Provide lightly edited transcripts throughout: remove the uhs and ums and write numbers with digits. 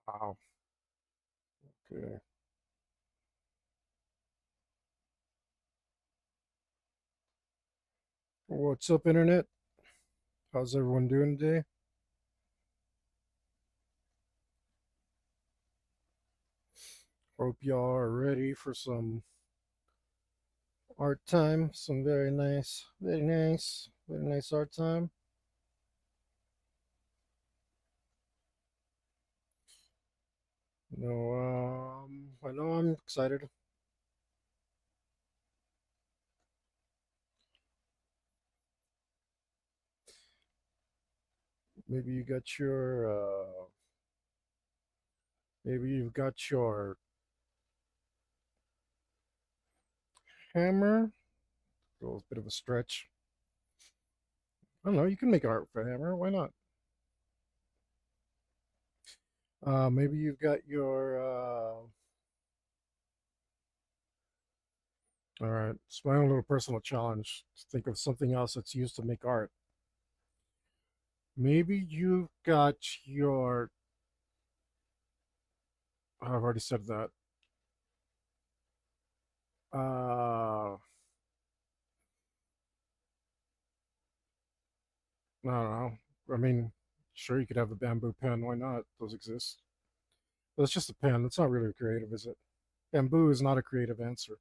Wow. Okay. What's up, internet? How's everyone doing today? Hope y'all are ready for some art time. Some very nice art time. I know I'm excited. Maybe you got maybe you've got your hammer. A little bit of a stretch. I don't know. You can make art with a hammer. Why not? Maybe you've got your. All right. It's my own little personal challenge. To think of something else that's used to make art. Maybe you've got your. I've already said that. I don't know. I mean, sure, you could have a bamboo pen. Why not? Those exist. But it's just a pen. It's not really creative, is it? Bamboo is not a creative answer.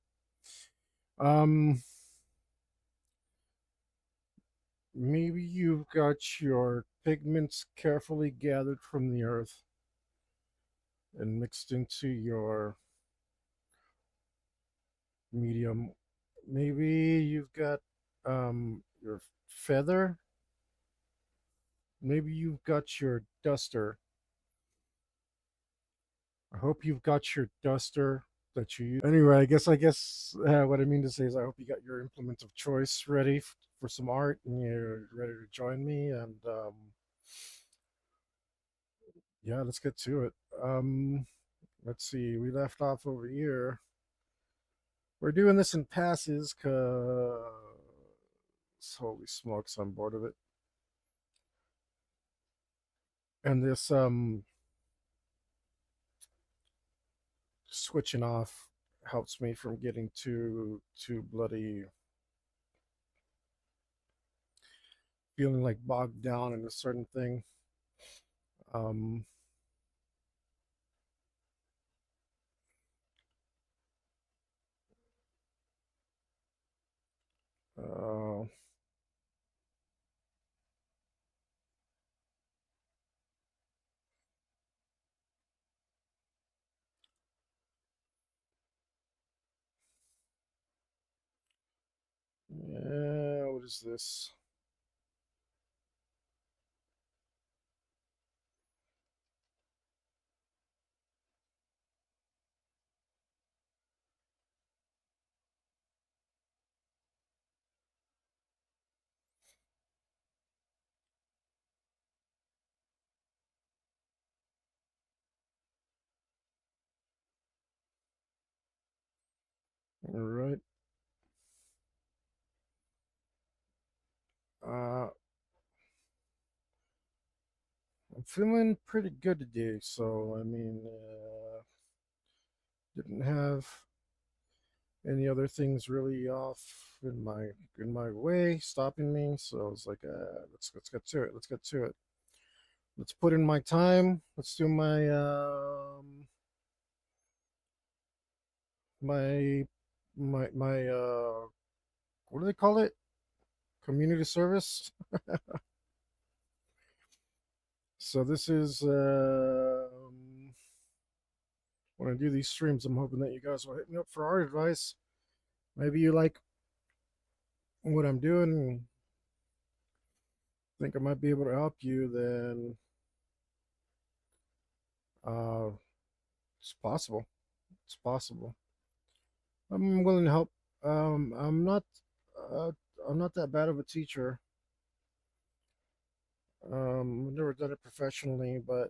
Um, Maybe you've got your pigments carefully gathered from the earth and mixed into your medium. Maybe you've got your feather. Maybe you've got your duster. I hope you've got your duster that you use. Anyway, I guess what I mean to say is I hope you got your implement of choice ready for some art and you're ready to join me. And yeah, let's get to it. Um, let's see. We left off over here. We're doing this in passes because holy smokes, I'm bored of it. And this switching off helps me from getting too bloody feeling like bogged down in a certain thing. Um, uh, yeah, what is this? All right. Uh, I'm feeling pretty good today, so I mean, didn't have any other things really off in my way, stopping me. So I was like, let's get to it. Let's get to it. Let's put in my time. Let's do my my what do they call it? Community service. So this is when I do these streams, I'm hoping that you guys will hit me up for art advice. Maybe you like what I'm doing and think I might be able to help you, then uh, it's possible. It's possible. I'm willing to help. Um, I'm not. Uh, I'm not that bad of a teacher. I've never done it professionally, but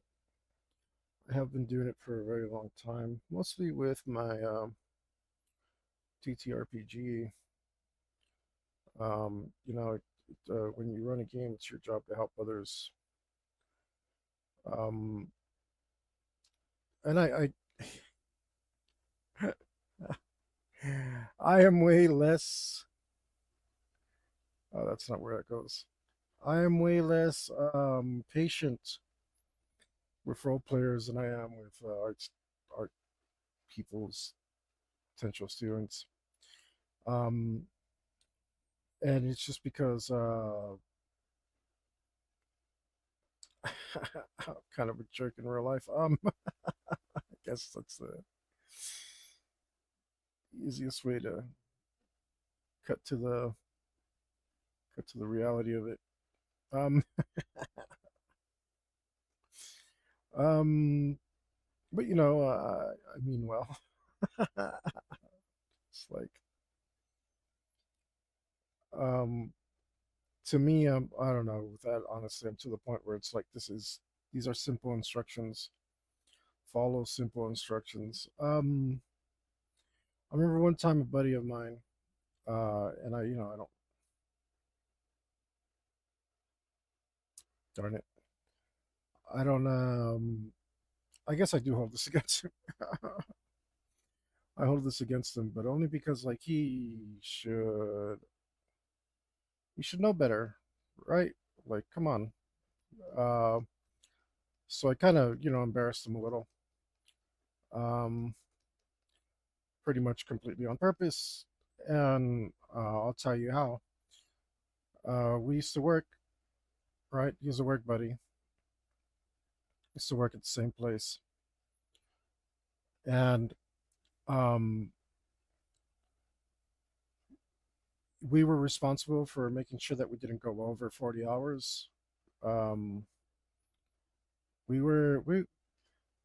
I have been doing it for a very long time, mostly with my TTRPG. When you run a game, it's your job to help others. Um, and I am way less. Oh, that's not where it goes. I am way less patient with role players than I am with art people's potential students. Um, and it's just because I'm kind of a jerk in real life. I guess that's the easiest way to cut to the cut to the reality of it. Um, um, but I mean well. It's like um, to me, I don't know. With that, honestly, I'm to the point where it's like these are simple instructions. Follow simple instructions. I remember one time a buddy of mine, and I don't, darn it, I don't, I guess I do hold this against him. I hold this against him, but only because like he should know better, right? Like, come on. Uh, so I kind of, embarrassed him a little, um, pretty much completely on purpose, and I'll tell you how. We used to work, right? He was a work buddy. Used to work at the same place, and um, we were responsible for making sure that we didn't go over 40 hours. Um, we it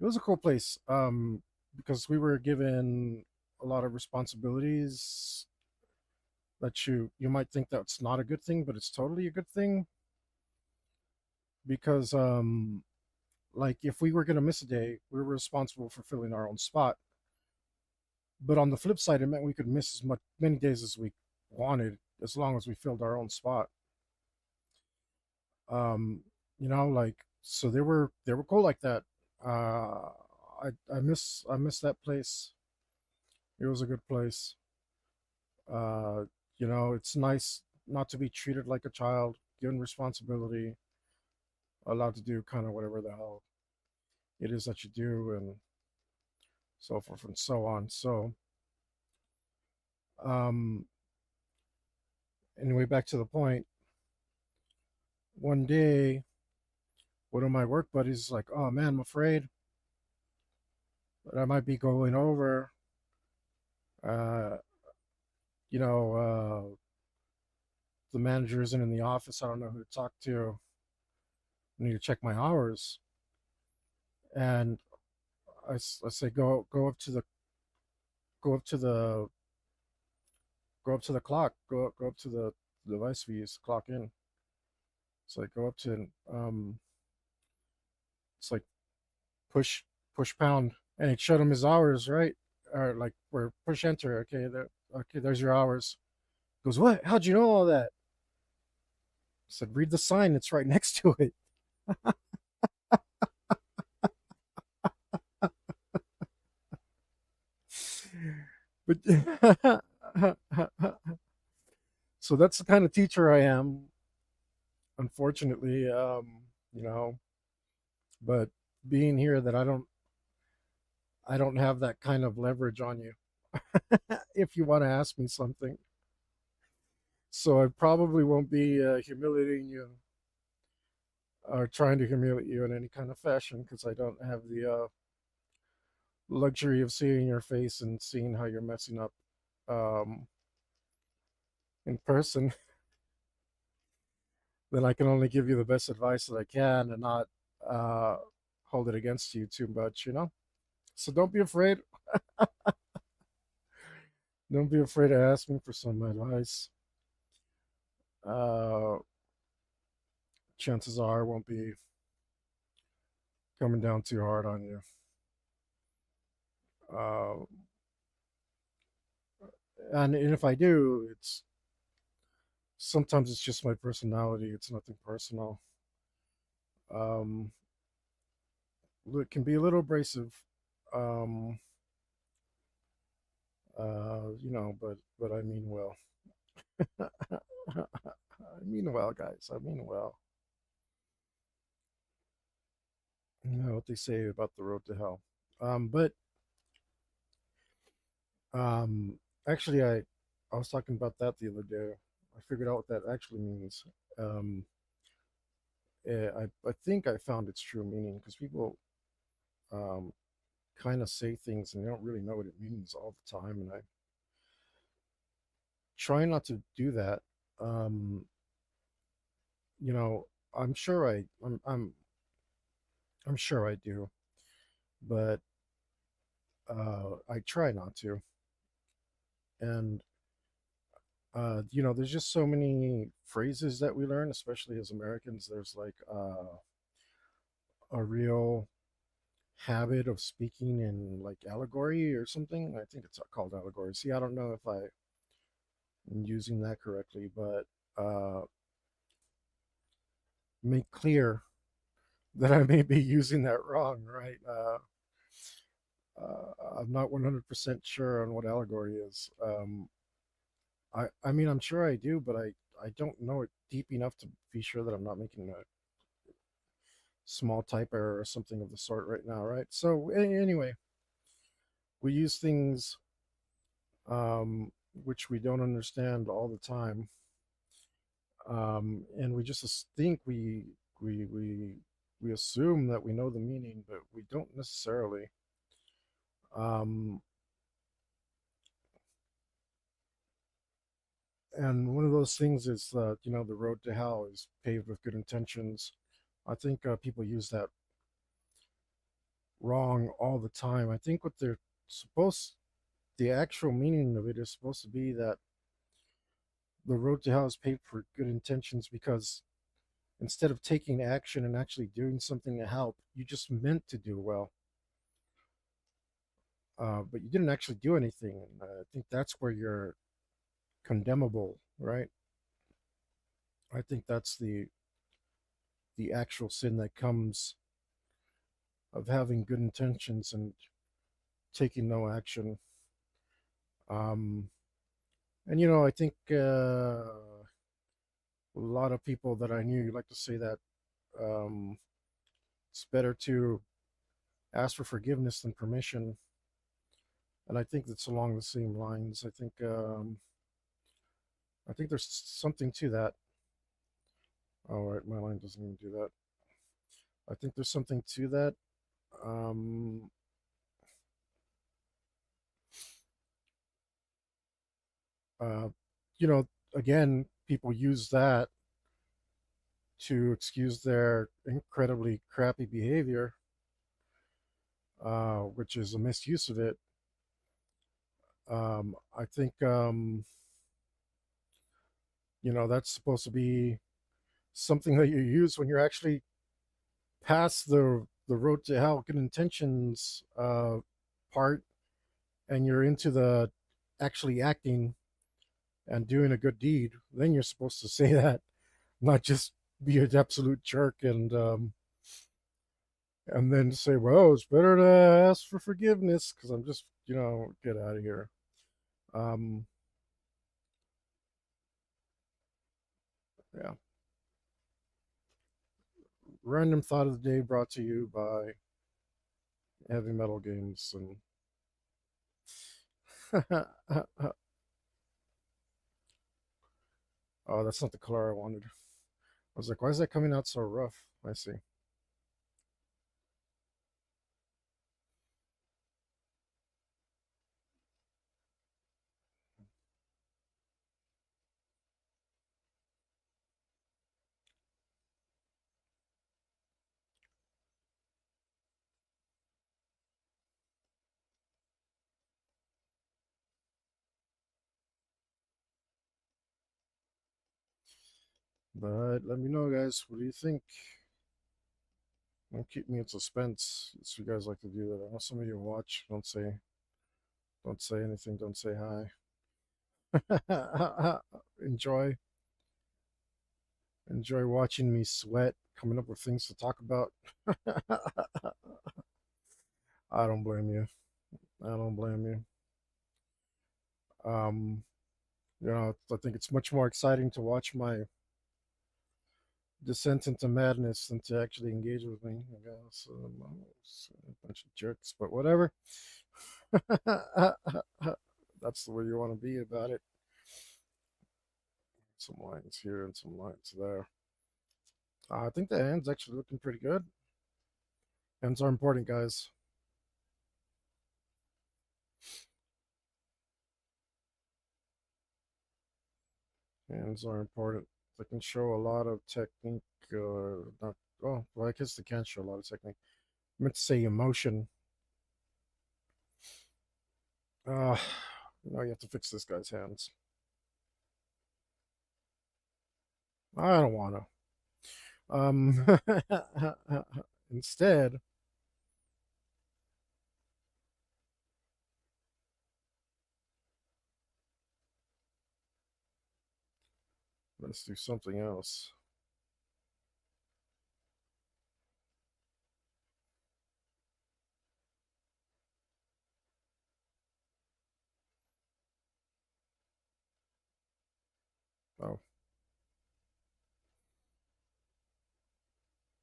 was a cool place because we were given a lot of responsibilities that you might think that's not a good thing, but it's totally a good thing because like if we were going to miss a day, we were responsible for filling our own spot. But on the flip side, it meant we could miss as many days as we wanted as long as we filled our own spot. um like, so they were cool like that. I miss that place. It was a good place. uh it's nice not to be treated like a child, given responsibility, allowed to do kind of whatever the hell it is that you do, and so forth and so on. So um anyway, back to the point. One day, one of my work buddies is like, oh man, I'm afraid that I might be going over. uh you know the manager isn't in the office. I don't know who to talk to. I need to check my hours. And I say, go up to the go up to the clock. Go up to the device we use to clock in. It's like go up to it's like push pound, and it showed him his hours, right? Or like where push enter. Okay, okay, there's your hours. He goes, what? How'd you know all that? I said, read the sign. It's right next to it. But so that's the kind of teacher I am, unfortunately. You know, but being here, that I don't have that kind of leverage on you. If you want to ask me something, so I probably won't be humiliating you or trying to humiliate you in any kind of fashion, because I don't have the luxury of seeing your face and seeing how you're messing up um, in person. Then I can only give you the best advice that I can and not uh, hold it against you too much. So don't be afraid. Don't be afraid to ask me for some advice. Uh, Chances are I won't be coming down too hard on you. Uh, and if I do, it's sometimes it's just my personality. It's nothing personal. Um, it can be a little abrasive, Um, but I mean well. I mean well, guys. I mean well. You know what they say about the road to hell. But um, actually, I was talking about that the other day. I figured out what that actually means. Um, I think I found its true meaning because people um kind of say things and they don't really know what it means all the time, and I try not to do that. Um, you know, I'm sure I'm sure I do, but I try not to. And there's just so many phrases that we learn, especially as Americans. There's like a real habit of speaking in like allegory or something. I think it's called allegory. See, I don't know if I am using that correctly, but make clear that I may be using that wrong, right? I'm not 100% sure on what allegory is. I mean, I'm sure I do, but I don't know it deep enough to be sure that I'm not making a small type error or something of the sort right now, right? So anyway, we use things which we don't understand all the time, and we just think we we we assume that we know the meaning, but we don't necessarily. Um, and one of those things is the road to hell is paved with good intentions. I think people use that wrong all the time. I think what they're supposed the actual meaning of it is supposed to be that the road to hell is paved for good intentions because instead of taking action and actually doing something to help, you just meant to do well, but you didn't actually do anything. I think that's where you're condemnable, right? I think that's the actual sin that comes of having good intentions and taking no action. Um, and I think a lot of people that I knew like to say that um, it's better to ask for forgiveness than permission. And I think that's along the same lines. I think there's something to that. Oh, right, my line doesn't even do that. I think there's something to that. Um, uh, you know, again, people use that to excuse their incredibly crappy behavior, which is a misuse of it. I think that's supposed to be something that you use when you're actually past the road to hell, good intentions part, and you're into the actually acting and doing a good deed. Then you're supposed to say that, not just be an absolute jerk and then say, well, it's better to ask for forgiveness because I'm just get out of here. Um, yeah. Random thought of the day brought to you by heavy metal games and oh, that's not the color I wanted. I was like, why is that coming out so rough? I see. But let me know, guys. What do you think? Don't keep me in suspense. It's you guys like to do that. I know some of you watch. Don't say anything. Don't say hi. Enjoy watching me sweat, coming up with things to talk about. I don't blame you. I don't blame you. Um, I think it's much more exciting to watch my descent into madness than to actually engage with me. I guess it's a bunch of jerks, but whatever. That's the way you want to be about it. Some lines here and some lines there. I think the hand's actually looking pretty good. Hands are important, guys. Hands are important. They can show a lot of technique. Not well. I guess they can show a lot of technique. I meant to say emotion. Uh, you have to fix this guy's hands. I don't want to. Instead, let's do something else.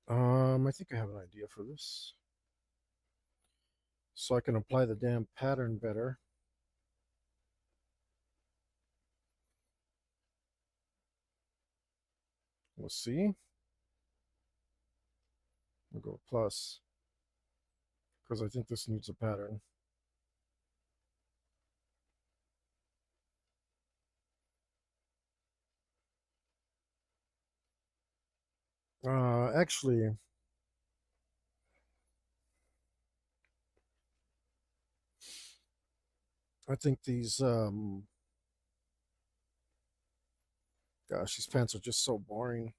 Oh, I think I have an idea for this, so I can apply the damn pattern better. We'll see. We'll go plus because I think this needs a pattern. Actually, I think these gosh, these pants are just so boring.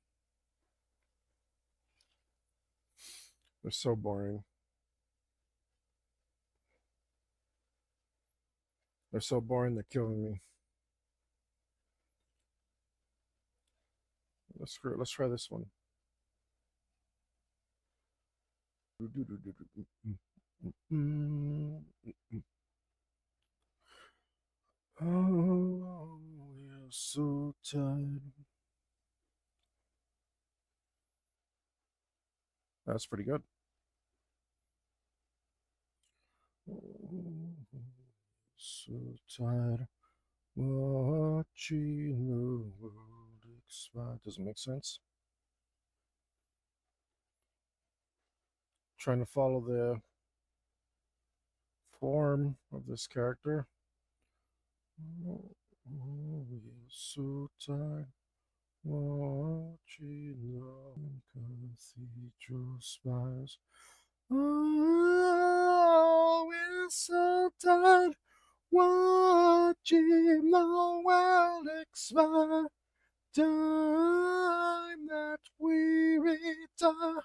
They're so boring. They're so boring. They're killing me. Let's try this one. Oh, you're so tired. That's pretty good. Oh, so tired watching the world expire. Doesn't make sense. Trying to follow the form of this character. Oh, you're so tired watching the cathedral spires. Oh, we're so tired watching the world expire. Time that we retire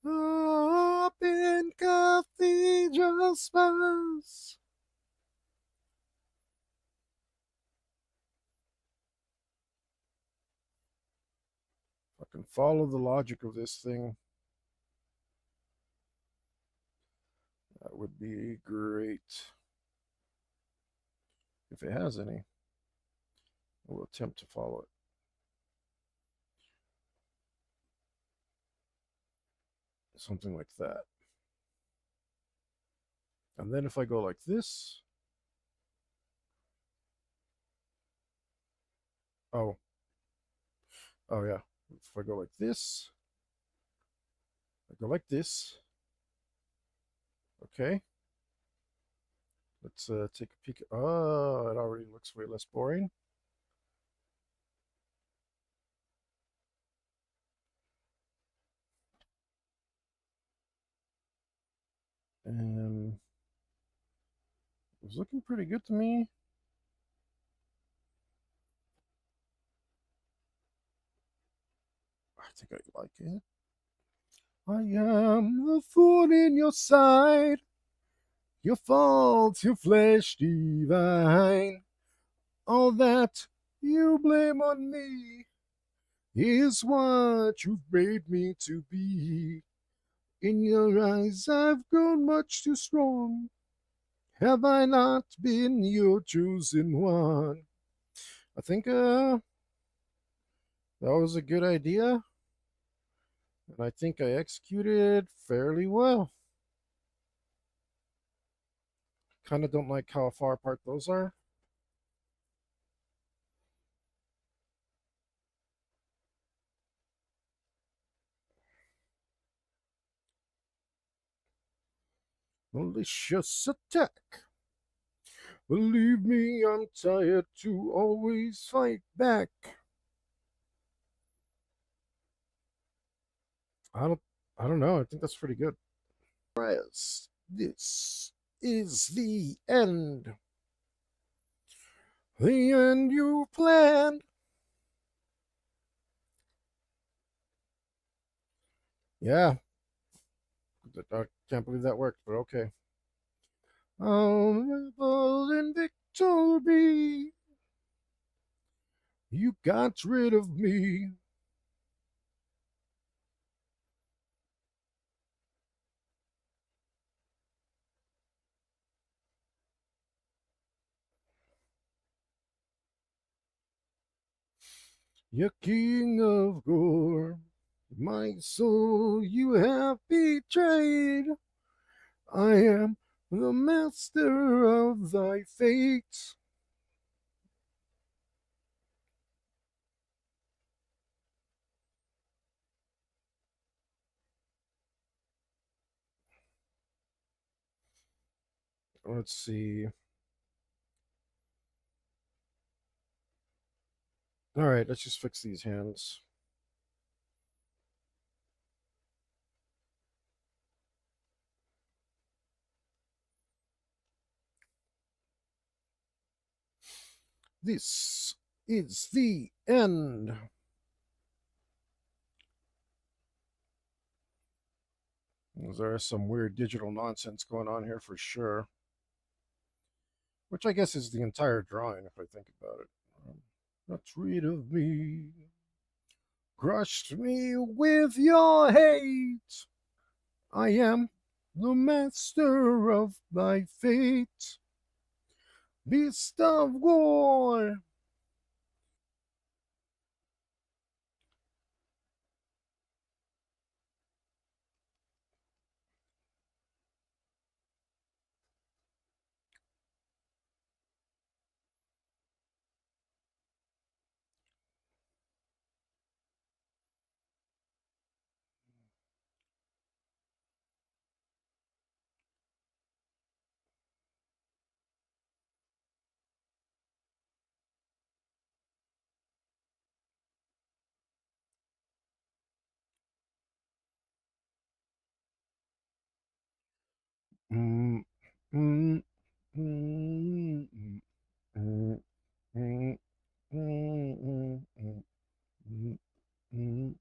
up in cathedral spires. I can follow the logic of this thing. That would be great. If it has any, we'll attempt to follow it. Something like that. And then if I go like this, oh, oh yeah. If I go like this, I go like this. Okay. Let's take a peek. Oh, it already looks way less boring. And it was looking pretty good to me. I think I like it. I am the thorn in your side, your fault, your flesh divine. All that you blame on me is what you've made me to be. In your eyes, I've grown much too strong. Have I not been your chosen one? I think that was a good idea, and I think I executed fairly well. Kind of don't like how far apart those are. Malicious attack. Believe me, I'm tired to always fight back. I don't I don't know. I think that's pretty good. Press. This is the end. The end you planned. Yeah, I can't believe that worked, but okay. Revel in victory. You got rid of me. You king of gore. My soul you have betrayed. I am the master of thy fate. Let's see. All right, let's just fix these hands. This is the end. There's some weird digital nonsense going on here for sure, which I guess is the entire drawing if I think about it. Not rid of me, crushed me with your hate. I am the master of thy fate, beast of war. Mm, mm, mm, mm, mm, mm, mm, mm, mm, mm.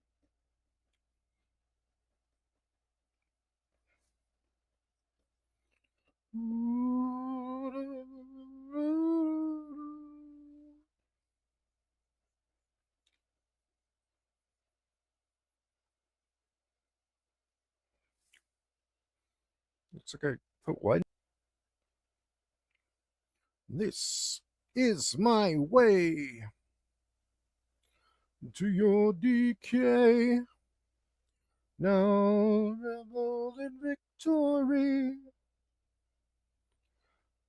Looks like I put what? This is my way to your decay. Now revel in victory.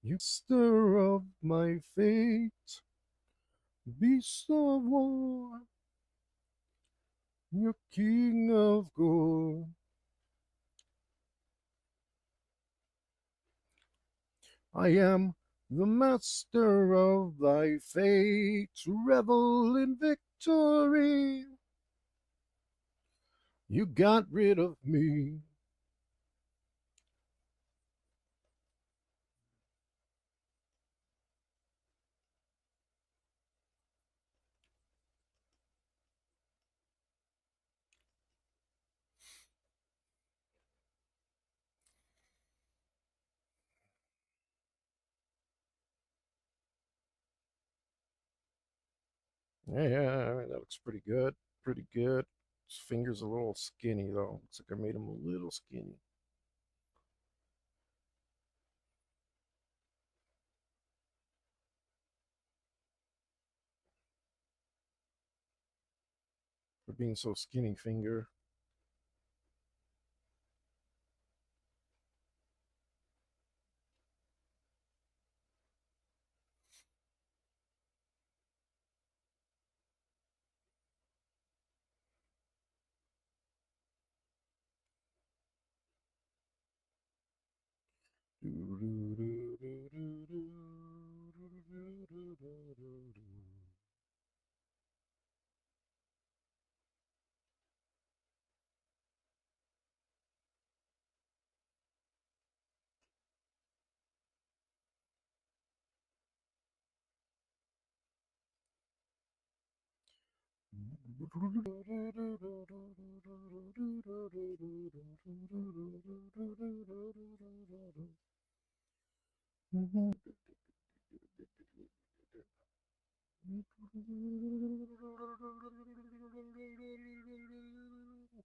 You stir of my fate, beast of war, you king of gold. I am the master of thy fate, revel in victory. You got rid of me. Yeah, I mean, that looks pretty good. Pretty good. His finger's a little skinny though. Looks like I made him a little skinny. For being so skinny, finger.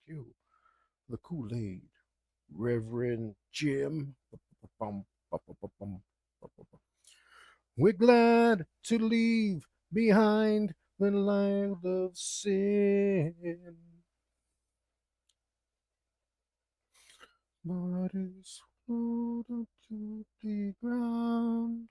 You, the Kool-Aid, Reverend Jim. We're glad to leave behind the life of sin. Bodies float up to the ground.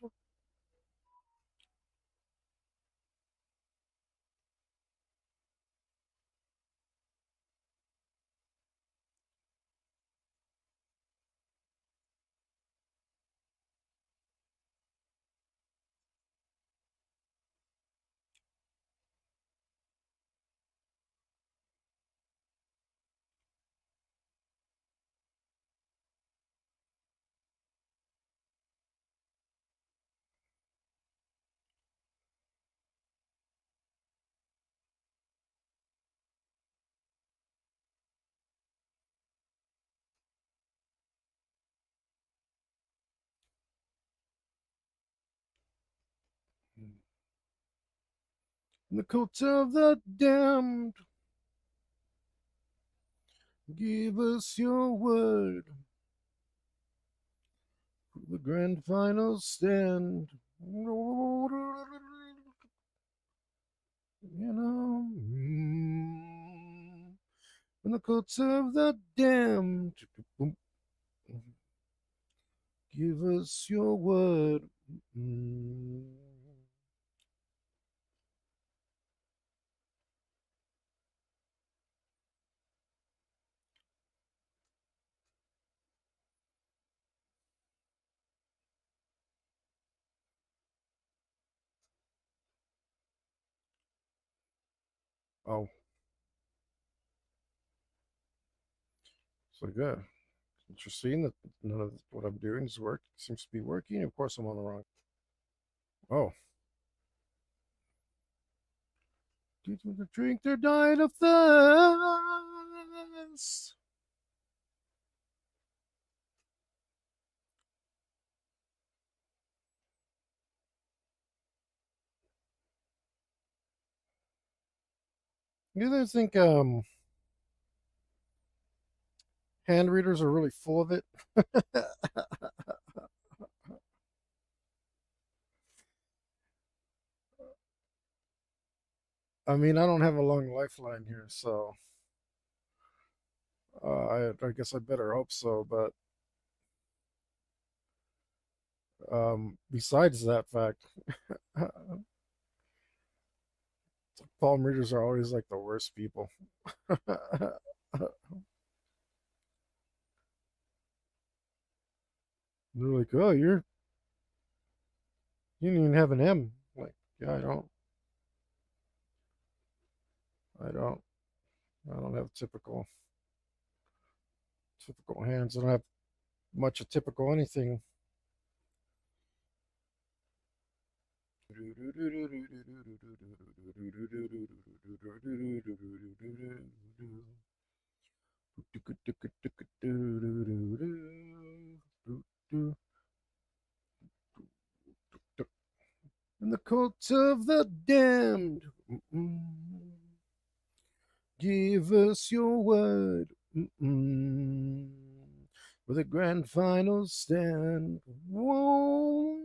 In the court of the damned, give us your word for the grand final stand. You know, in the courts of the damned, give us your word. Oh, so good. Interesting that none of what I'm doing is work seems to be working. Of course, I'm on the wrong. Oh, due to the drink, they're dying of thirst. You guys think hand readers are really full of it? I mean, I don't have a long lifeline here, so I guess I better hope so. But besides that fact, palm readers are always like the worst people. They're like, oh, you didn't even have an M. Like, yeah, I don't, I don't have typical hands. I don't have much of typical anything. In the court of the damned, Give us your word. Mm-mm. With a grand final stand. Whoa.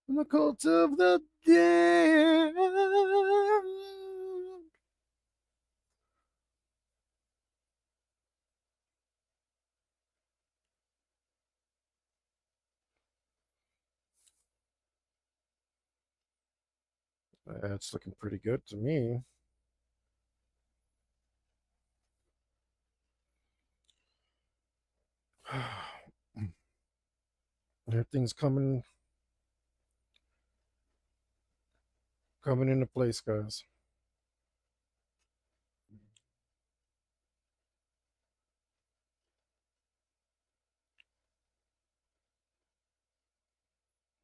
In the cult of the damned. That's looking pretty good to me. Everything's coming into place, guys.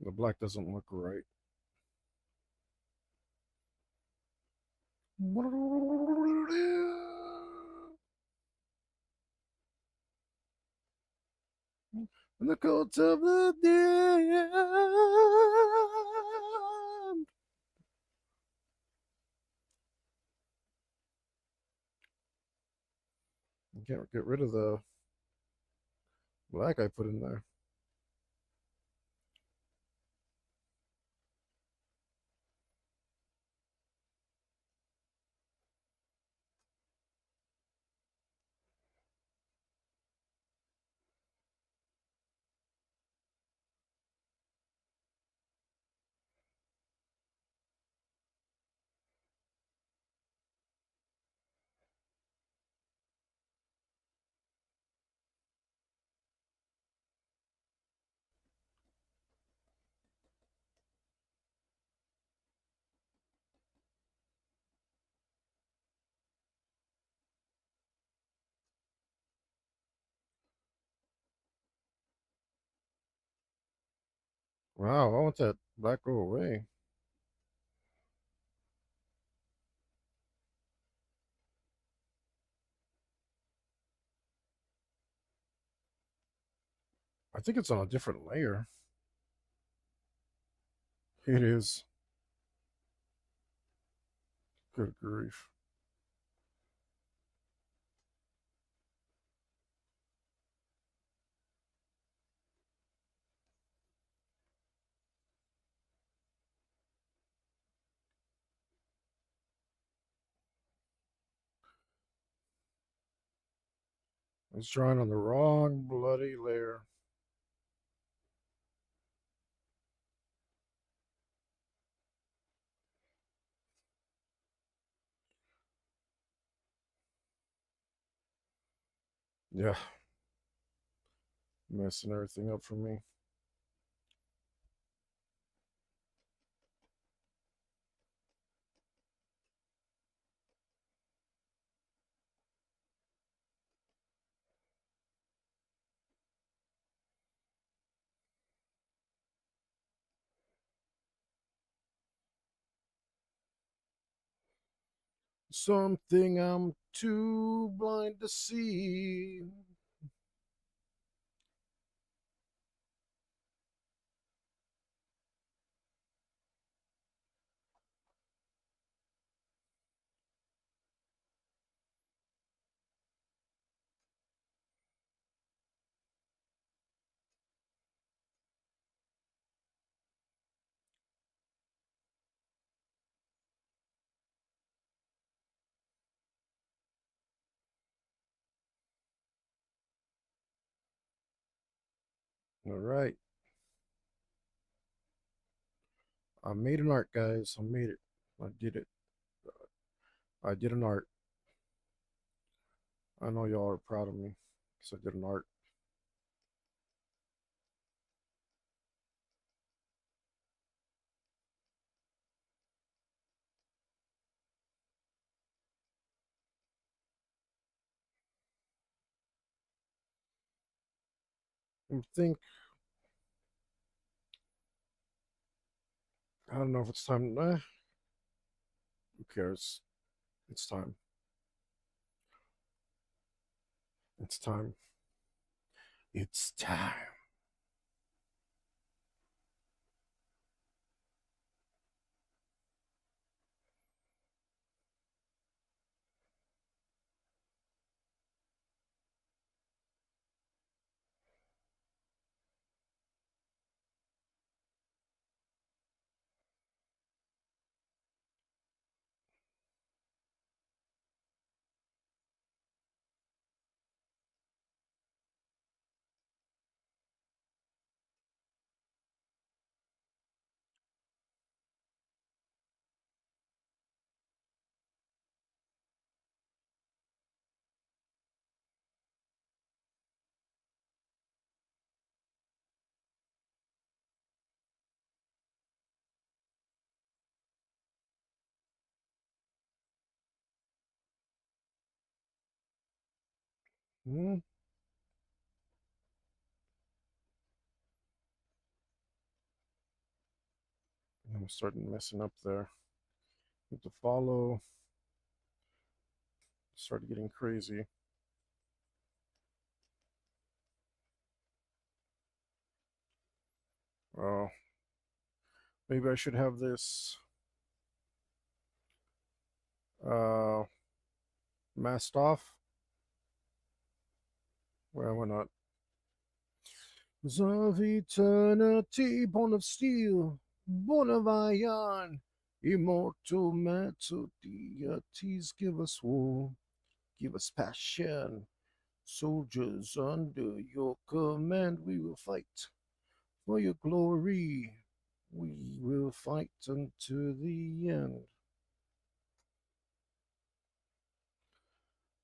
The black doesn't look right. In the cult of the damned. Can't get rid of the black I put in there. Wow, I want that black go away. I think it's on a different layer. It is. Good grief. I was drawing on the wrong bloody layer. Yeah, messing everything up for me. Something I'm too blind to see. All right. I made an art, guys. I made it. I did it. I did an art. I know y'all are proud of me because I did an art. I think, I don't know if it's time. Who cares? It's time. It's time. It's time. Hmm. I'm starting messing up there. Need to follow. Started getting crazy. Oh, maybe I should have this uh masked off. Well, why not? Of eternity, born of steel, born of iron, immortal metal deities, give us war, give us passion. Soldiers under your command, we will fight for your glory. We will fight unto the end.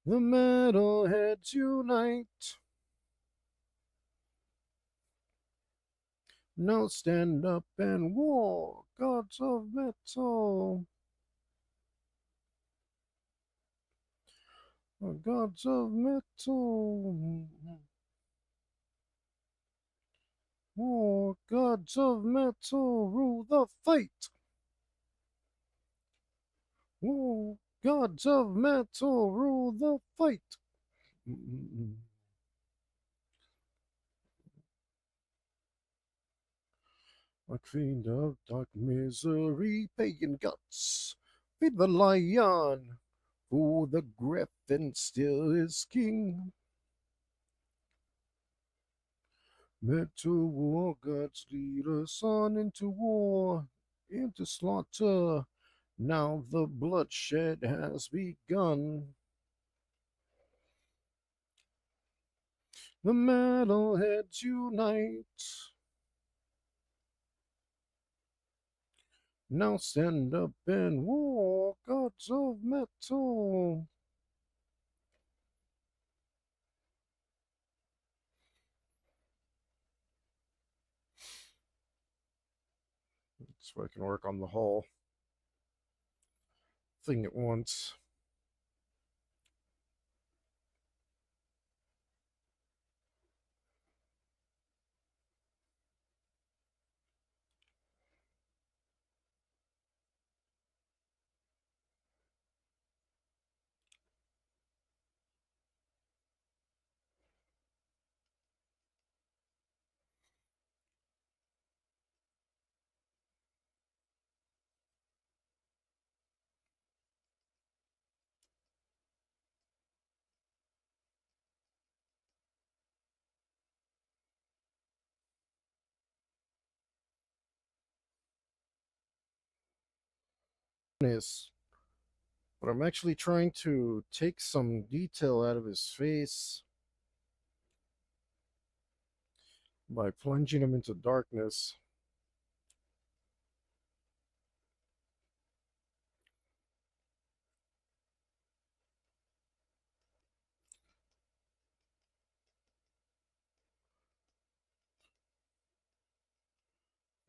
The metalheads unite. Now stand up and war, gods of metal. Gods of metal. War, gods of metal, rule the fight. War, gods of metal, rule the fight. A fiend of dark misery, pagan guts. Feed the lion, for the griffin still is king. Metal war gods lead us on into war, into slaughter. Now the bloodshed has begun. The metalheads unite. Now stand up and war, gods of metal. So I can work on the whole thing at once. Is, but I'm actually trying to take some detail out of his face by plunging him into darkness.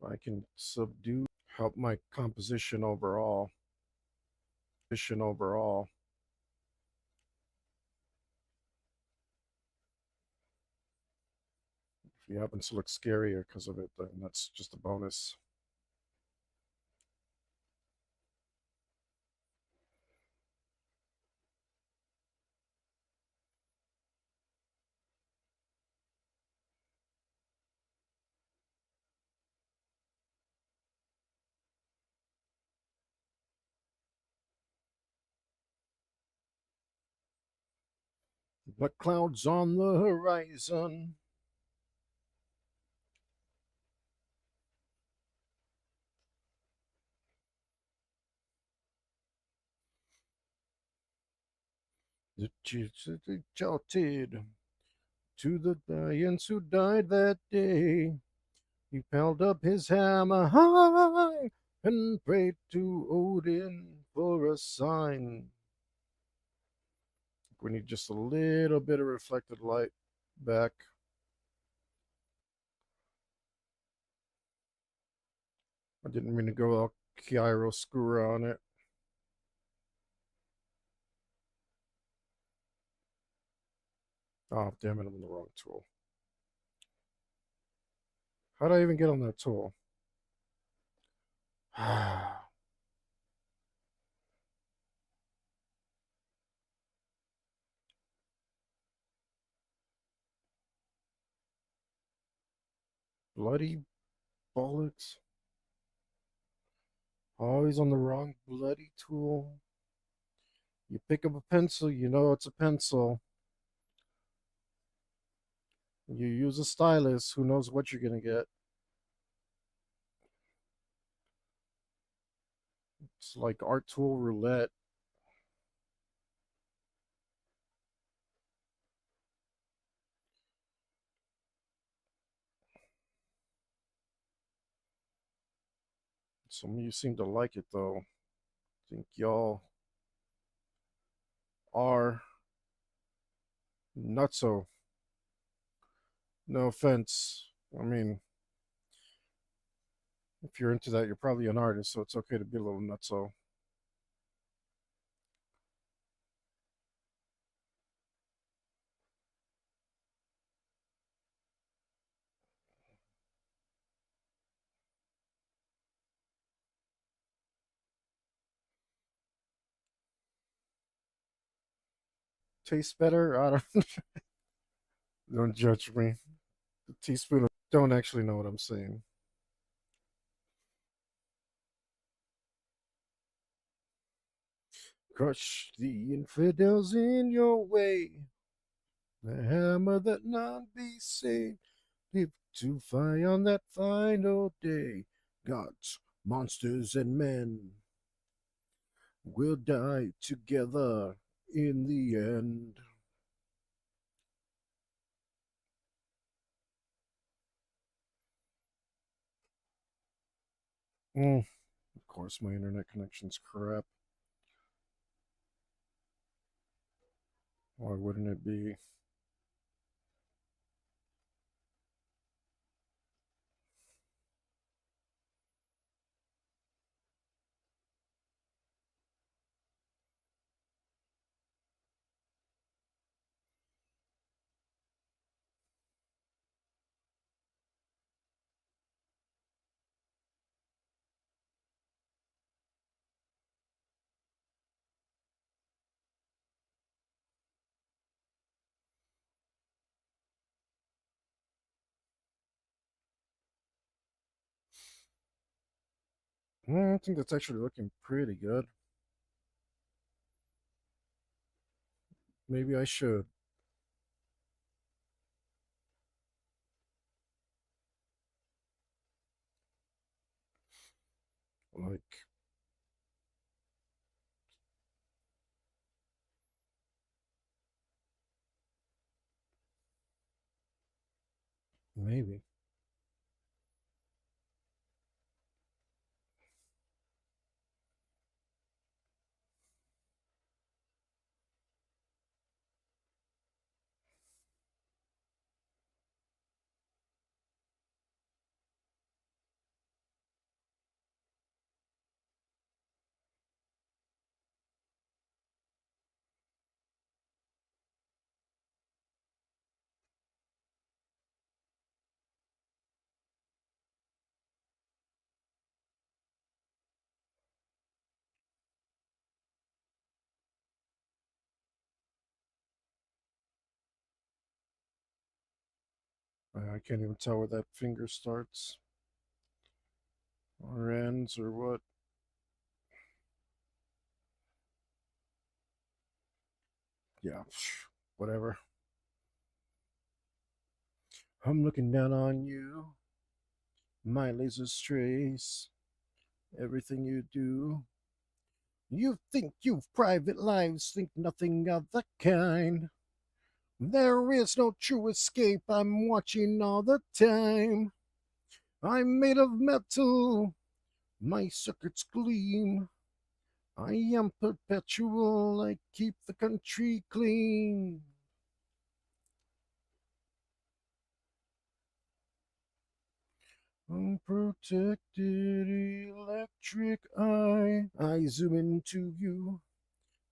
I can subdue, help my composition overall. Overall. If he happens to look scarier because of it, then that's just a bonus. Black clouds on the horizon. The shouted to the giants who died that day. He held up his hammer high and prayed to Odin for a sign. We need just a little bit of reflected light back. I didn't mean to go all chiaroscuro on it. Oh, damn it, I'm on the wrong tool. How did I even get on that tool? Bloody bullets. Always on the wrong bloody tool. You pick up a pencil, you know it's a pencil. You use a stylus, who knows what you're gonna get. It's like art tool roulette. Some of you seem to like it though. Think y'all are nutso. No offense. I mean, if you're into that, you're probably an artist, so it's okay to be a little nutso. Tastes better? I don't. Don't judge me. The teaspoon of don't actually know what I'm saying. Crush the infidels in your way. The hammer that none be saved. Live to fight on that final day. Gods, monsters, and men will die together in the end. Of course, my internet connection's crap. Why wouldn't it be? I think that's actually looking pretty good. Maybe I should. Like, maybe. I can't even tell where that finger starts or ends or what. Yeah, whatever. I'm looking down on you. My laser's trace everything you do. You think you've private lives, think nothing of the kind. There is no true escape, I'm watching all the time. I'm made of metal, my circuits gleam. I am perpetual, I keep the country clean. Unprotected electric eye. I zoom into you,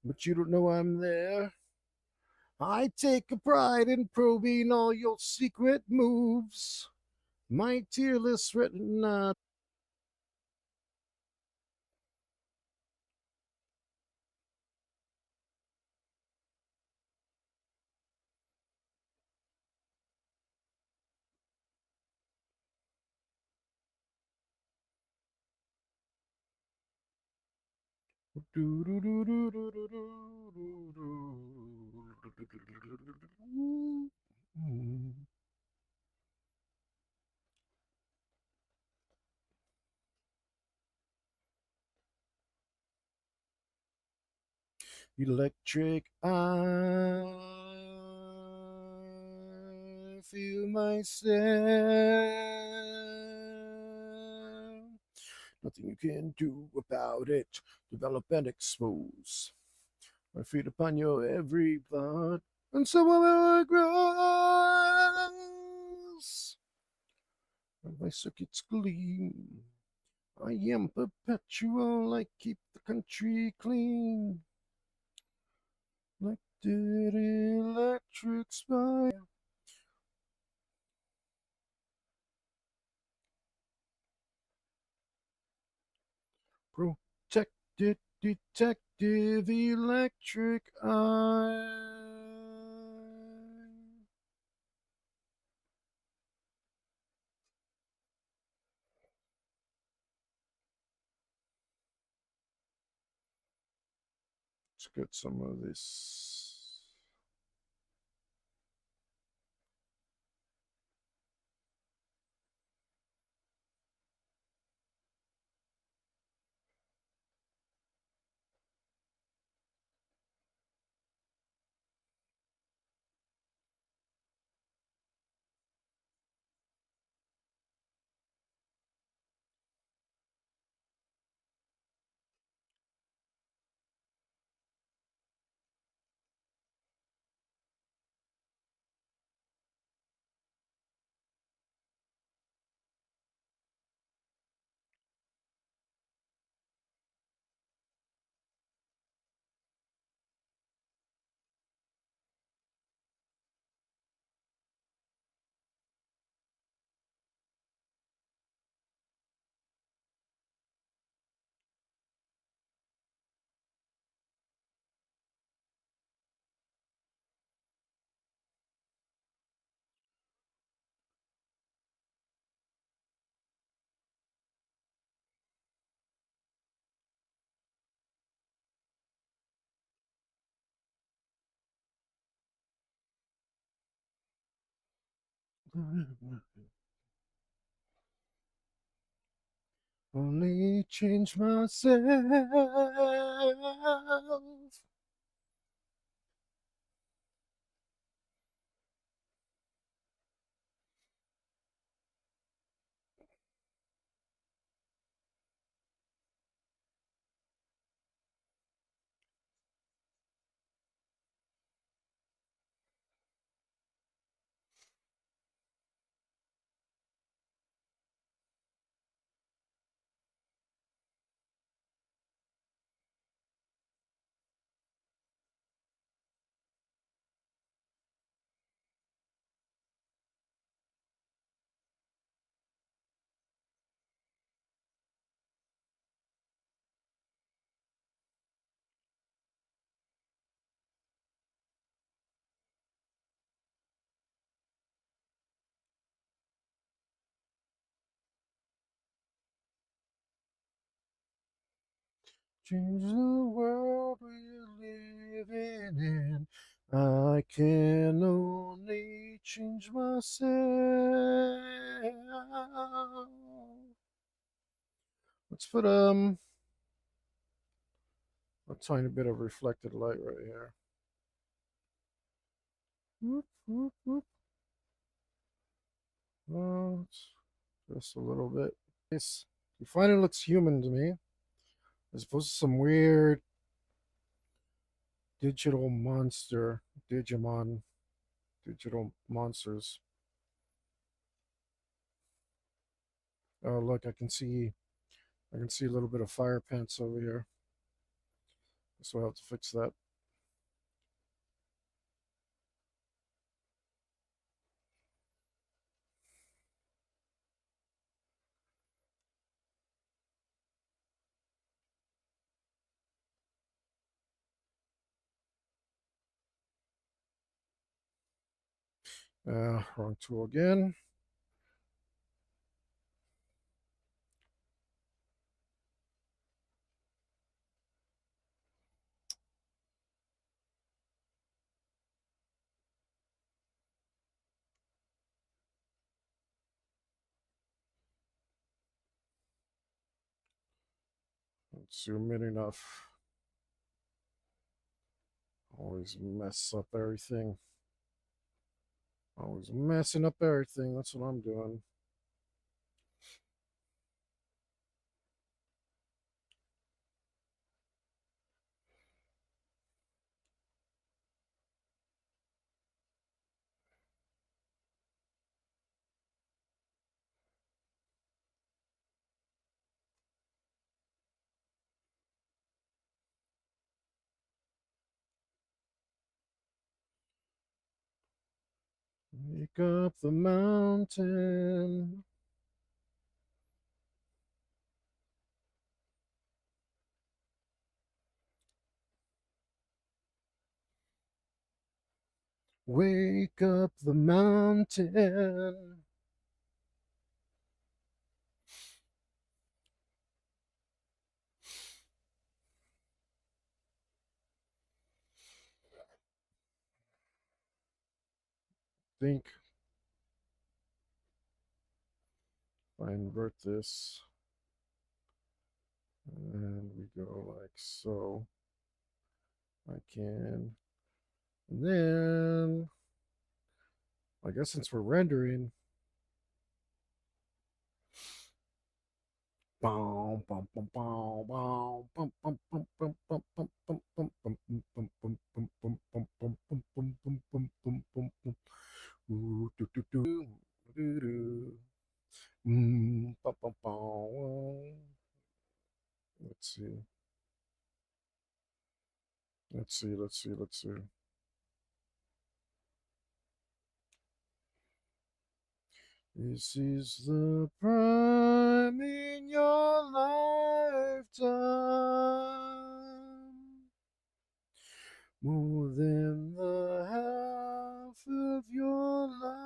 but you don't know I'm there. I take a pride in probing all your secret moves. My tearless retina. Electric eye, feel myself. Nothing you can do about it. Develop and expose. I feed upon your every thought, and so will I grows. And my circuits gleam. I am perpetual. I keep the country clean. Like did electric spine. Protected detective electric eye. Let's get some of this. Only change myself. Change the world we're living in. I can only change myself. Let's put a tiny bit of reflected light right here. Whoop, whoop, whoop. Oh, just a little bit. It's, you find it looks human to me, as opposed to some weird digital monster, Digimon, digital monsters. Oh, look, I can see a little bit of fire pants over here. So I'll have to fix that. Wrong tool again. Let's zoom in enough. Always mess up everything. Always messing up everything. That's what I'm doing. Wake up the mountain. Wake up the mountain. Think if I invert this and we go like so, I can. And then I guess since we're rendering, let's see. Let's see. Let's see. Let's see. This is the prime in your lifetime. More than the half of your lifetime.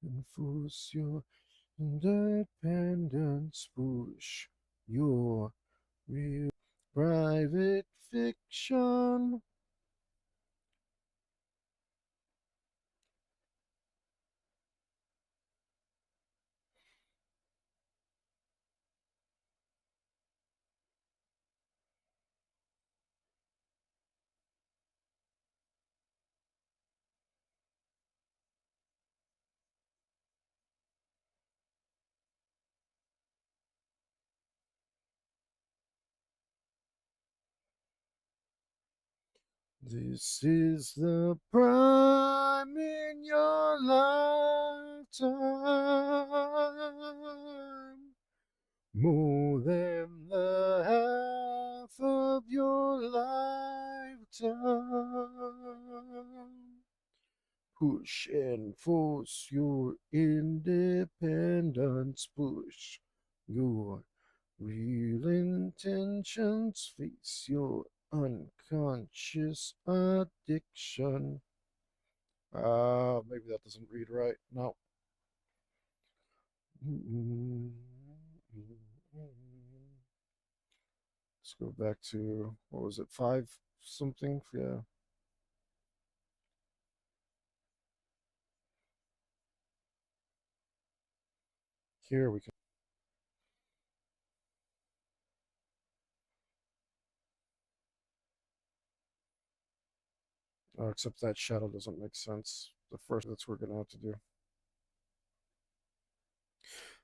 Enforce your independence, push your real private fiction. This is the prime in your lifetime. More than the half of your lifetime. Push and force your independence. Push your real intentions. Face your unconscious addiction. Maybe that doesn't read right. No. Let's go back to, what was it, five something? Yeah. Here we can. Oh, except that shadow doesn't make sense. The first that's we're gonna have to do.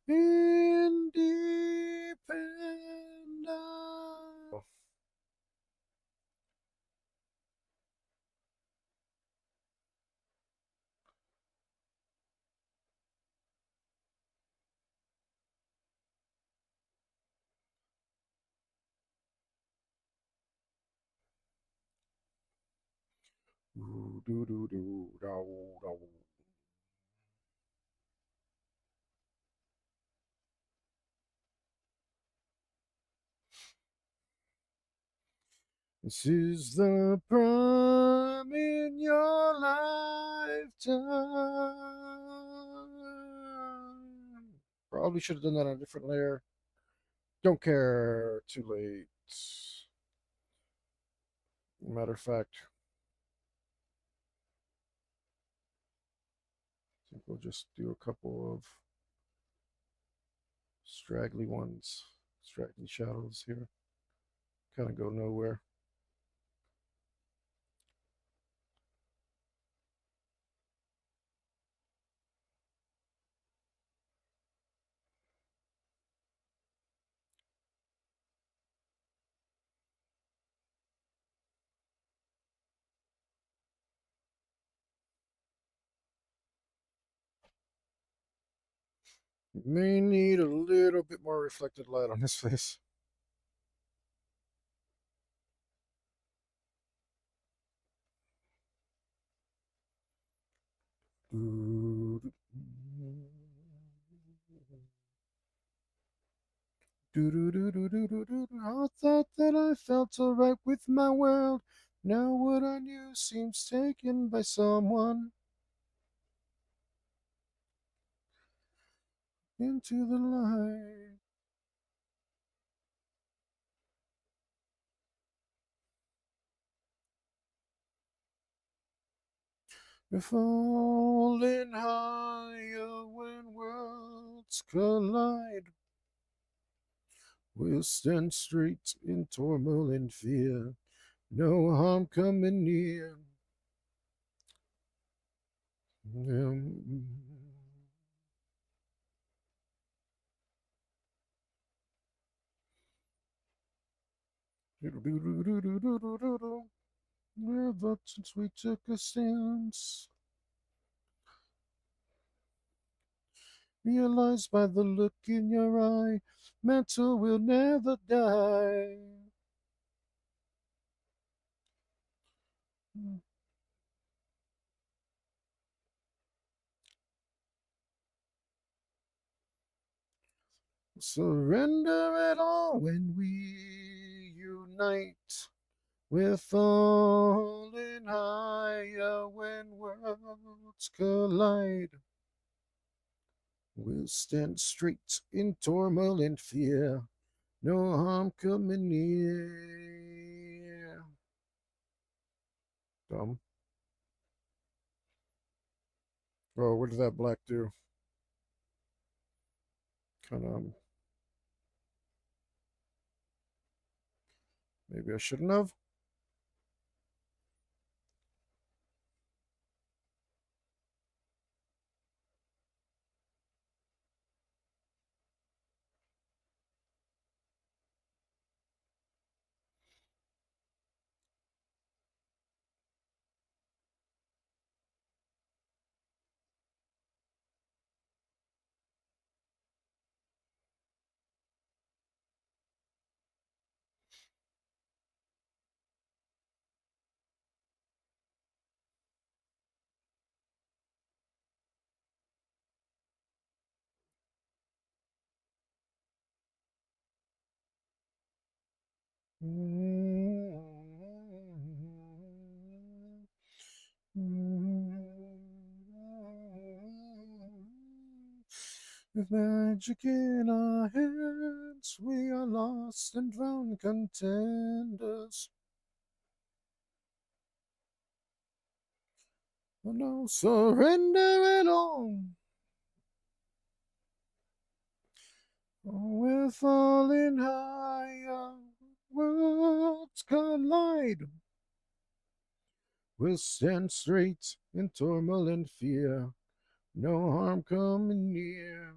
Independent. Do do do do do do. This is the prime in your lifetime. Probably should have done that on a different layer. Don't care. Too late. Matter of fact, I think we'll just do a couple of straggly ones, straggly shadows here. Kind of go nowhere. May need a little bit more reflected light on his face. I thought that I felt alright with my world. Now what I knew seems taken by someone into the light. We're falling higher when worlds collide. We'll stand straight in turmoil and fear. No harm coming near. But since we took a stance, realized by the look in your eye, metal will never die. Surrender it all when we unite. We're falling higher when worlds collide. We'll stand straight in turmoil and fear. No harm coming near. Dumb. Oh, what did that black do? Kind of. Maybe I shouldn't have. With magic in our hands, we are lost and found contenders. Oh no, surrender it all. Oh, we're falling higher, worlds collide. We'll stand straight in turmoil and fear. No harm coming near.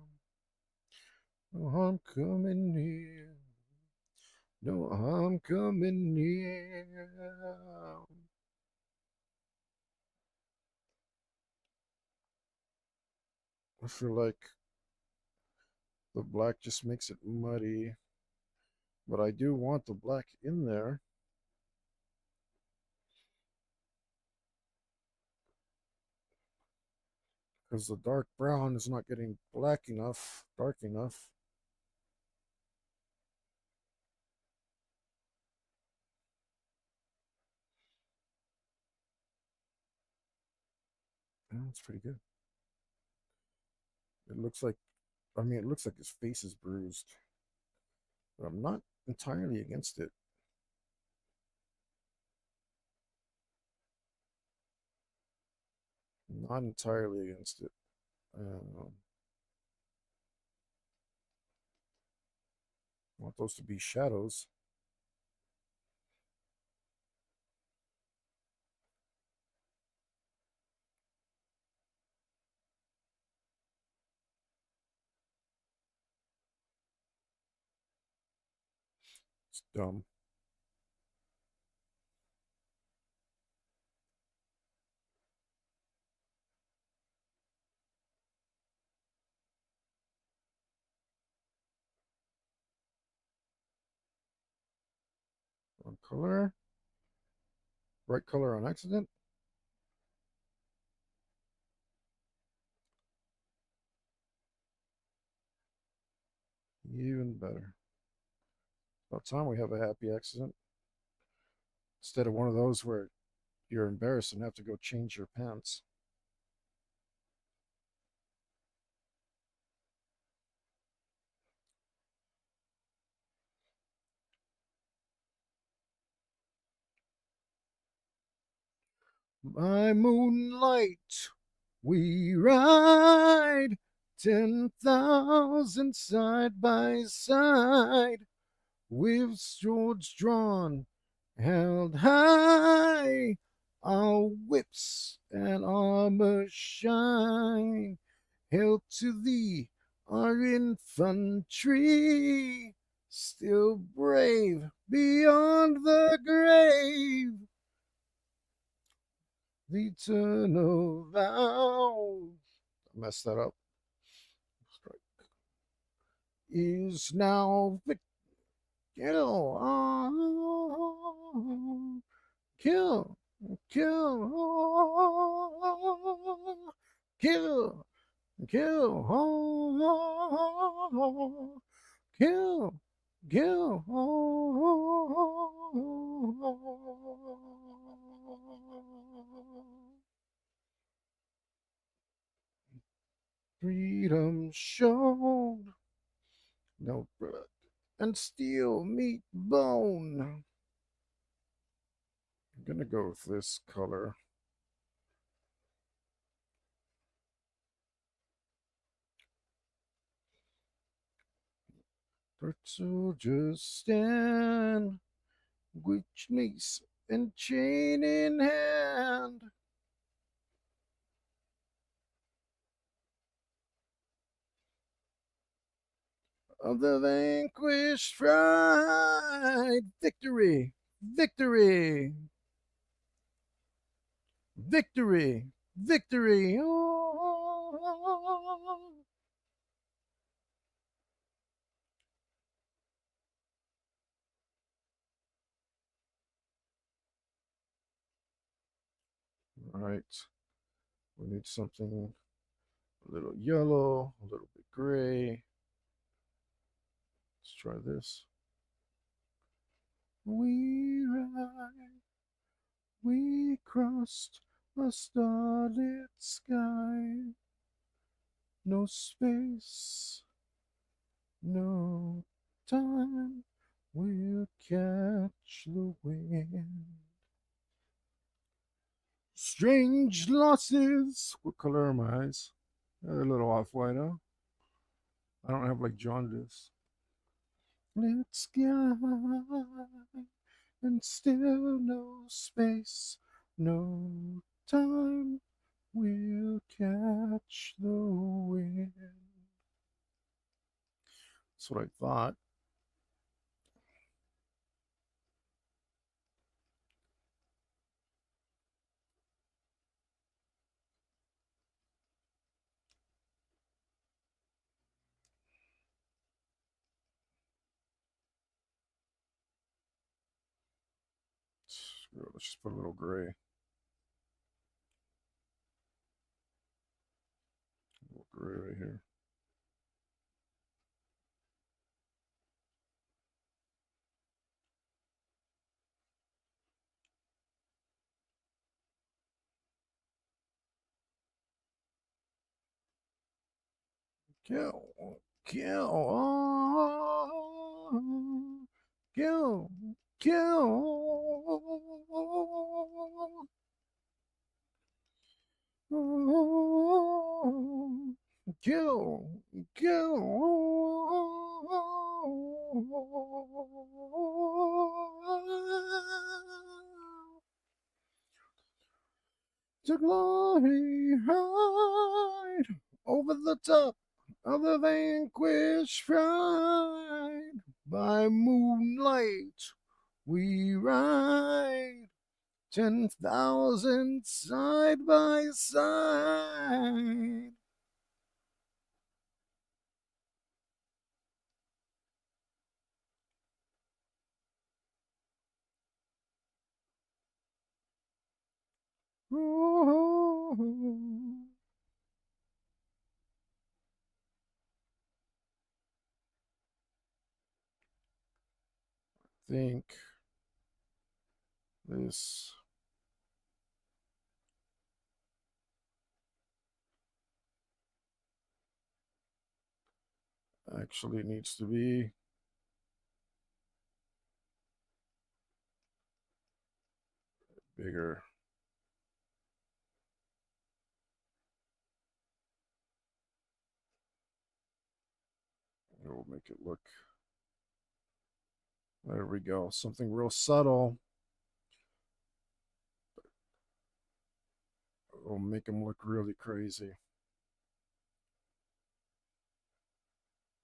No harm coming near. No harm coming near. I feel like the black just makes it muddy, but I do want the black in there because the dark brown is not getting black enough, dark enough. Yeah, that's pretty good. It looks like, I mean, it looks like his face is bruised, but I'm not entirely against it. Not entirely against it. Um, want those to be shadows. It's dumb. Wrong color. Right color on accident. Even better. About time we have a happy accident instead of one of those where you're embarrassed and have to go change your pants. By moonlight, we ride 10,000 side by side, with swords drawn, held high, our whips and armor shine. Hail to thee, our infantry, still brave beyond the grave. The eternal vow. I messed that up. Is now kill, kill, kill, kill, kill, kill, kill. Freedom shown, no blood and steel meat bone. I'm gonna go with this color. Foot soldiers stand, which mace and chain in hand. Of the vanquished fried victory, victory, victory, victory. Oh. All right, we need something a little yellow, a little bit gray. Let's try this. We ride, we crossed a starlit sky. No space, no time. We'll catch the wind. Strange losses. What color are my eyes? They're a little off white, huh? I don't have like jaundice. Let's go. And still no space, no time. We'll catch the wind. That's what I thought. Let's just put a little gray. A little gray right here. Kill, kill, kill, kill. Kill, to glory ride over the top of the vanquished pride. By moonlight we ride 10,000 side by side. Oh, I think this actually needs to be bigger. It will make it look. There we go. Something real subtle. It will make him look really crazy.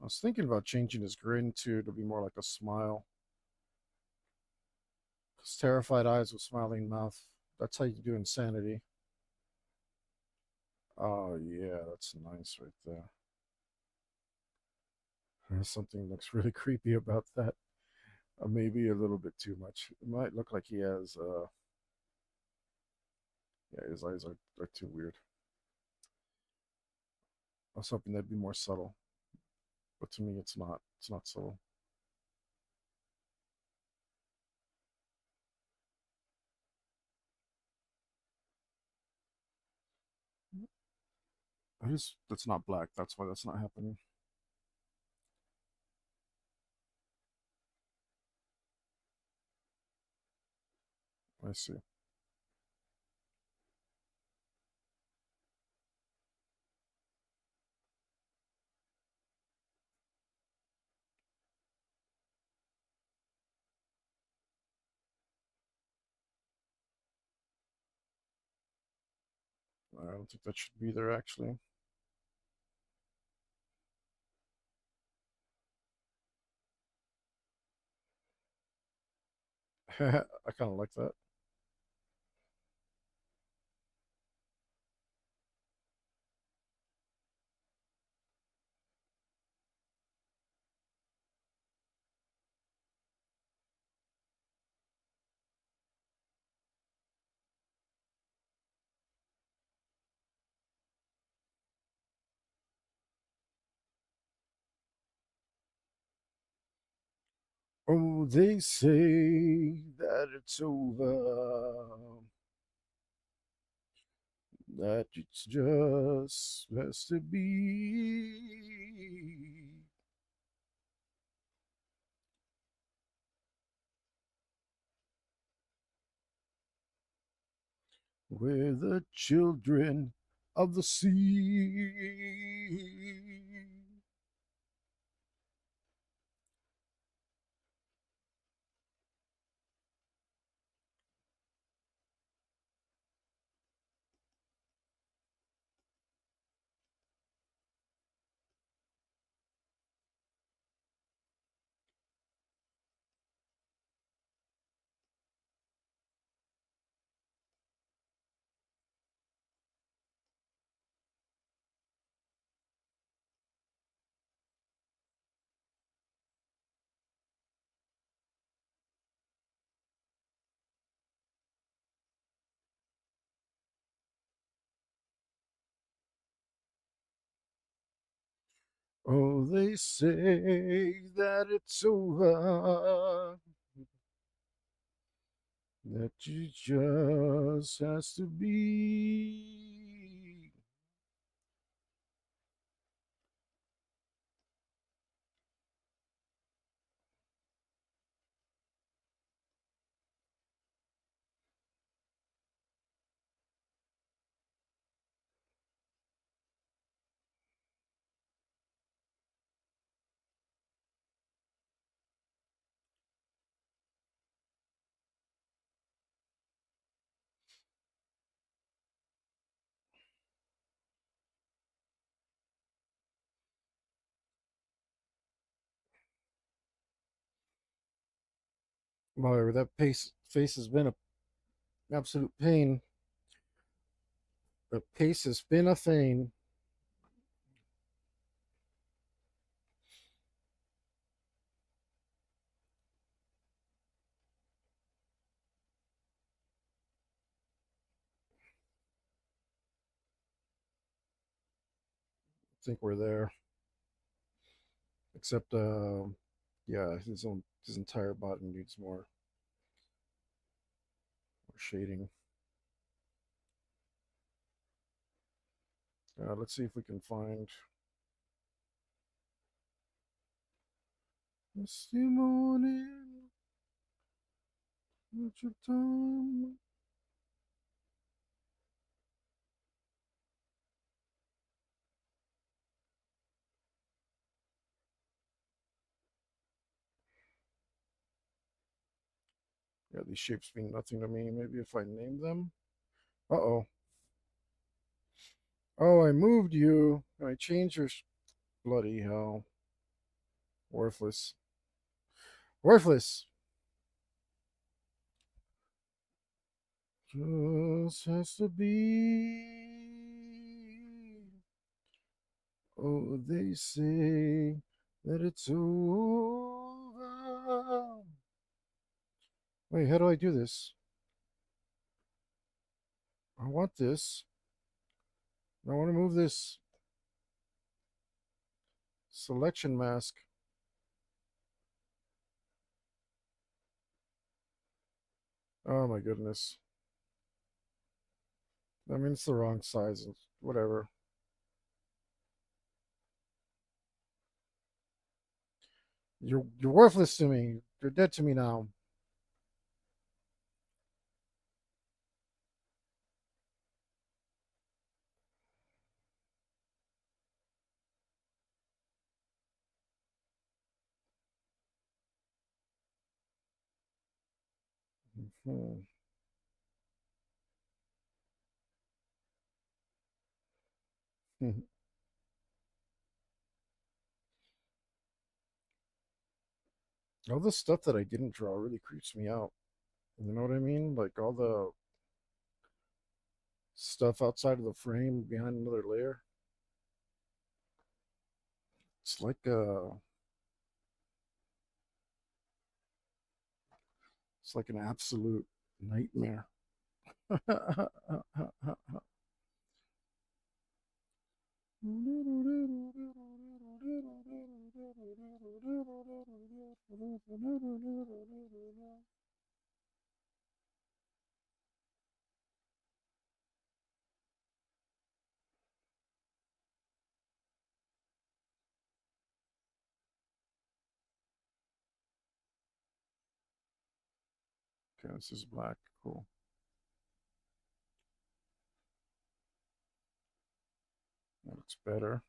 I was thinking about changing his grin too to be more like a smile. Because terrified eyes with smiling mouth. That's how you do insanity. Oh yeah, that's nice right there. Something looks really creepy about that. Maybe a little bit too much. It might look like he has yeah, his eyes are too weird. I was hoping that'd be more subtle. But to me it's not. It's not subtle. That's not black. That's why that's not happening. I see. I don't think that should be there actually. I kind of like that. Oh, they say that it's over, that it's just best to be where the children of the sea. Oh, they say that it's over, that it just has to be However, that face has been a absolute pain. The pace has been a thing. I think we're there. Except, yeah, his entire body needs more shading. Let's see if we can find testimony at your time. Yeah, these shapes mean nothing to me. Maybe if I name them. Uh-oh. Oh, I moved you. I changed your bloody hell. Worthless. Worthless. Just has to be. Oh, they say that it's over. Wait, how do I do this? I want this. I want to move this selection mask. Oh my goodness. I mean, it's the wrong size. Whatever. You're worthless to me. You're dead to me now. Hmm. All the stuff that I didn't draw really creeps me out. You know what I mean? Like all the stuff outside of the frame behind another layer. It's like an absolute nightmare. Okay, this is black. Cool. That looks better.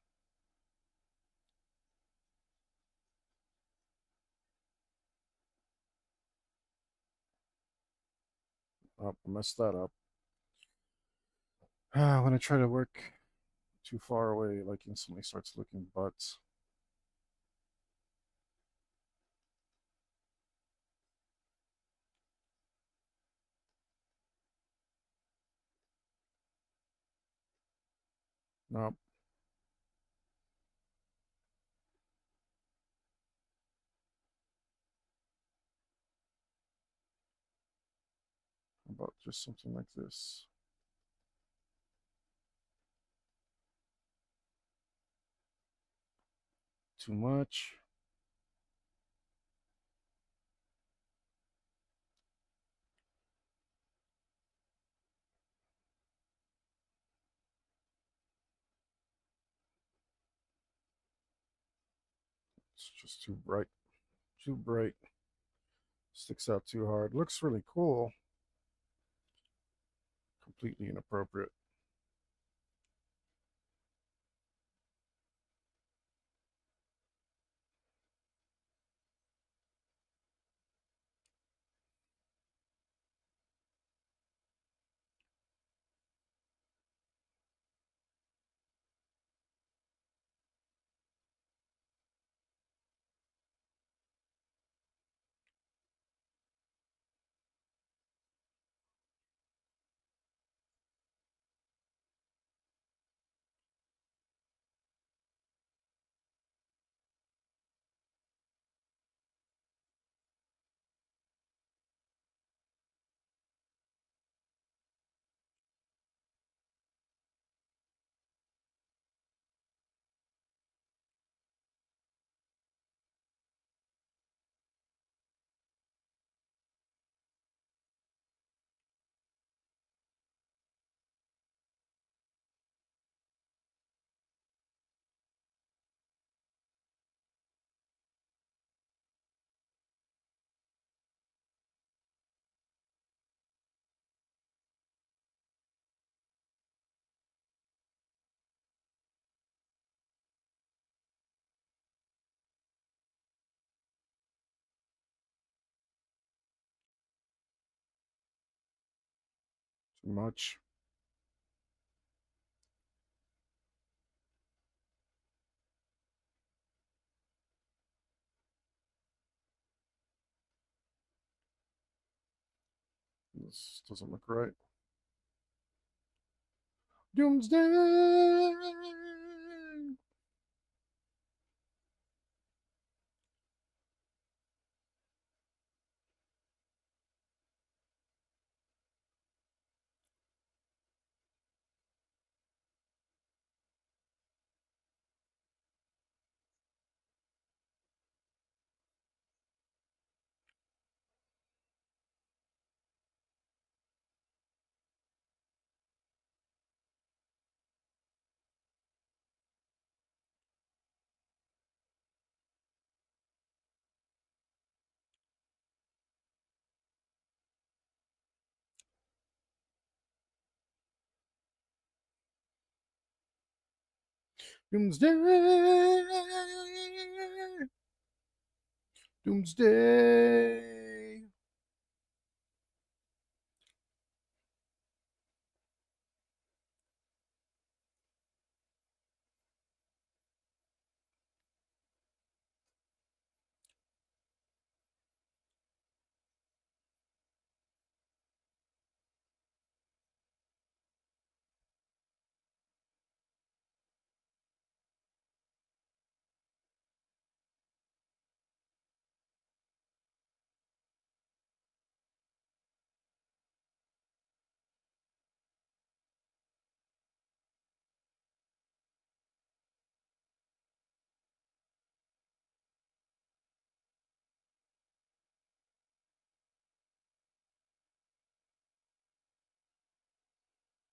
Oh, I messed that up. When I try to work too far away, like instantly starts looking butts. Nope. How about just something like this? Too much. It's just too bright. Too bright. Sticks out too hard. Looks really cool. Completely inappropriate. Too much. This doesn't look right. Doomsday! Doomsday! Doomsday!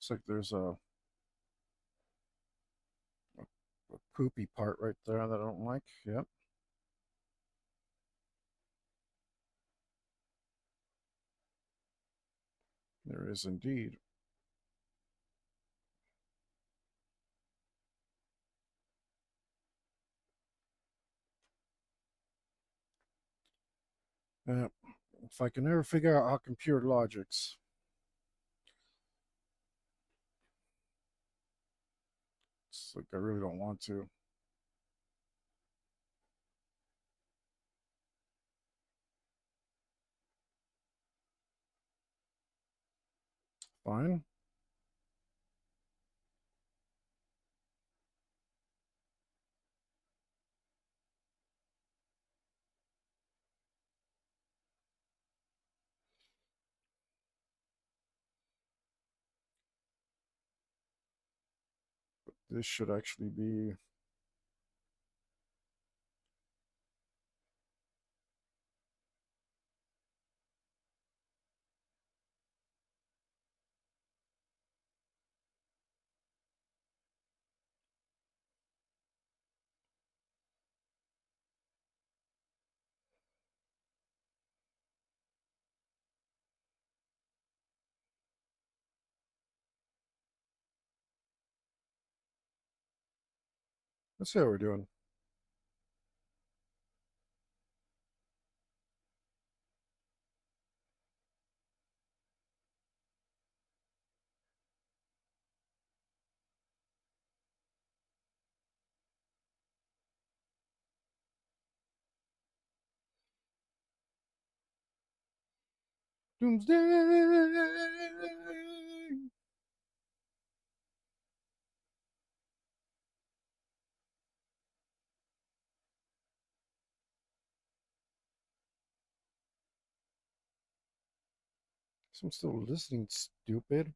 Looks like there's a poopy part right there that I don't like. Yep, there is indeed. Yep. If I can ever figure out how computer logics, it's like I really don't want to. Fine. This should actually be. Let's see how we're doing. Doomsday! So I'm still listening, stupid.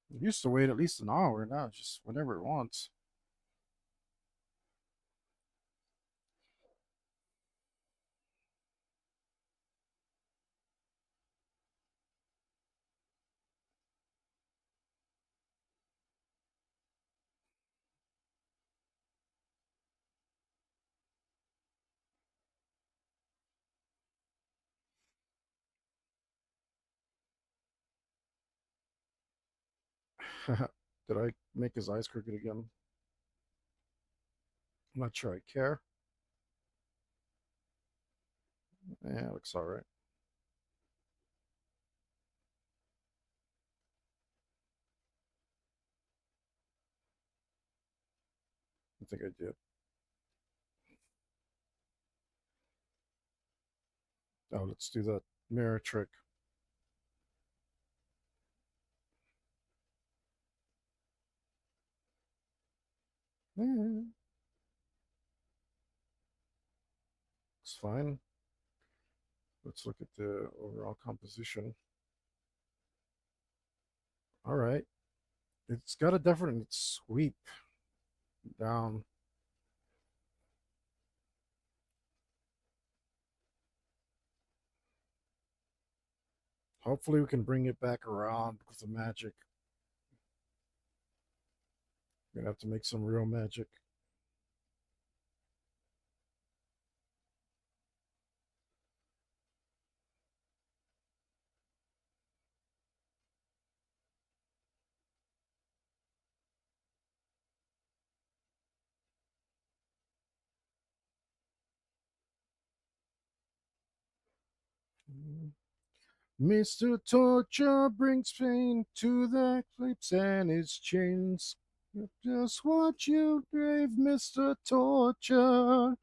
It used to wait at least an hour. Now it's just whenever it wants. Did I make his eyes crooked again? I'm not sure I care. Yeah, looks all right. I think I did. Oh, let's do that mirror trick. It's fine. Let's look at the overall composition. All right. It's got a different sweep down. Hopefully, we can bring it back around with the magic. We're gonna have to make some real magic. Mr. Torture brings pain to the clips and his chains. Just what you crave, Mr. Torture.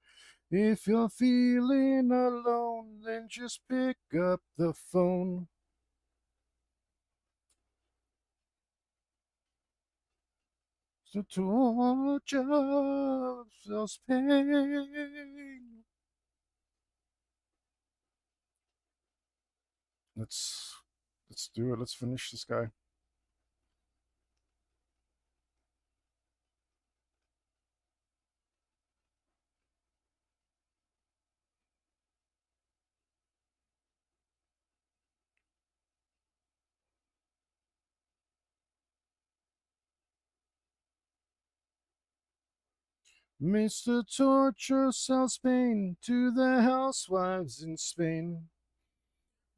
If you're feeling alone, then just pick up the phone. The torture feels pain. Let's let's do it. Let's finish this guy. Mr. Torture sells pain to the housewives in Spain.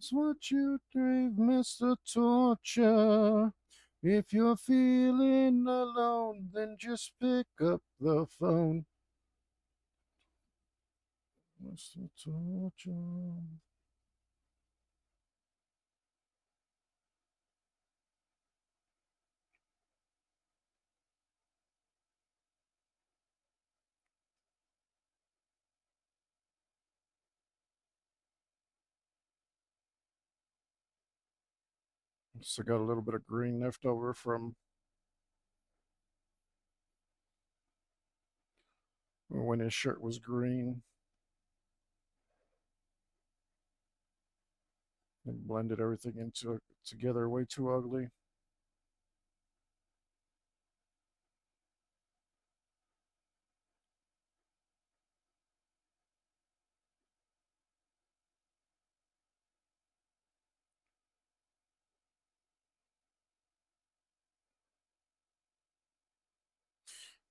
It's what you crave, Mr. Torture. If you're feeling alone, then just pick up the phone. Mr. Torture. So got a little bit of green left over from when his shirt was green. And blended everything into together way too ugly.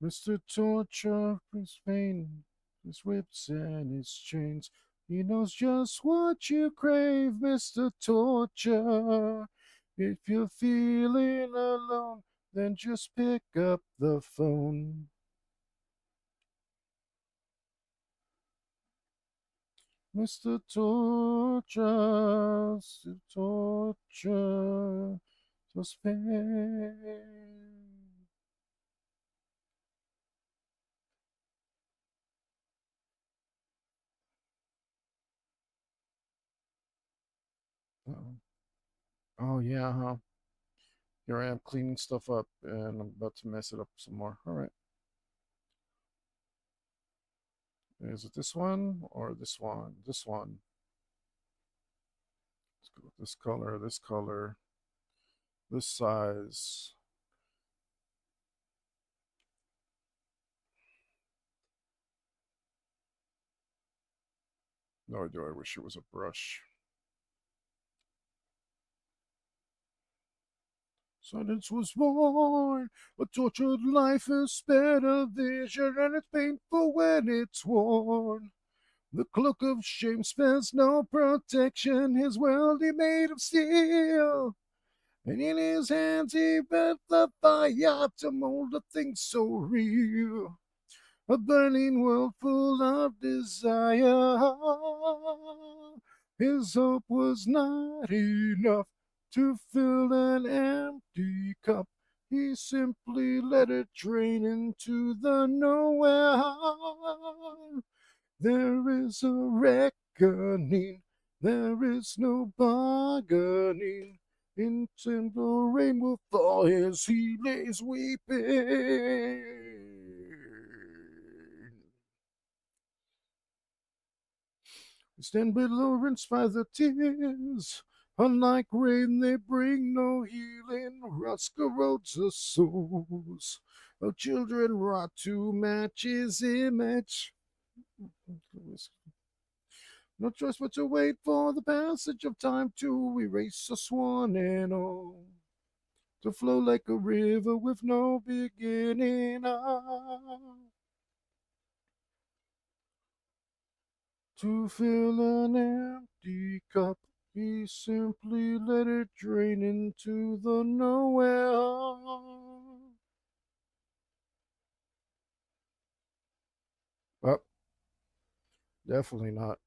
Mr. Torture brings pain, his whips and his chains. He knows just what you crave, Mr. Torture. If you're feeling alone, then just pick up the phone. Mr. Torture, Mr. Torture, just pain. Uh-oh. Oh, yeah, huh? Here I am cleaning stuff up and I'm about to mess it up some more. All right. Is it this one or this one? This one. Let's go with this color, this size. No, I do. I wish it was a brush. Silence was born, a tortured life is spared a vision, and it's painful when it's worn. The cloak of shame spares no protection, his world he made of steel. And in his hands he built the fire to mold a thing so real. A burning world full of desire. His hope was not enough to fill an empty cup. He simply let it drain into the nowhere. There is a reckoning, there is no bargaining. Into the rain will fall as he lays weeping. We stand below, rinsed by the tears. Unlike rain, they bring no healing. Rust corrodes the souls of children wrought to match his image. No choice but to wait for the passage of time to erase us one and all. To flow like a river with no beginning. To fill an empty cup, he simply let it drain into the nowhere. Well, definitely not.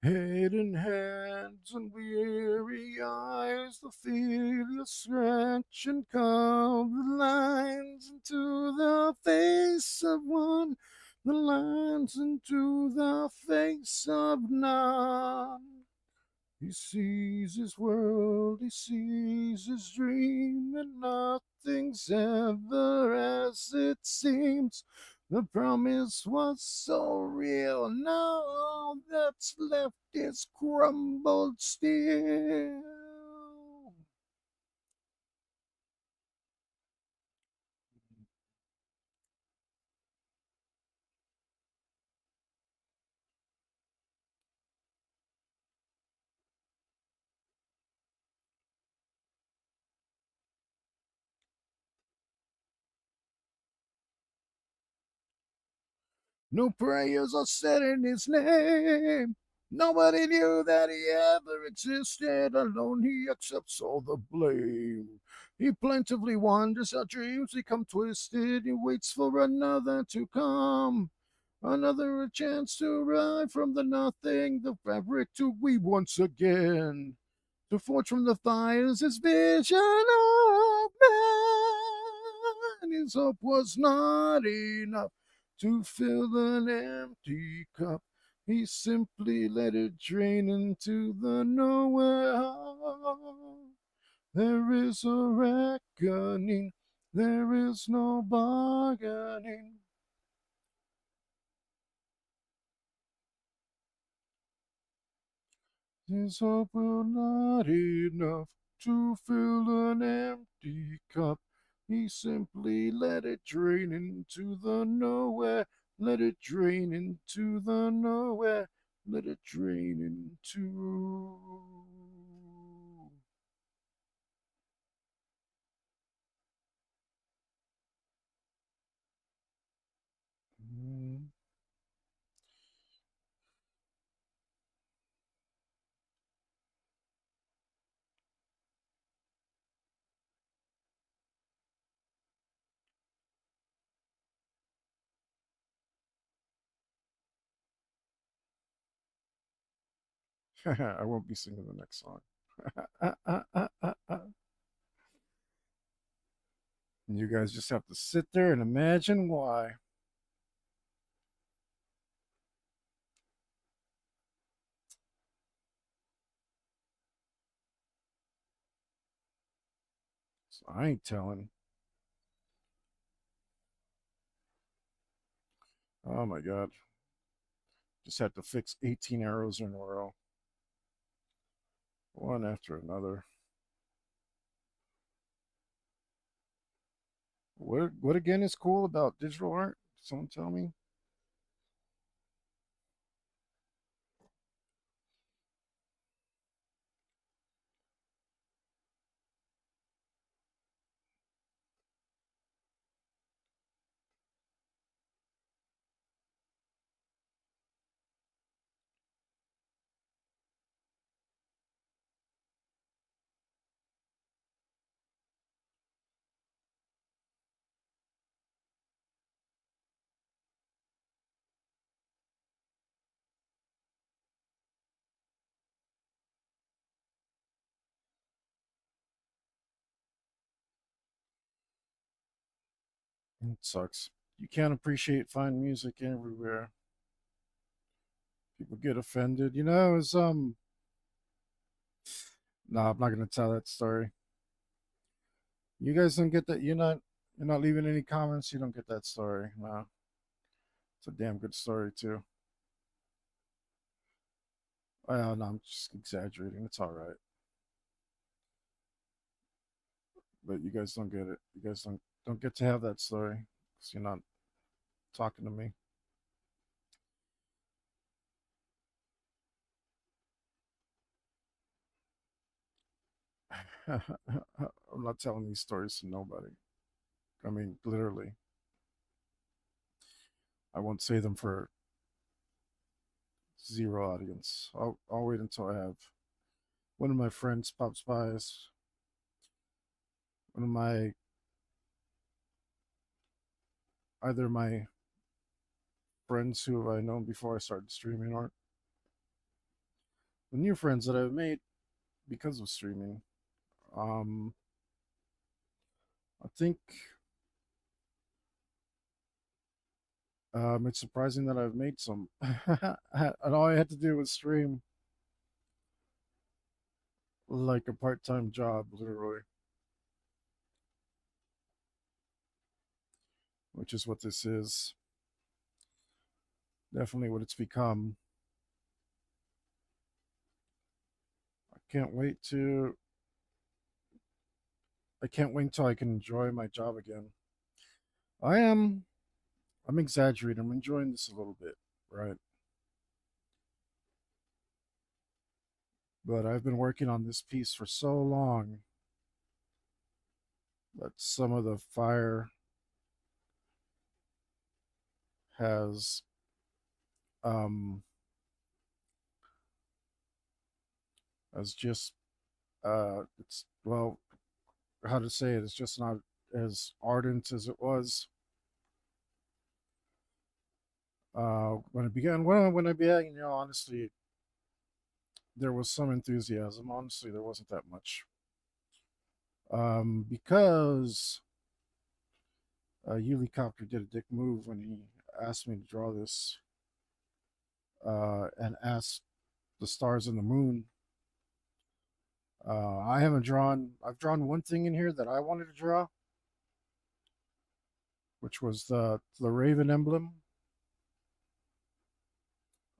Head and hands and weary eyes, the failure scratch and carve the lines into the face of one, the lines into the face of none. He sees his world, he sees his dream, and nothing's ever as it seems. The promise was so real, now all that's left is crumbled steel. No prayers are said in his name. Nobody knew that he ever existed. Alone he accepts all the blame. He plaintively wonders how dreams become twisted. He waits for another to come. Another chance to rise from the nothing, the fabric to weave once again. To forge from the fires his vision of man. His hope was not enough to fill an empty cup. He simply let it drain into the nowhere. There is a reckoning, there is no bargaining. His hope will not enough to fill an empty cup. He simply let it drain into the nowhere. Let it drain into the nowhere. Let it drain into. I won't be singing the next song. And you guys just have to sit there and imagine why. So I ain't telling. Oh my god. Just had to fix 18 arrows in a row, one after another. What again is cool about digital art? Someone tell me. It sucks. You can't appreciate fine music everywhere. People get offended. It's no, I'm not gonna tell that story. You guys don't get that. You're not leaving any comments. You don't get that story. No, it's a damn good story too. Well, no, I'm just exaggerating. It's all right, but you guys don't get it. You guys don't get to have that story because you're not talking to me. I'm not telling these stories to nobody. I mean, literally, I won't say them for zero audience. I'll wait until I have one of my friends pops by. One of my either my friends who I known before I started streaming, or the new friends that I've made because of streaming. Um, I think it's surprising that I've made some. And all I had to do was stream like a part-time job, literally, which is what this is. Definitely what it's become. I can't wait to. I can't wait until I can enjoy my job again. I am. I'm exaggerating. I'm enjoying this a little bit, right? But I've been working on this piece for so long that some of the fire has um has just it's well, how to say it, it's just not as ardent as it was when it began. Well, when I began, honestly, there was some enthusiasm. Honestly, there wasn't that much. Because Helicopter did a dick move when he asked me to draw this and asked the stars and the moon. I haven't drawn. I've drawn one thing in here that I wanted to draw, which was the raven emblem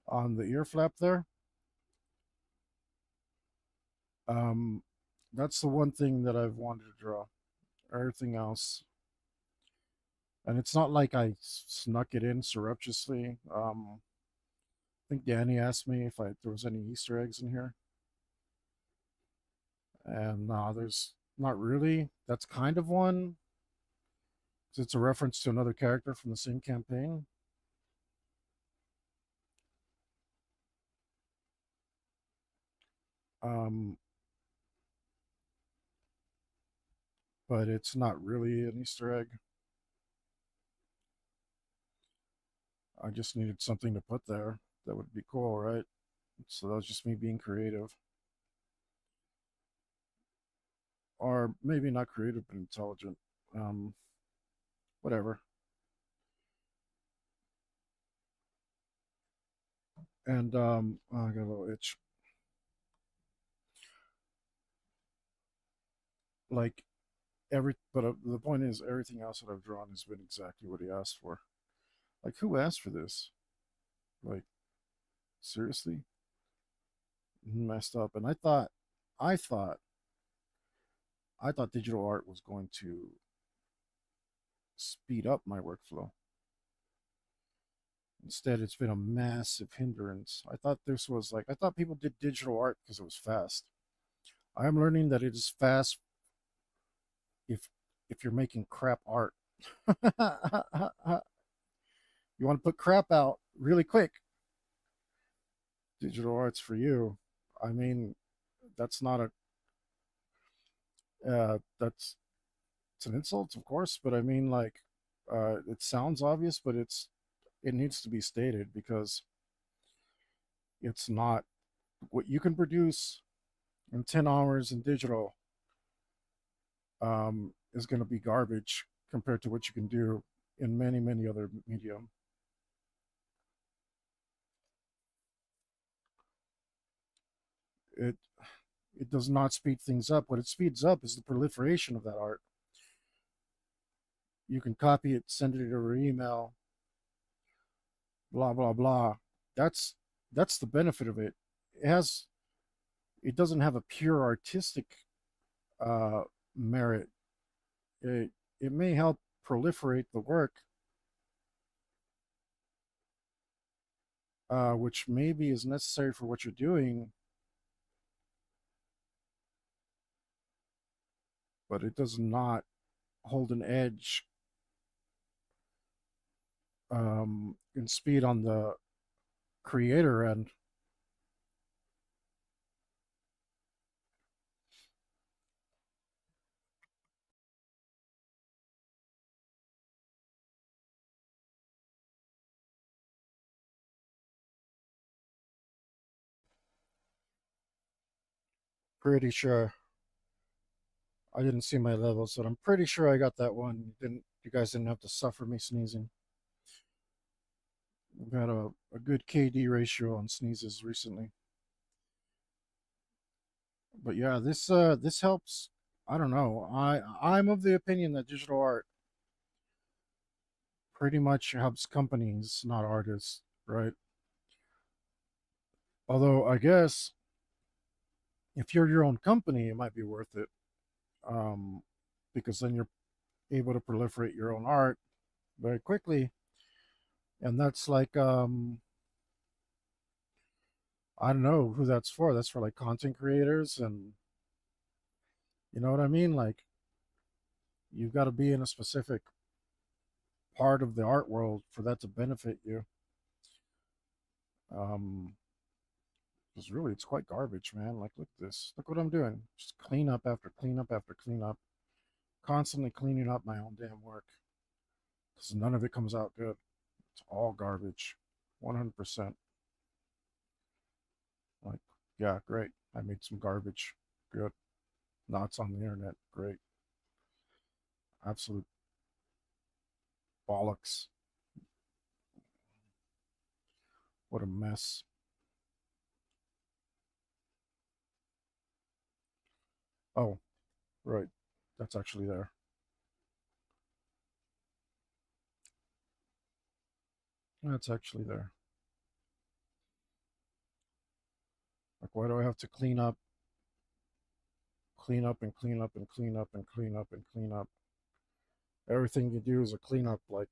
on the ear flap there. Um, that's the one thing that I've wanted to draw. Everything else, and it's not like I snuck it in surreptitiously. I think Danny asked me if there was any Easter eggs in here, and no, there's not really. That's kind of one. It's a reference to another character from the same campaign. Um, but it's not really an Easter egg. I just needed something to put there that would be cool, right? So that was just me being creative, or maybe not creative but intelligent. Um, Whatever. And oh, I got a little itch. Like the point is, everything else that I've drawn has been exactly what he asked for. Like, who asked for this? Like, seriously? Messed up. And I thought, I thought digital art was going to speed up my workflow. Instead, it's been a massive hindrance. I thought this was like, I thought people did digital art because it was fast. I'm learning that it is fast if you're making crap art. You want to put crap out really quick, digital art's for you. I mean, that's not a that's it's an insult, of course, but I mean, like, it sounds obvious, but it needs to be stated because it's not what you can produce in 10 hours in digital is going to be garbage compared to what you can do in many other medium. It it does not speed things up. What it speeds up is the proliferation of that art. You can copy it, send it over email, blah blah blah. That's that's the benefit of it. It has it doesn't have a pure artistic uh, merit. It it may help proliferate the work, which maybe is necessary for what you're doing, but it does not hold an edge in speed on the creator end. Pretty sure I didn't see my levels, but I'm pretty sure I got that one. You guys didn't have to suffer me sneezing. We've had a good KD ratio on sneezes recently. But yeah, this helps. I don't know. I'm of the opinion that digital art pretty much helps companies, not artists, right? Although I guess if you're your own company, it might be worth it, um, because then you're able to proliferate your own art very quickly, and that's like I don't know who that's for. That's for like content creators, and you know what I mean. Like you've got to be in a specific part of the art world for that to benefit you. Um, because really, it's quite garbage, man. Like, look at this. Look what I'm doing. Just clean up after clean up after clean up. Constantly cleaning up my own damn work because none of it comes out good. It's all garbage. 100%. Like, yeah, great. I made some garbage. Good. Now it's on the internet. Great. Absolute bollocks. What a mess. Oh, right. That's actually there. That's actually there. Like, why do I have to clean up, and clean up, and clean up, and clean up, and clean up? Everything you do is a cleanup. Like,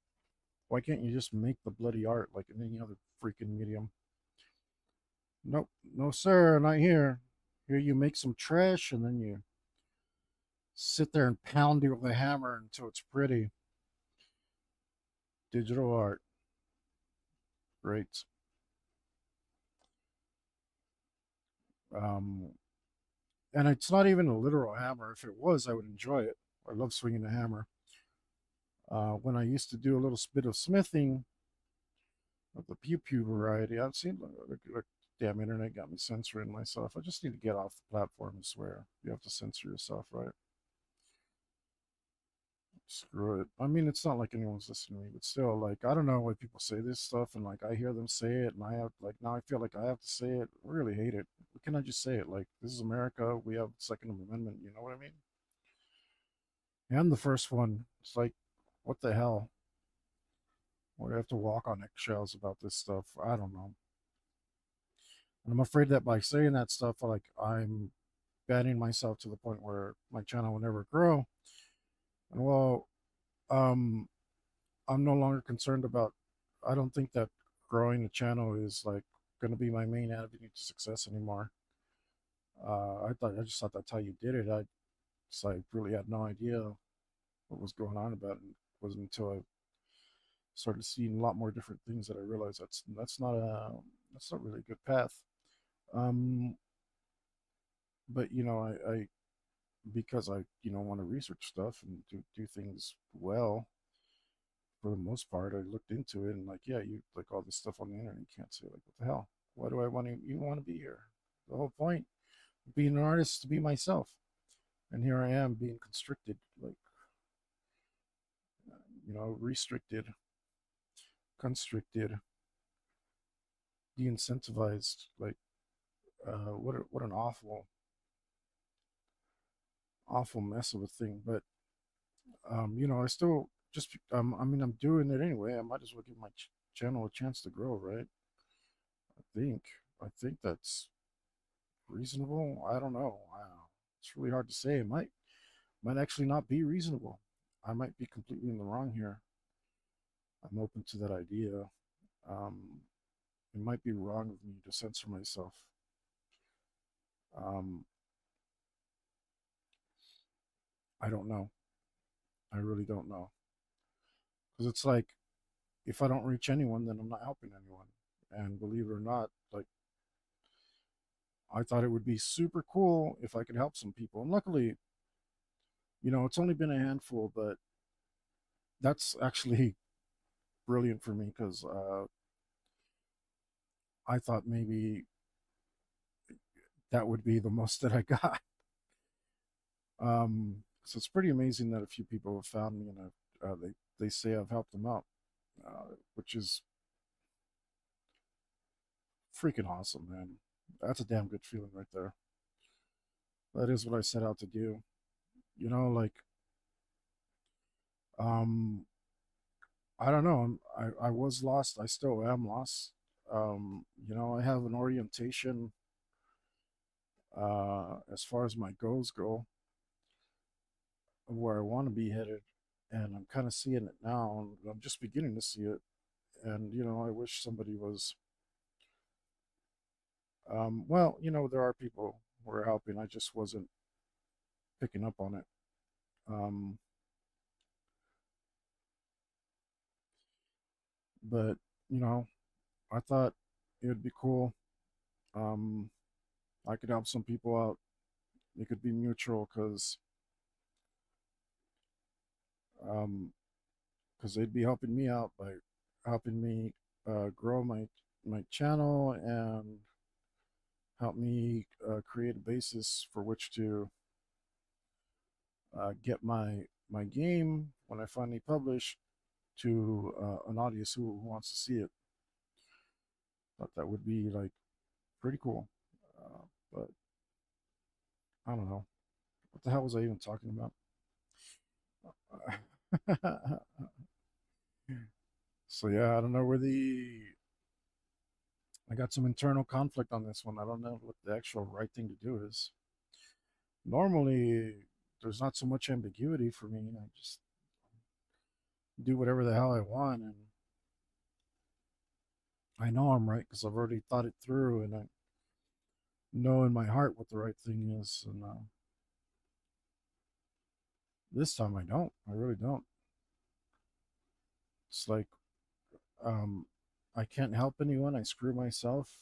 why can't you just make the bloody art like in any other freaking medium? Nope. No, sir. Not here. Here you make some trash and then you sit there and pound it with a hammer until it's pretty. Digital art. Great. Um, and it's not even a literal hammer. If it was, I would enjoy it. I love swinging a hammer. When I used to do a little bit of smithing of the pew pew variety, I've seen the damn internet got me censoring myself. I just need to get off the platform. I swear, you have to censor yourself, right? Screw it. I mean, it's not like anyone's listening to me, but still, like, I don't know why people say this stuff, and like, I hear them say it, and I have like now I feel like I have to say it. I really hate it. What can I just say it? Like, this is America. We have Second Amendment. You know what I mean? And the first one. It's like, what the hell? or I have to walk on eggshells about this stuff. I don't know. And I'm afraid that by saying that stuff, like I'm banning myself to the point where my channel will never grow. And well, um, I'm no longer concerned about. I don't think that growing the channel is like going to be my main avenue to success anymore. I just thought that's how you did it. I really had no idea what was going on about it. It wasn't until I started seeing a lot more different things that I realized that's not really a good path. Um, but I because I want to research stuff and do things well for the most part. I looked into it and like, yeah, you like all this stuff on the internet. You can't say like, what the hell? Why do I want to even want to be here? The whole point of being an artist is to be myself, and here I am being constricted, like restricted, constricted, de-incentivized. Like, what an awful mess of a thing. But I still just I mean, I'm doing it anyway. I might as well give my channel a chance to grow, right? I think I think that's reasonable. I don't know. Wow, it's really hard to say. It might actually not be reasonable. I might be completely in the wrong here. I'm open to that idea. Um, it might be wrong of me to censor myself. Um, I don't know. I really don't know. Because it's like, if I don't reach anyone, then I'm not helping anyone. And believe it or not, like, I thought it would be super cool if I could help some people. And luckily, it's only been a handful, but that's actually brilliant for me because I thought maybe that would be the most that I got. So it's pretty amazing that a few people have found me and they say I've helped them out, which is freaking awesome, man. That's a damn good feeling right there. That is what I set out to do. Like, um, I don't know. I was lost. I still am lost. I have an orientation as far as my goals go of where I want to be headed, and I'm kind of seeing it now. And I'm just beginning to see it, and I wish somebody was. Well, there are people who are helping. I just wasn't picking up on it. Um, but you know, I thought it would be cool. Um, I could help some people out. It could be mutual um, because they'd be helping me out by helping me grow my channel and help me create a basis for which to get my game when I finally publish to an audience who wants to see it. Thought that would be like pretty cool. But I don't know what the hell was I even talking about. So yeah, I don't know where the I got some internal conflict on this one. I don't know what the actual right thing to do is. Normally, there's not so much ambiguity for me. I just do whatever the hell I want, and I know I'm right because I've already thought it through, and I know in my heart what the right thing is. And this time, I don't. I really don't. It's like um, I can't help anyone. I screw myself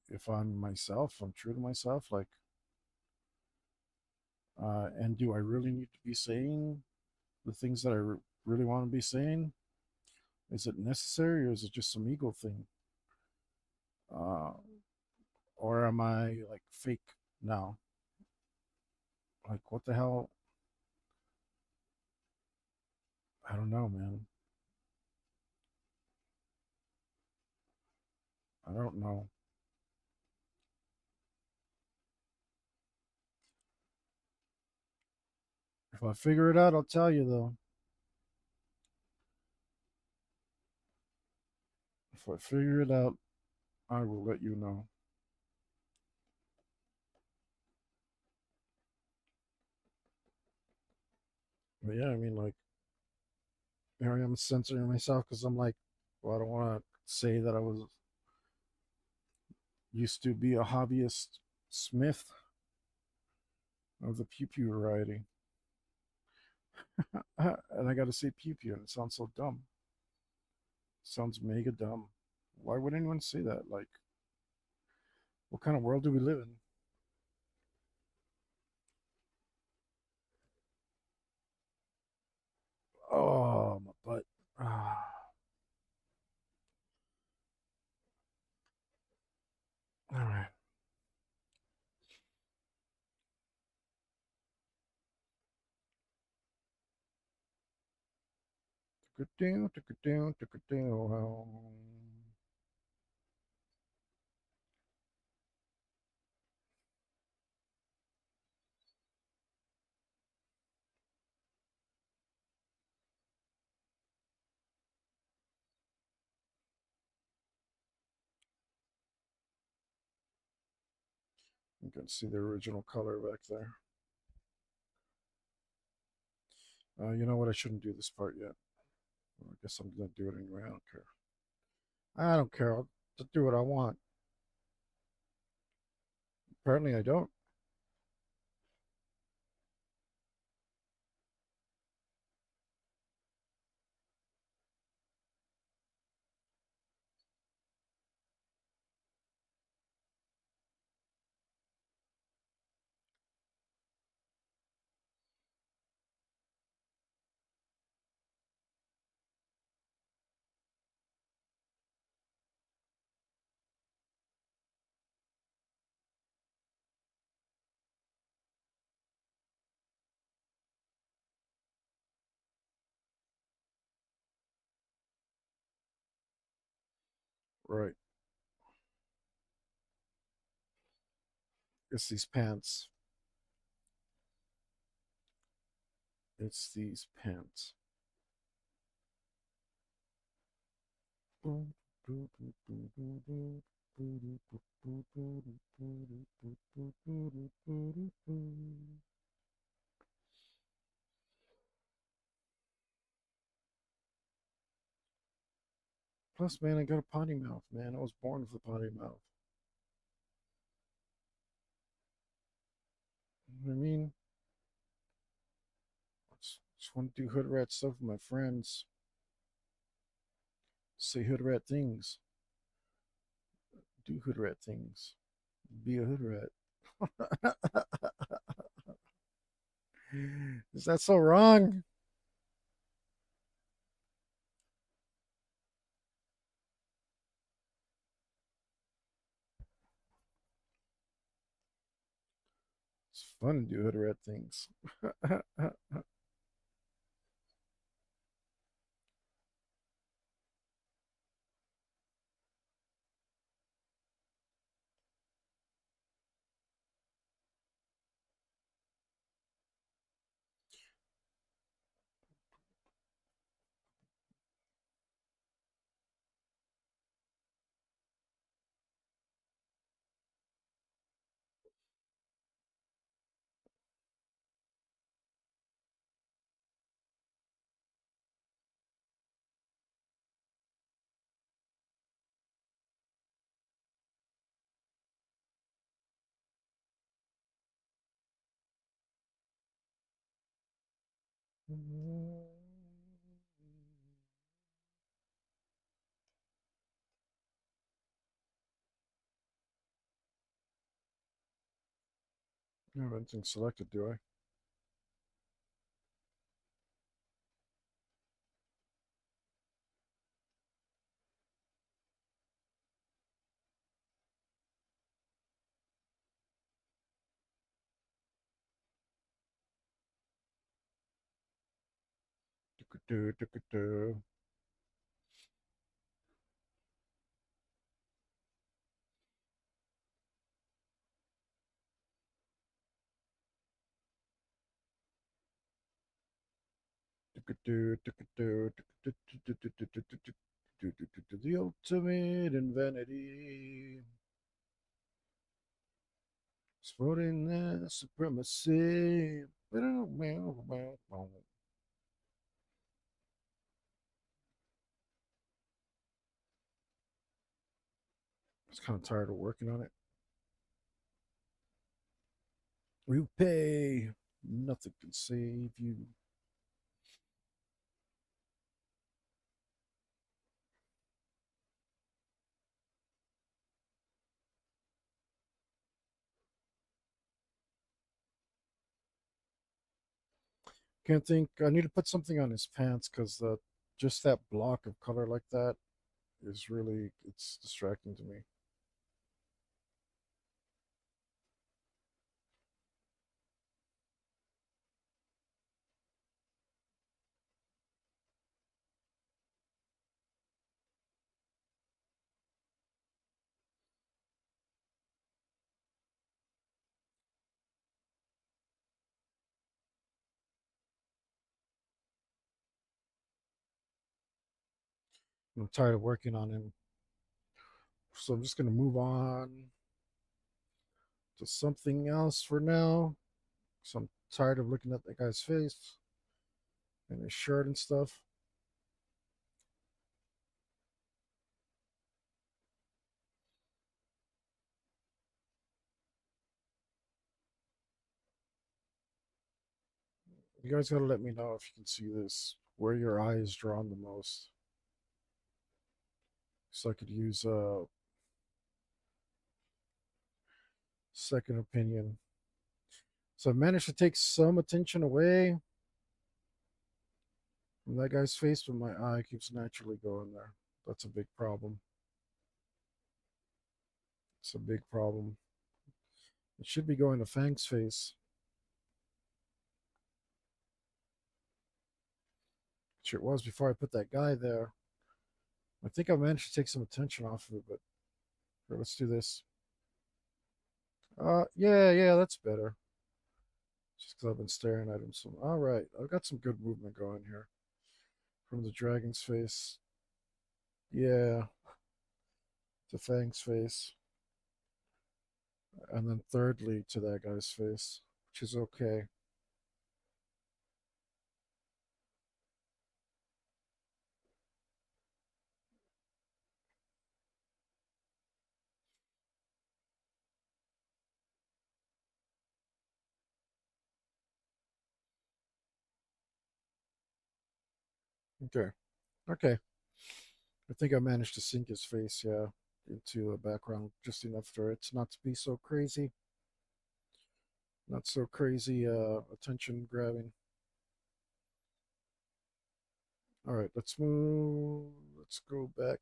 if I'm myself. I'm true to myself. Like, and do I really need to be saying the things that really want to be saying? Is it necessary, or is it just some ego thing? Uh, or am I like fake now? Like, what the hell? I don't know, man. I don't know. If I figure it out, I'll tell you though. If I figure it out, I will let you know. But yeah, I mean, like, here I am censoring myself because I'm like, well, I don't want to say that I was used to be a hobbyist smith of the pew pew variety. And I got to say pew pew, and it sounds so dumb. It sounds mega dumb. Why would anyone say that? Like, what kind of world do we live in? Oh, my butt. Ah, all right. Took it down, took it down, took it down. You can see the original color back there. You know what? I shouldn't do this part yet. Well, I guess I'm gonna do it anyway. I don't care. I don't care. I'll just do what I want. Apparently, I don't. Right. It's these pants. It's these pants. Plus, man, I got a potty mouth, man. I was born with a potty mouth. You know what I mean? Just want to do hood rat stuff with my friends. Say hood rat things. Do hood rat things. Be a hood rat. Is that so wrong? It's fun to do hood rat things. I have anything selected, do I? Do. The ultimate in vanity. Sporting that supremacy. I was kind of tired of working on it. You pay. Nothing can save you. Can't think. I need to put something on his pants because just that block of color like that is really it's distracting to me. I'm tired of working on him, so I'm just gonna move on to something else for now. So I'm tired of looking at that guy's face and his shirt and stuff. You guys gotta let me know if you can see this, where your eye is drawn the most, so I could use a second opinion. So I managed to take some attention away from that guy's face, but my eye keeps naturally going there. That's a big problem. It's a big problem. It should be going to Fang's face, which it was before I put that guy there. I think I managed to take some attention off of it, but here, let's do this. Yeah, that's better. Just because I've been staring at him. So, all right, I've got some good movement going here from the dragon's face. Yeah, to Fang's face, and then thirdly to that guy's face, which is okay. Okay, okay. I think I managed to sink his face, yeah, into a background just enough for it not to be so crazy, not so crazy. Attention grabbing. All right, let's move. Let's go back.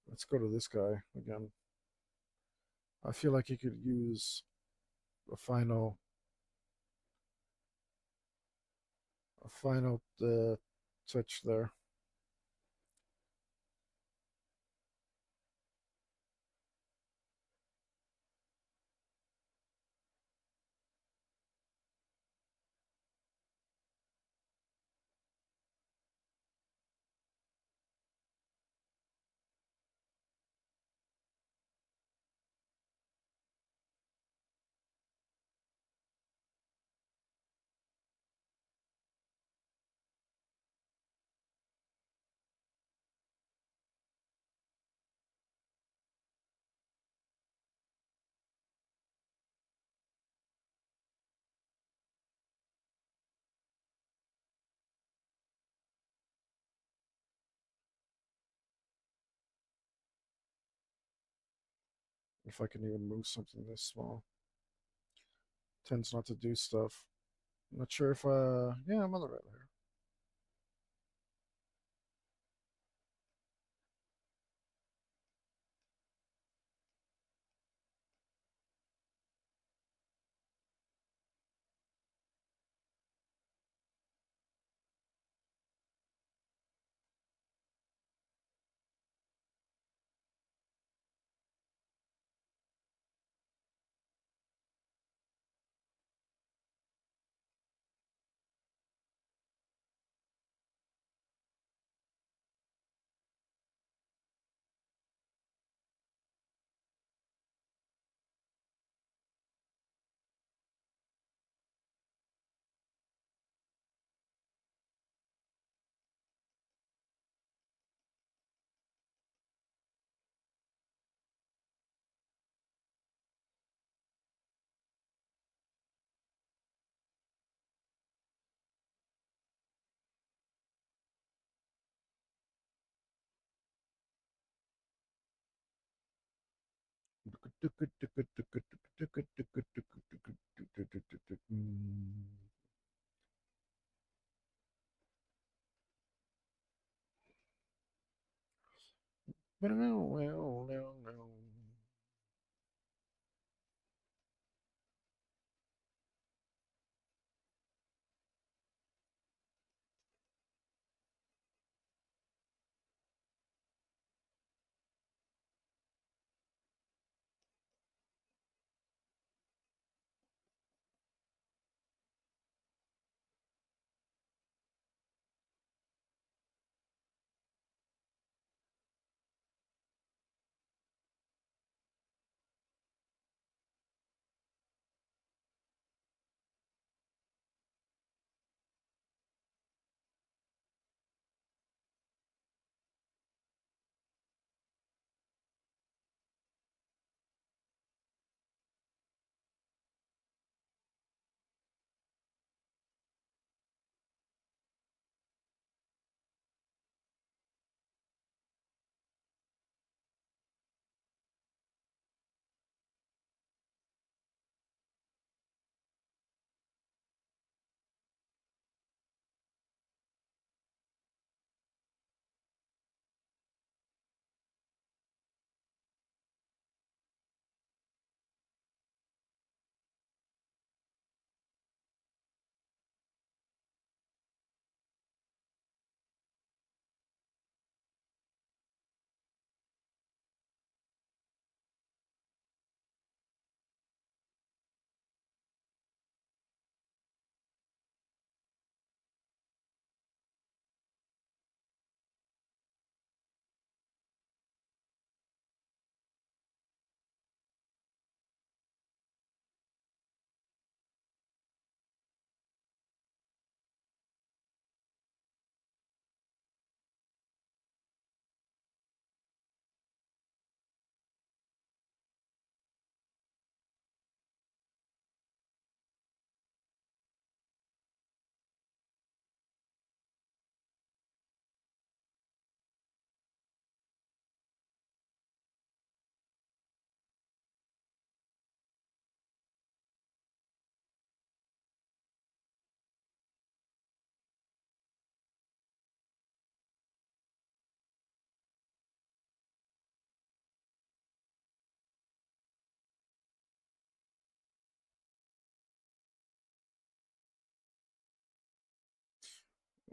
Let's go to this guy again. I feel like he could use a final touch there. If I can even move something this small, tends not to do stuff. I'm not sure if yeah, I'm on the right here.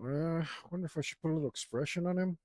I wonder if I should put a little expression on him.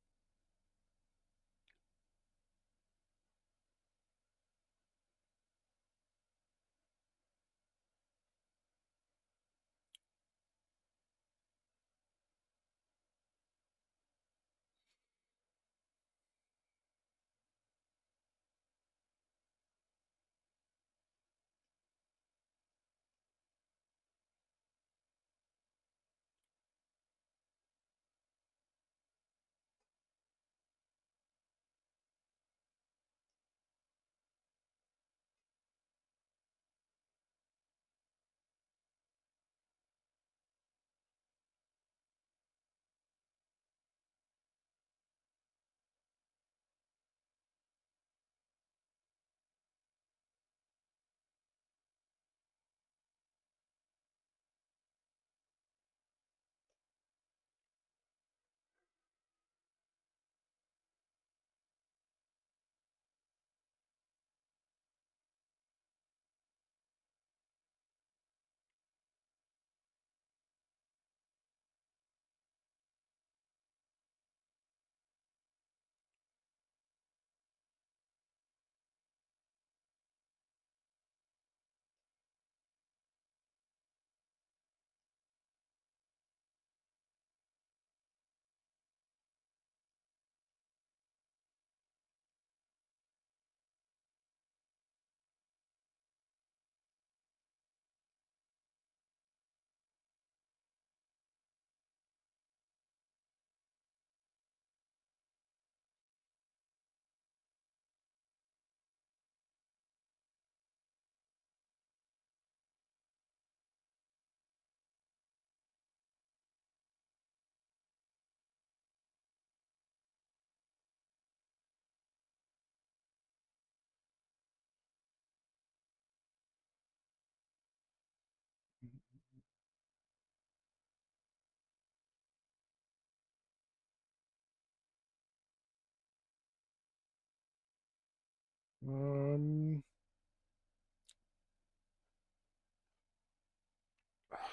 Um,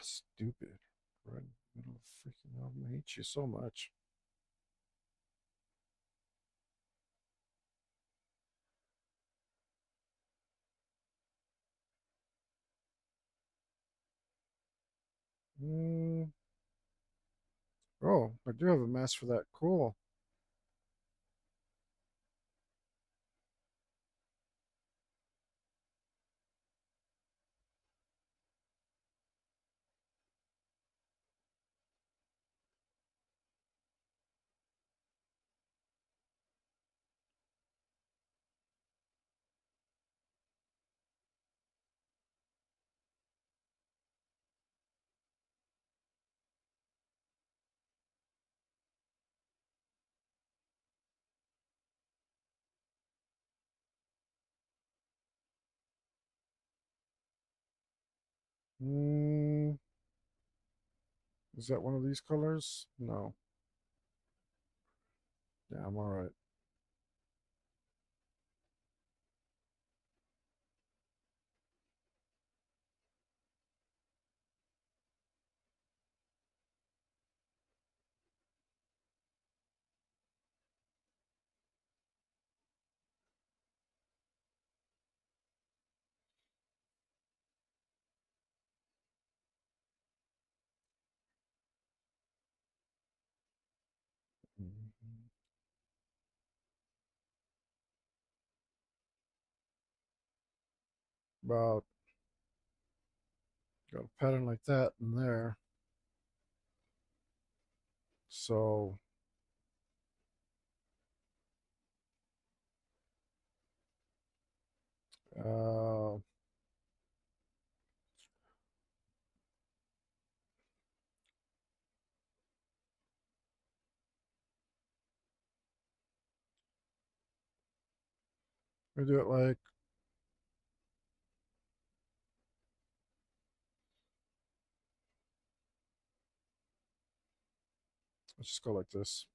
Stupid. Red middle freaking album. I hate you so much. Mm, oh, I do have a mask for that. Cool. Mm, is that one of these colors? No. Yeah, I'm all right. Mhm. About got a pattern like that in there. So, uh, we do it like, let's just go like this.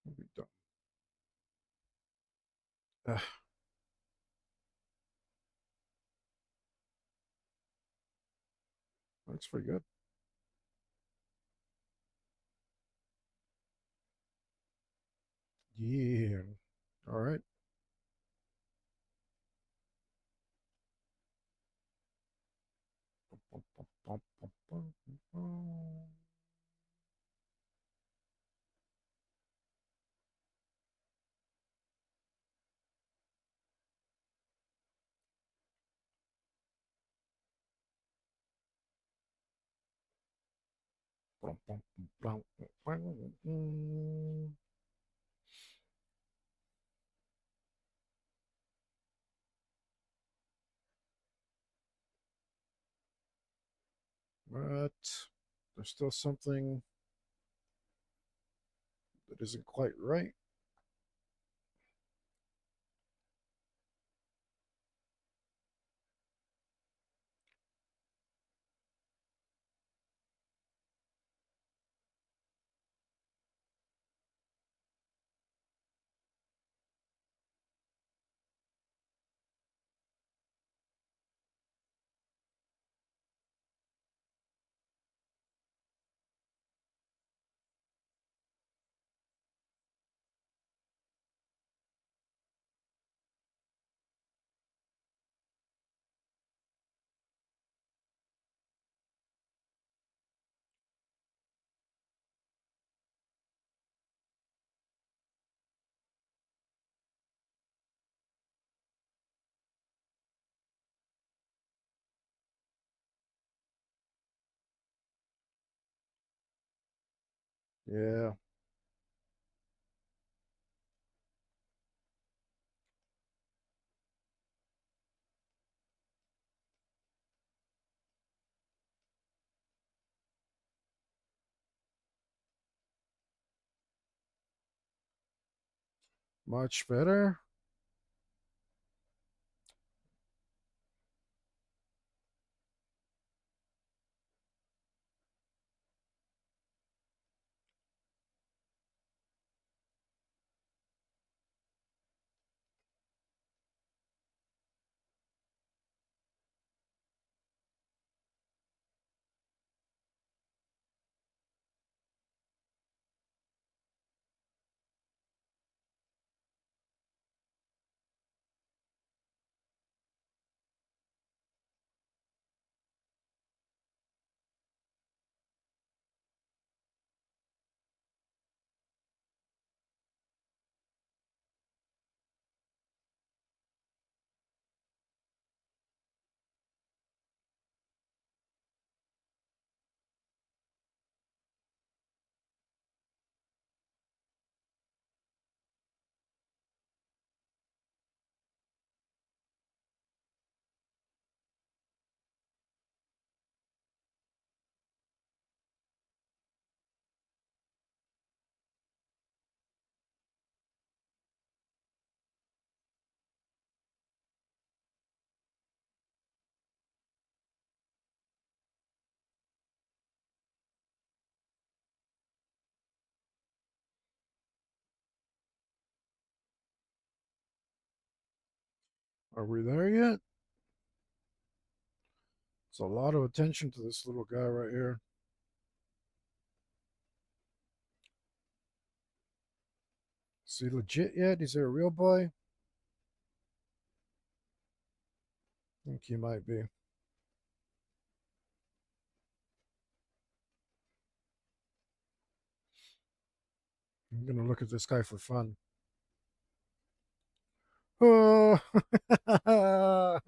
We'll be done. That's pretty good. Yeah. All right. But there's still something that isn't quite right. Yeah, much better. Are we there yet? It's a lot of attention to this little guy right here. Is he legit yet? Is he a real boy? I think he might be. I'm gonna look at this guy for fun. Oh, I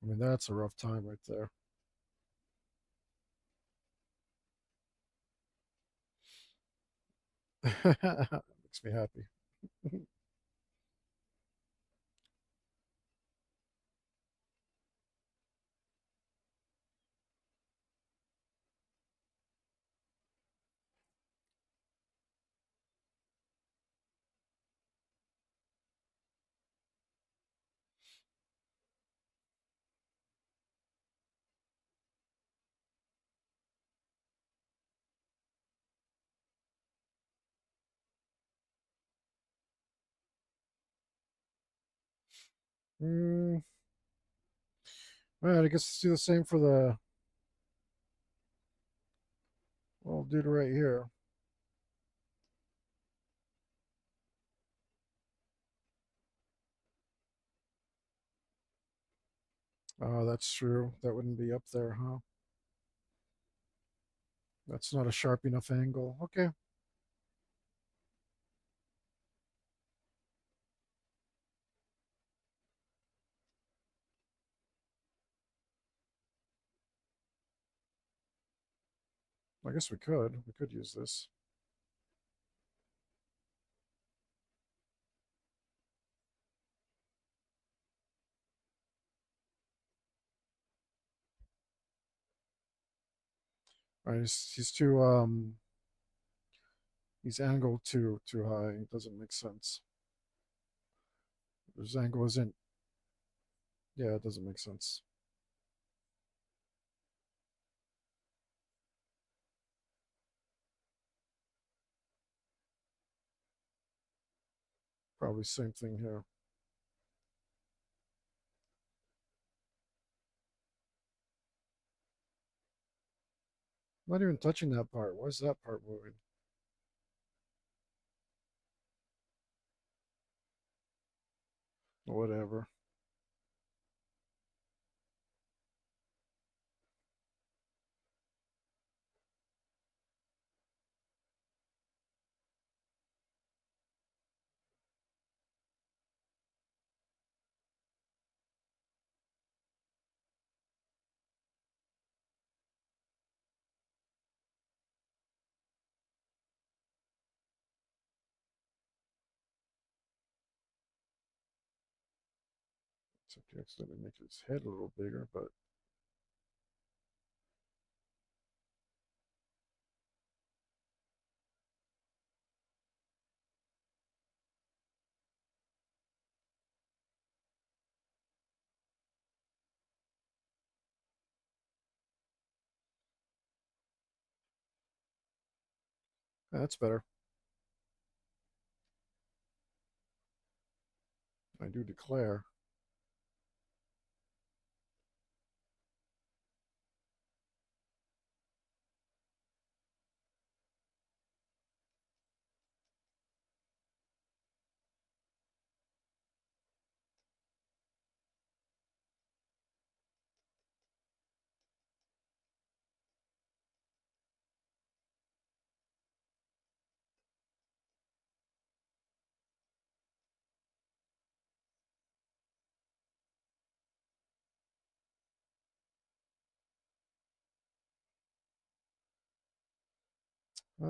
mean, that's a rough time right there. Makes me happy. Mm, well, I guess let's do the same for the little dude right here. Oh, that's true. That wouldn't be up there, huh? That's not a sharp enough angle. Okay. I guess we could. We could use this. All right, he's too he's angled too high. It doesn't make sense. His angle isn't. Yeah, it doesn't make sense. Probably same thing here. Not even touching that part. Why is that part moving? Whatever. Except he accidentally make his head a little bigger, but that's better. I do declare.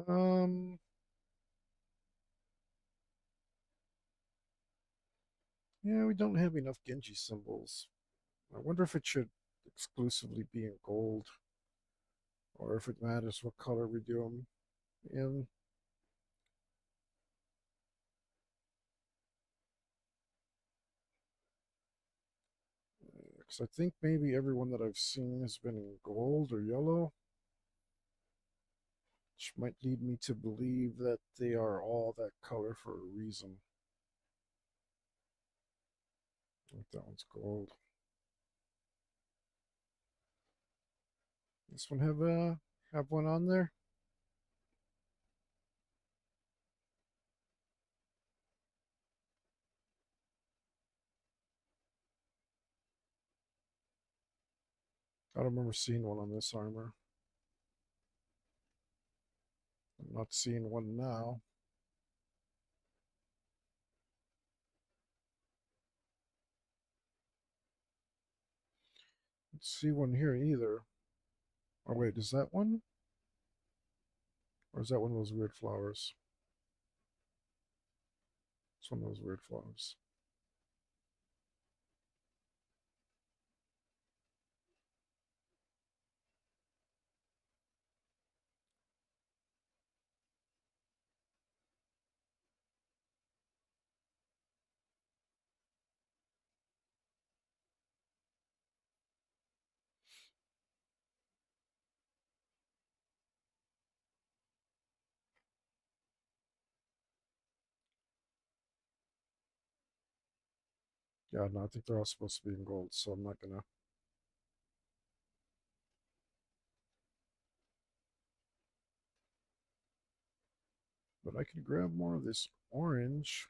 Um, yeah, we don't have enough Genji symbols. I wonder if it should exclusively be in gold, or if it matters what color we do them in. Because I think maybe everyone that I've seen has been in gold or yellow, which might lead me to believe that they are all that color for a reason. I think that one's gold. This one have one on there? I don't remember seeing one on this armor. I'm not seeing one now. Let's see one here either. Oh wait, is that one? Or is that one of those weird flowers? It's one of those weird flowers. Yeah, no, I think they're all supposed to be in gold, so I'm not gonna. But I can grab more of this orange,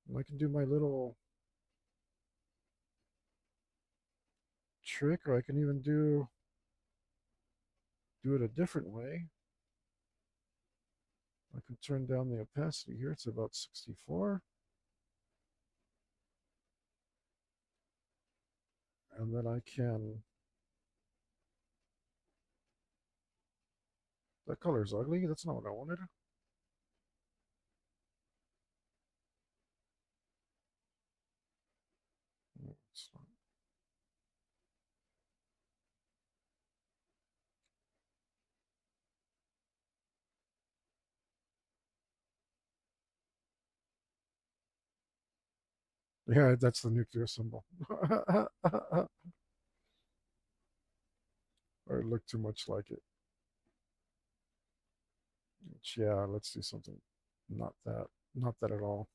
and I can do my little trick, or I can even do it a different way. I can turn down the opacity here to about 64, and then I can. That color is ugly. That's not what I wanted. No, it's not. Yeah, that's the nuclear symbol. Or it looked too much like it. Which, yeah, let's do something. Not that. Not that at all.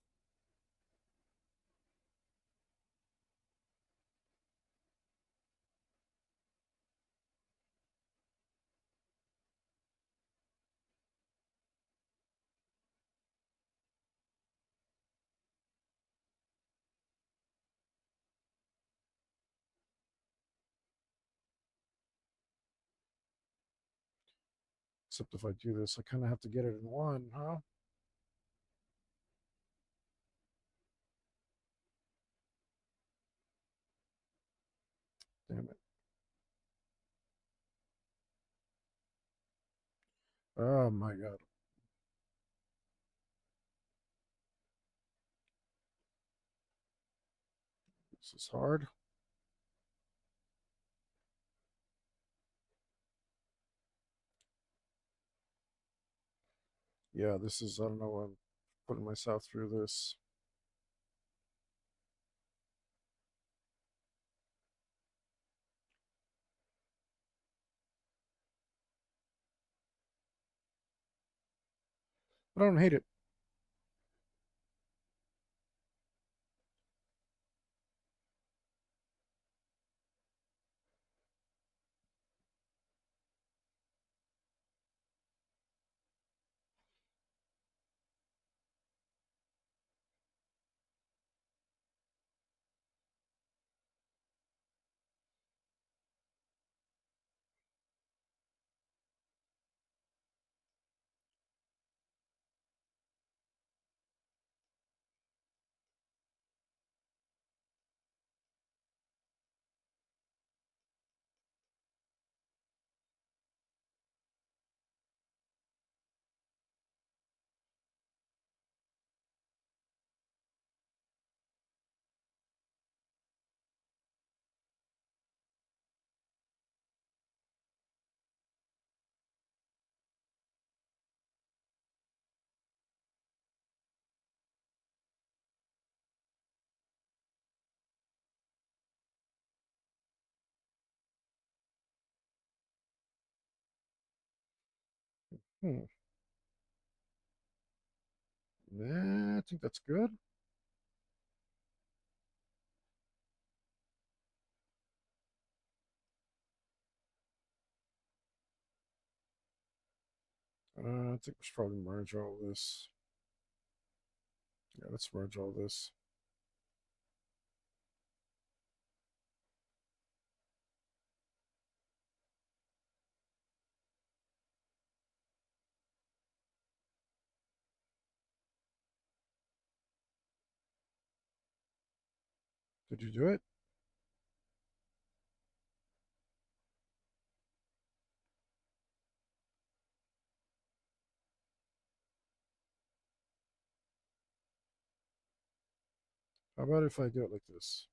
Except if I do this, I kind of have to get it in one, huh? Damn it. Oh my god. is hard. Yeah, this is, I don't know, I'm putting myself through this. But I don't hate it. Hmm. Yeah, I think that's good. I think we should probably merge all this. Yeah, let's merge all this. Did you do it? How about if I do it like this?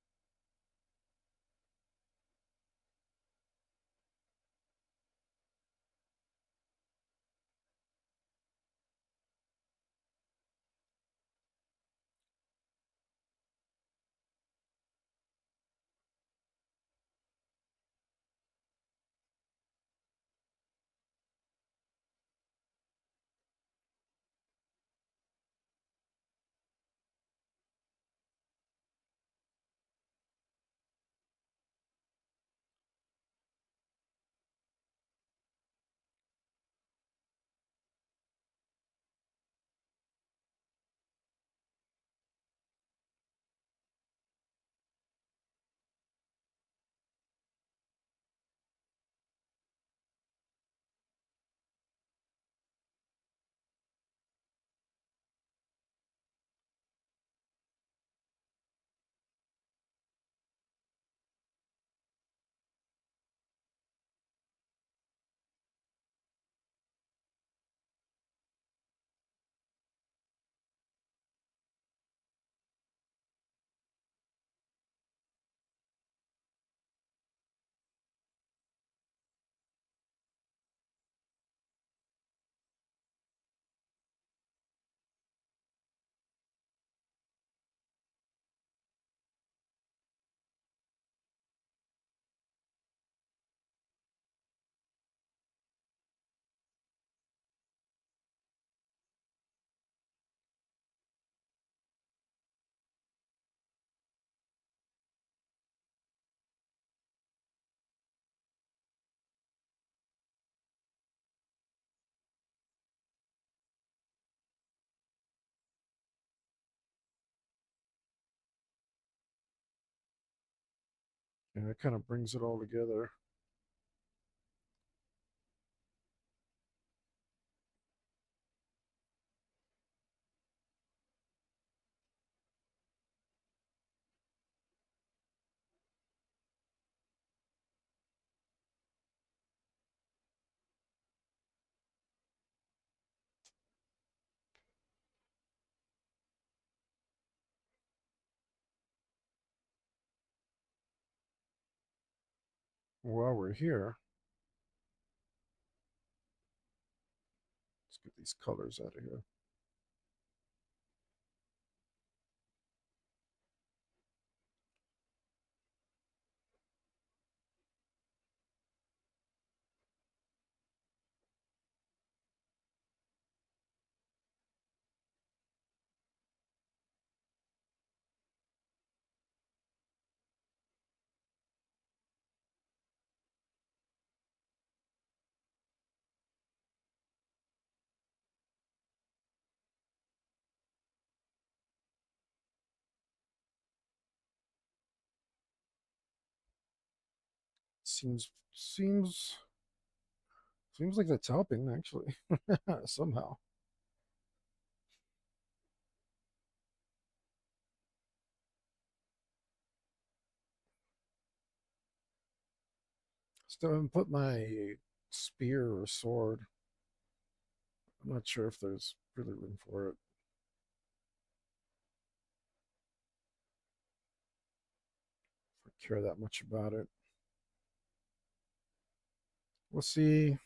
And it kind of brings it all together. While we're here, let's get these colors out of here. Seems like that's helping actually. Somehow. Still haven't put my spear or sword. I'm not sure if there's really room for it. If I care that much about it. We'll see.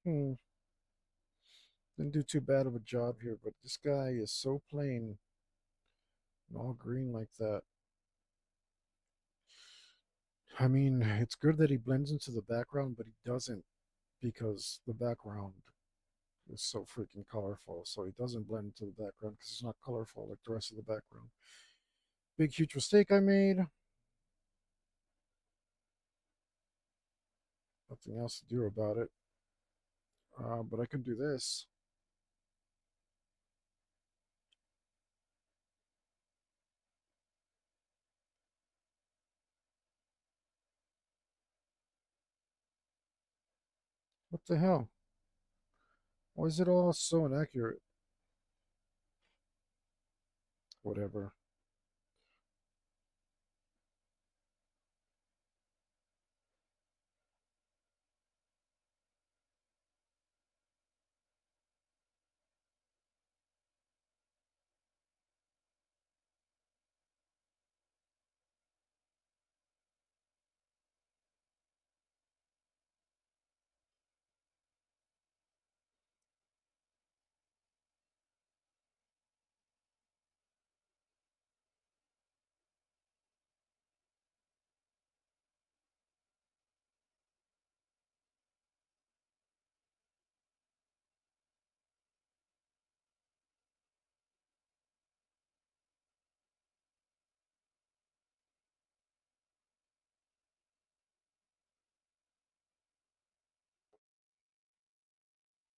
Hmm. Didn't do too bad of a job here, but this guy is so plain and all green like that. I mean, it's good that he blends into the background, but he doesn't because the background is so freaking colorful. So he doesn't blend into the background because it's not colorful like the rest of the background. Big, huge mistake I made. Nothing else to do about it. But I can do this. What the hell? Why is it all so inaccurate? Whatever.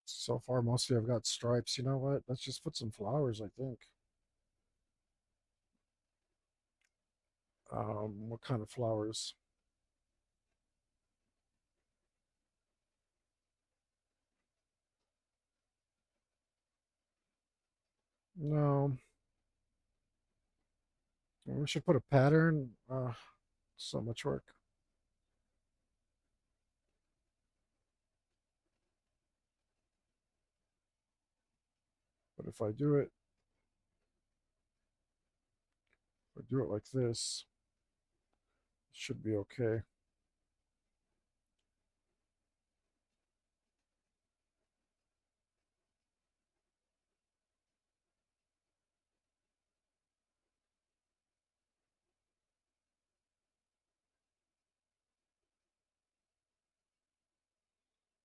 So far, mostly I've got stripes. You know what? Let's just put some flowers, I think. What kind of flowers? No, we should put a pattern. So much work. But if I do it like this, it should be okay.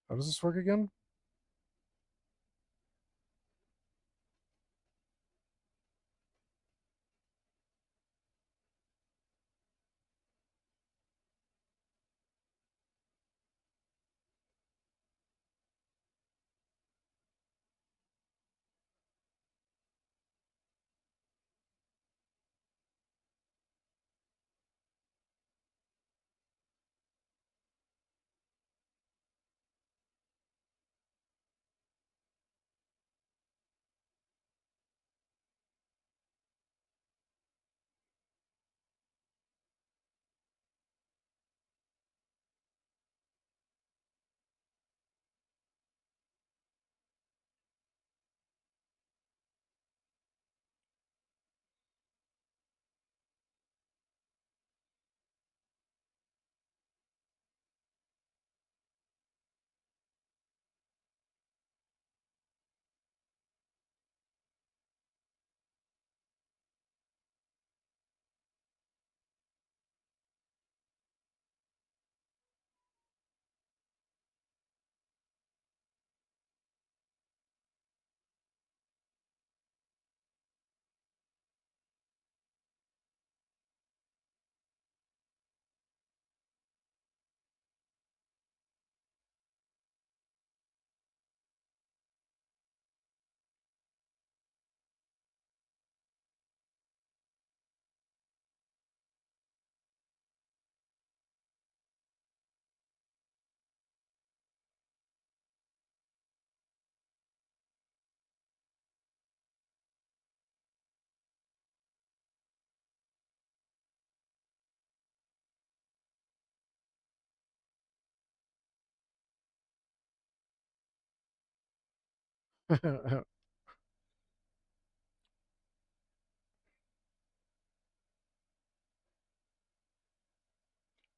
How does this work again?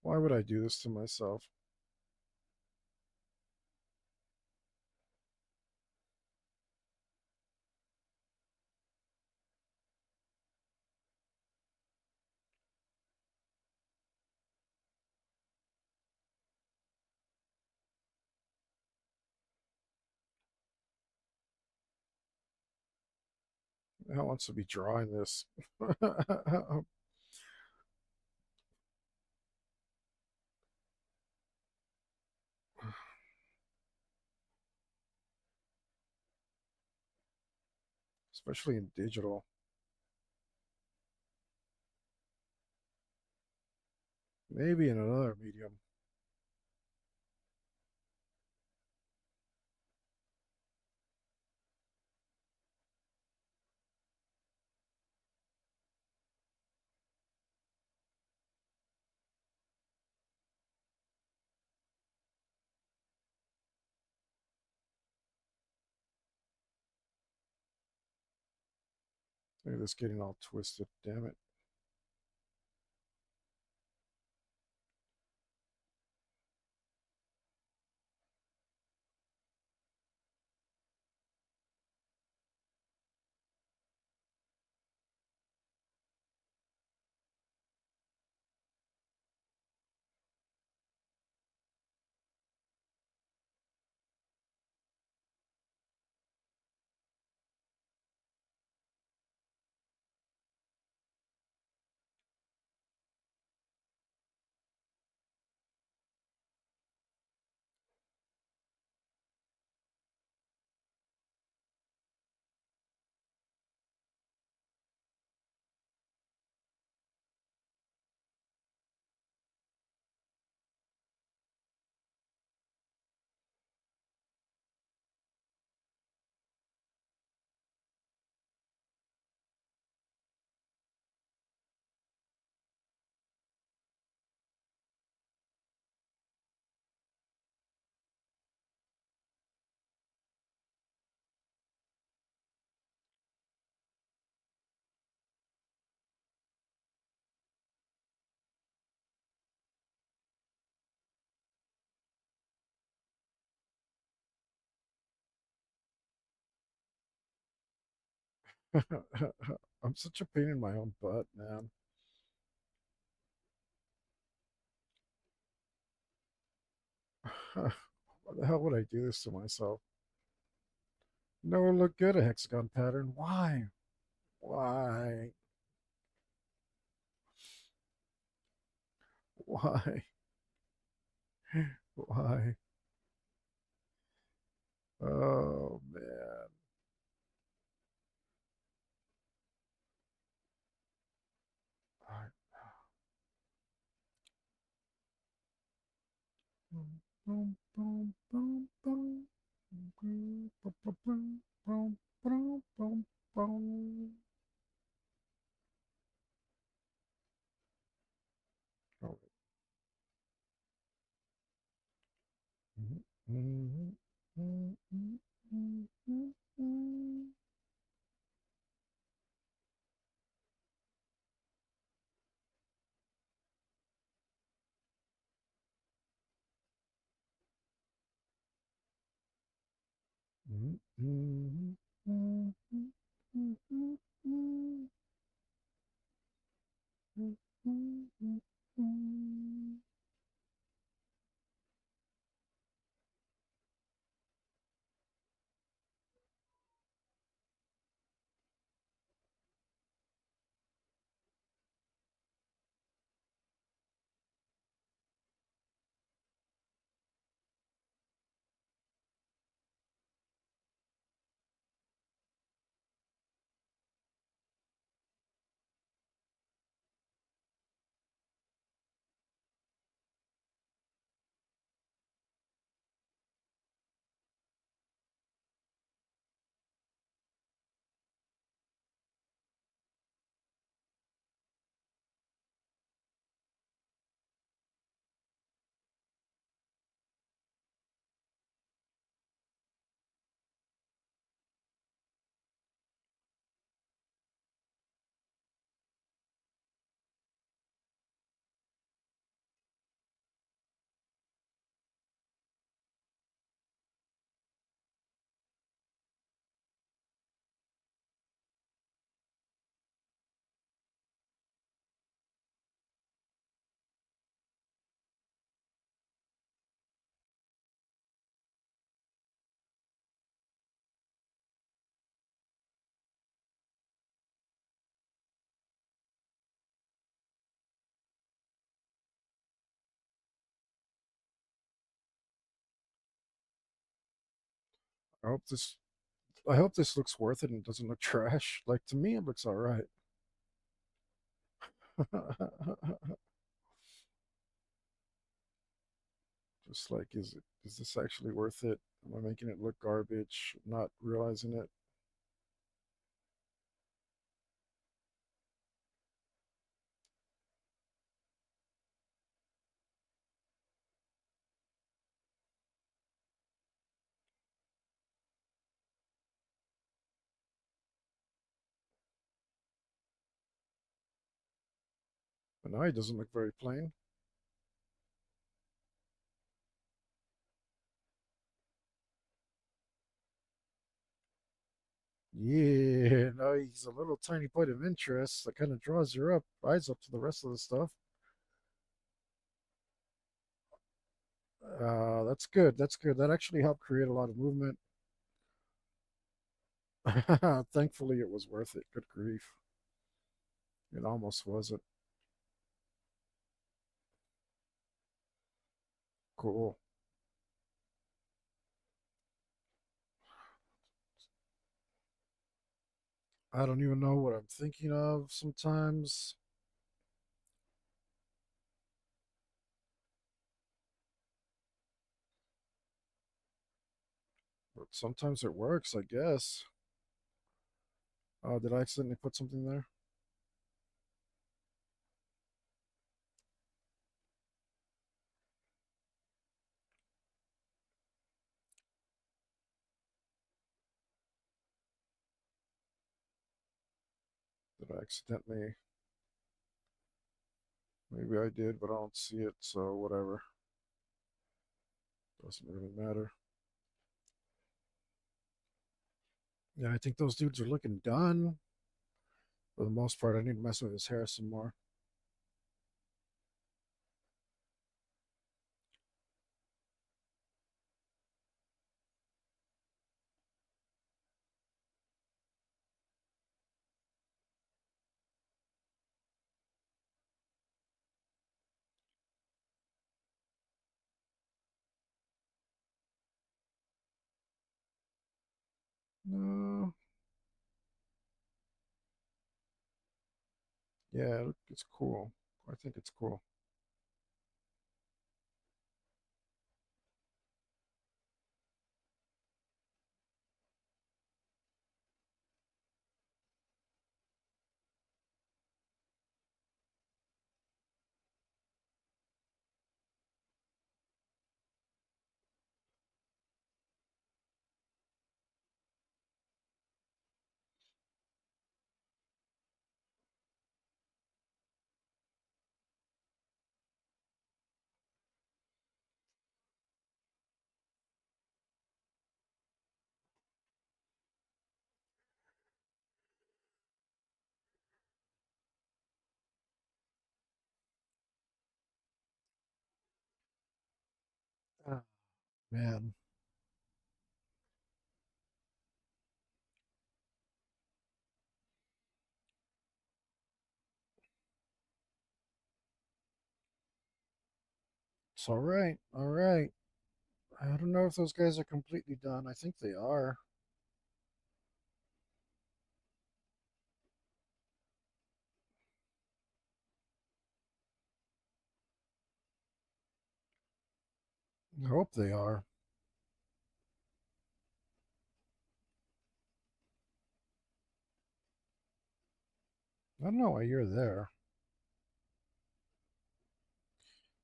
Why would I do this to myself? Who wants to be drawing this? Especially in digital. Maybe in another medium. Look at this getting all twisted. Damn it. I'm such a pain in my own butt, man. Why the hell would I do this to myself? No, it look good a hexagon pattern. Why? Why? Why? Why? Oh man. Boom, boom, boom, boom, boom, boom, boom, boom, boom, boom, boom. Oh. Mhm, mhm, mhm, mhm, mhm, mhm. Mhm, mhm, mhm, mhm, mhm, mhm, mhm, mhm. I hope this I hope this looks worth it and doesn't look trash. Like to me it looks all right. Just like is this actually worth it? Am I making it look garbage, not realizing it? But now he doesn't look very plain. Yeah, now he's a little tiny point of interest that kind of draws your eyes up to the rest of the stuff. That's good. That's good. That actually helped create a lot of movement. Thankfully, it was worth it. Good grief. It almost wasn't. Cool. I don't even know what I'm thinking of sometimes, but sometimes it works, I guess. Did I accidentally put something there? Did I accidentally? Maybe I did, but I don't see it, so whatever. Doesn't really matter. Yeah, I think those dudes are looking done. For the most part, I need to mess with his hair some more. No. Yeah, it's cool. I think it's cool. Ah, man. It's all right. All right. I don't know if those guys are completely done. I think they are. I hope they are. I don't know why you're there.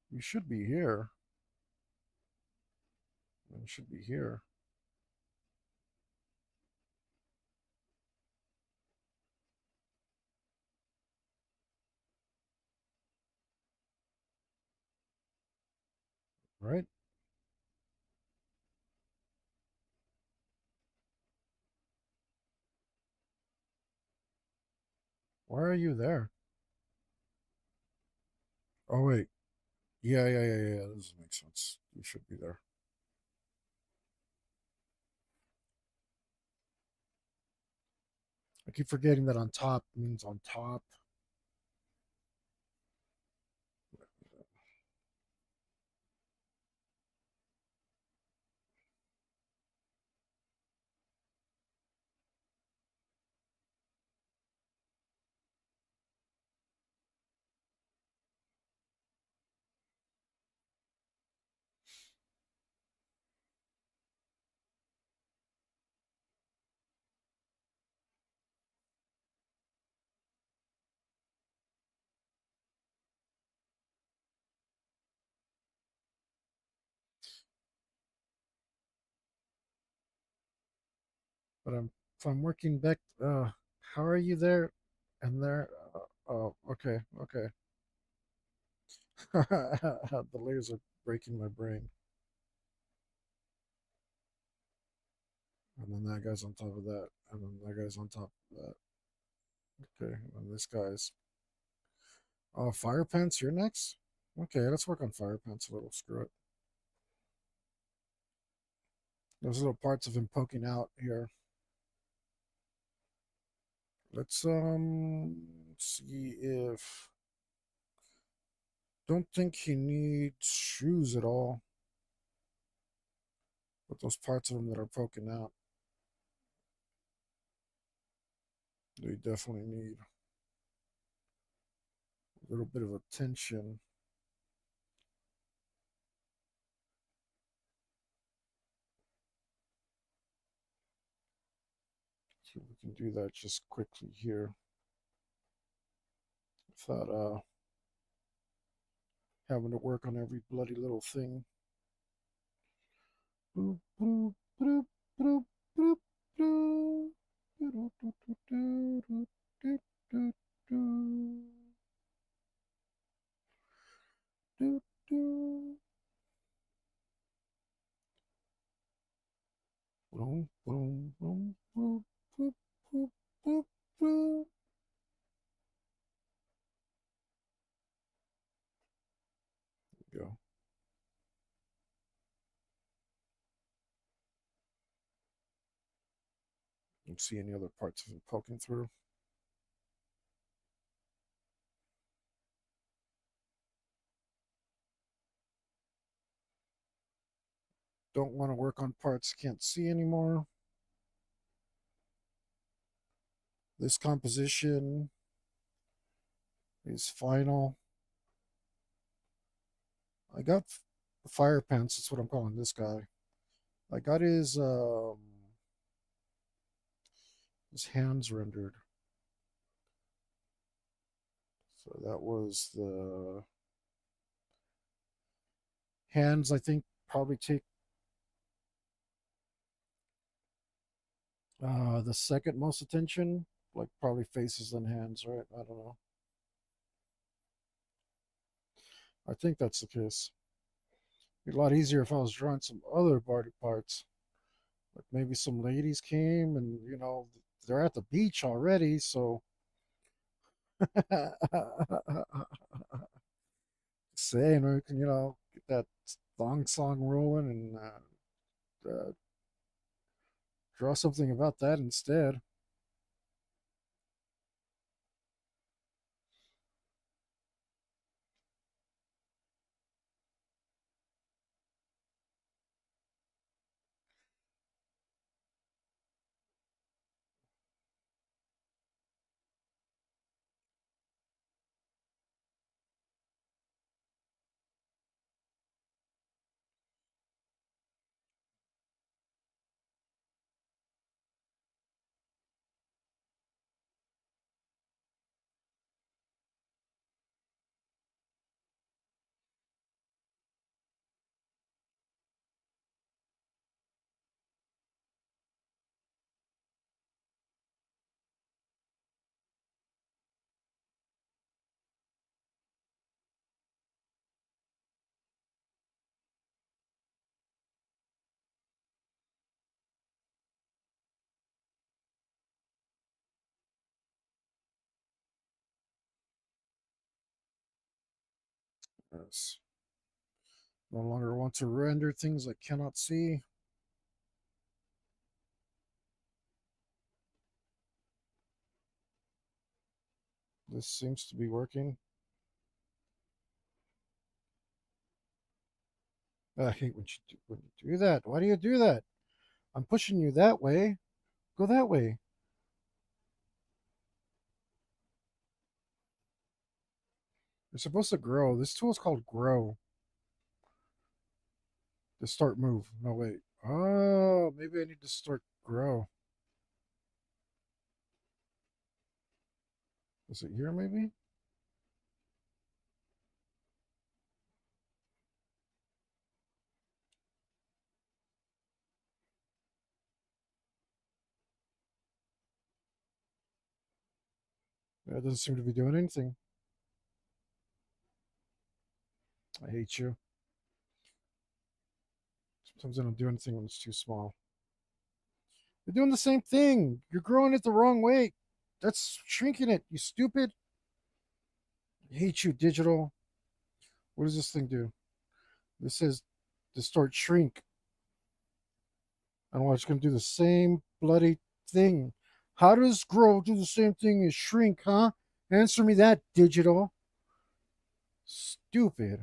You should be here. You should be here. Right? Why are you there? Oh, wait. Yeah. That doesn't make sense. You should be there. I keep forgetting that on top means on top. But if I'm working back, how are you there and there? Oh, okay, okay. The layers are breaking my brain. And then that guy's on top of that. And then that guy's on top of that. Okay, and this guy's. Oh, fire pants, you're next? Okay, let's work on fire pants a little. Screw it. Those little parts of him poking out here. Let's see if don't think he needs shoes at all. But those parts of him that are poking out, they definitely need a little bit of attention. See if we can do that just quickly here without having to work on every bloody little thing. Boop, boop, boop, boop, boop, boop. Boom, boom, boom, boop, boop, boop, boop, boop. Go. Don't see any other parts of him poking through. Don't want to work on parts can't see anymore. This composition is final. I got fire pants. That's what I'm calling this guy. I got his hands rendered. So that was the hands. I think probably take the second most attention, like probably faces and hands, right? I don't know. I think that's the case. It'd be a lot easier if I was drawing some other body parts. Like maybe some ladies came and they're at the beach already, so saying we can get that thong song rolling and draw something about that instead. Yes. No longer want to render things I cannot see. This seems to be working. I hate when you do that. Why do you do that? I'm pushing you that way. Go that way. You're supposed to grow. This tool is called grow. To start move. No wait. Oh, maybe I need to start grow. Is it here maybe? That doesn't seem to be doing anything. I hate you. Sometimes I don't do anything when it's too small. You're doing the same thing. You're growing it the wrong way. That's shrinking it, you stupid. I hate you, digital. What does this thing do? This says distort shrink. I don't know. It's going to do the same bloody thing. How does grow do the same thing as shrink, huh? Answer me that, digital. Stupid.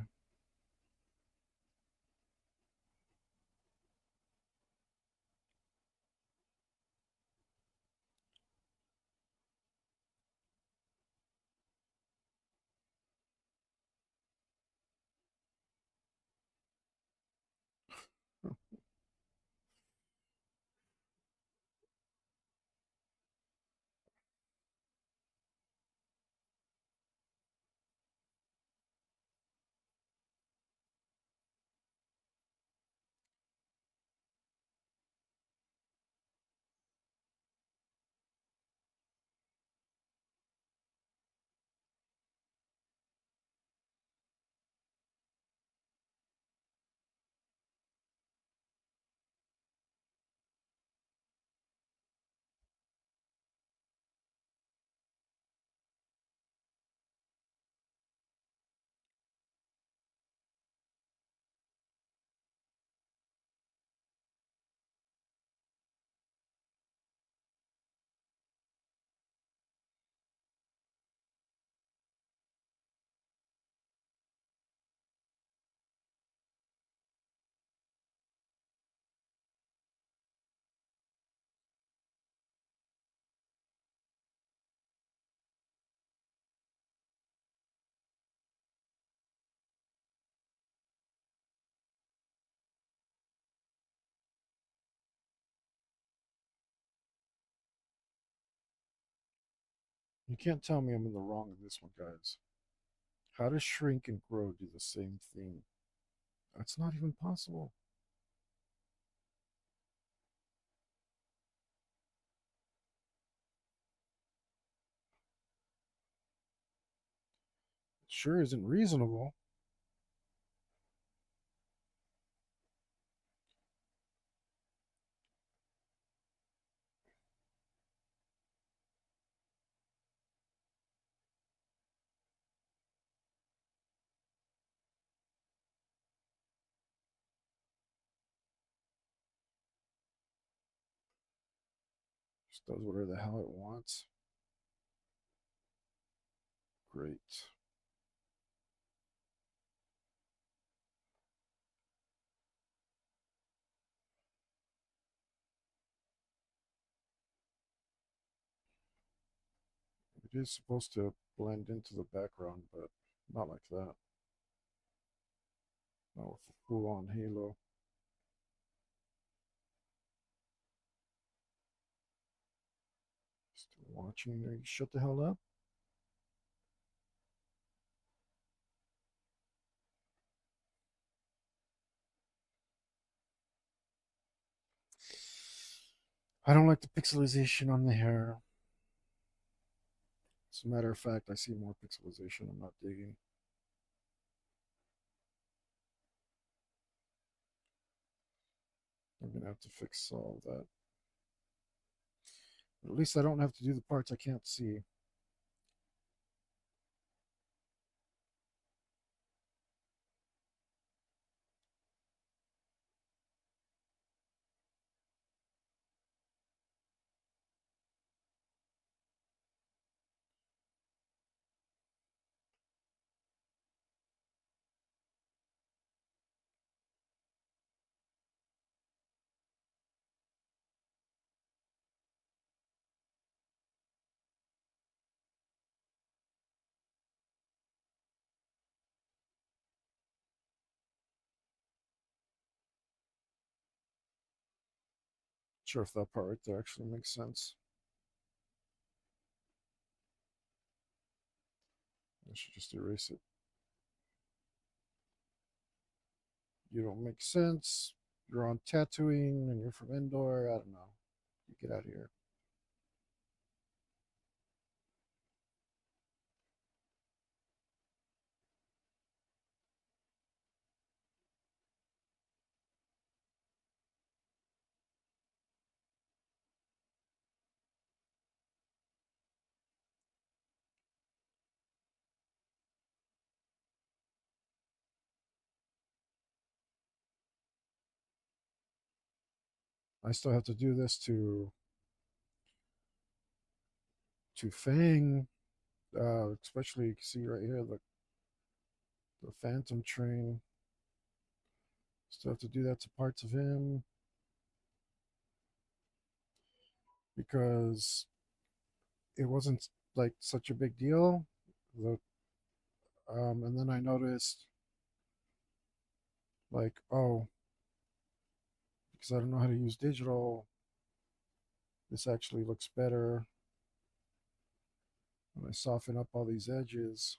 You can't tell me I'm in the wrong in this one, guys. How does shrink and grow do the same thing? That's not even possible. It sure isn't reasonable. Just does whatever the hell it wants. Great. It is supposed to blend into the background, but not like that. Not with a full on halo. Still watching. Are you shut the hell up? I don't like the pixelization on the hair. As a matter of fact, I see more pixelization. I'm not digging. I'm gonna have to fix all of that. But at least I don't have to do the parts I can't see. Sure, if that part right there actually makes sense. I should just erase it. You don't make sense. You're on Tatooine and you're from Endor. I don't know. You get out of here. I still have to do this to Fang, especially you can see right here the Phantom train. Still have to do that to parts of him because it wasn't like such a big deal. The and then I noticed like, oh, because I don't know how to use digital, this actually looks better when I soften up all these edges.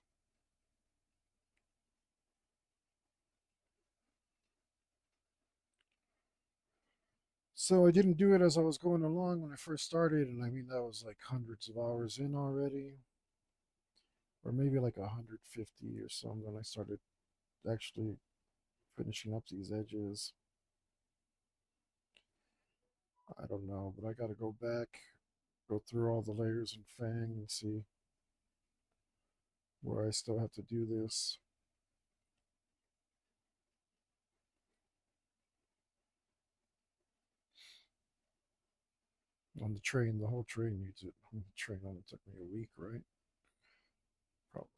So I didn't do it as I was going along when I first started, and I mean that was like hundreds of hours in already, or maybe like 150 or something. I started actually finishing up these edges. I don't know, but I got to go back, go through all the layers in Fang and see where I still have to do this. On the train, the whole train needs it. The train only took me a week, right? Probably,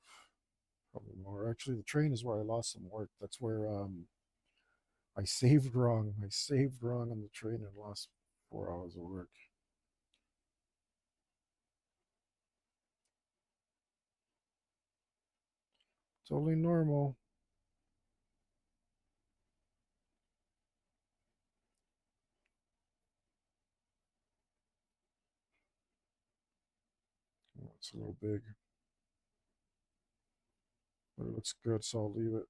probably more. Actually, the train is where I lost some work. That's where I saved wrong. I saved wrong on the train and lost 4 hours of work. Totally normal. It's a little big, but it looks good, so I'll leave it.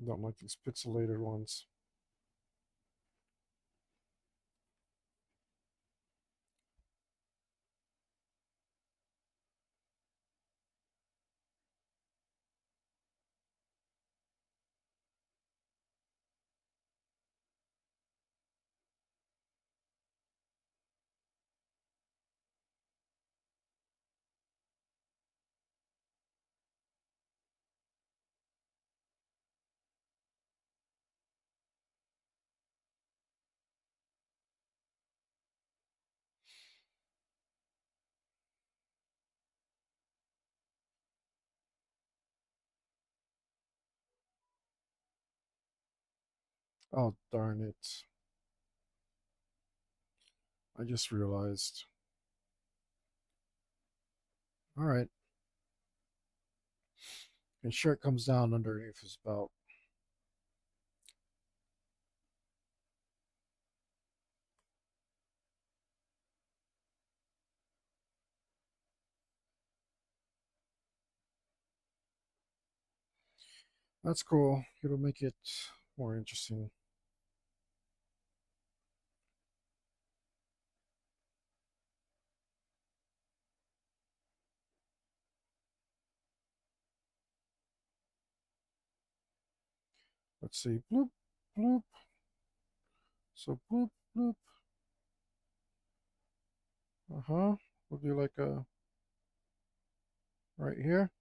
Don't like these pixelated ones. Oh, darn it. I just realized. All right. His shirt comes down underneath his belt. That's cool. It'll make it more interesting. Let's see. Bloop, bloop. So bloop, bloop. Uh-huh. We'll do like a right here.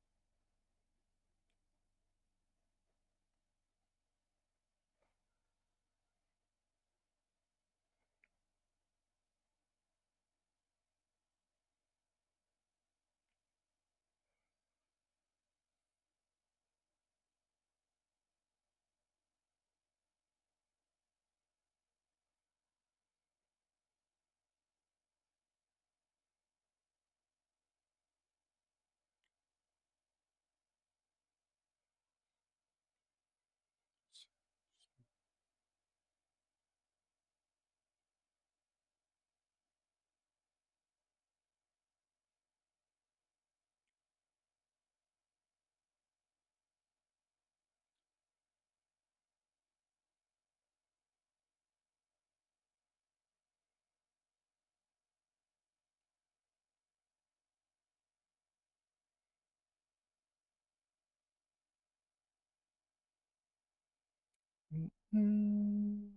Mm-hmm.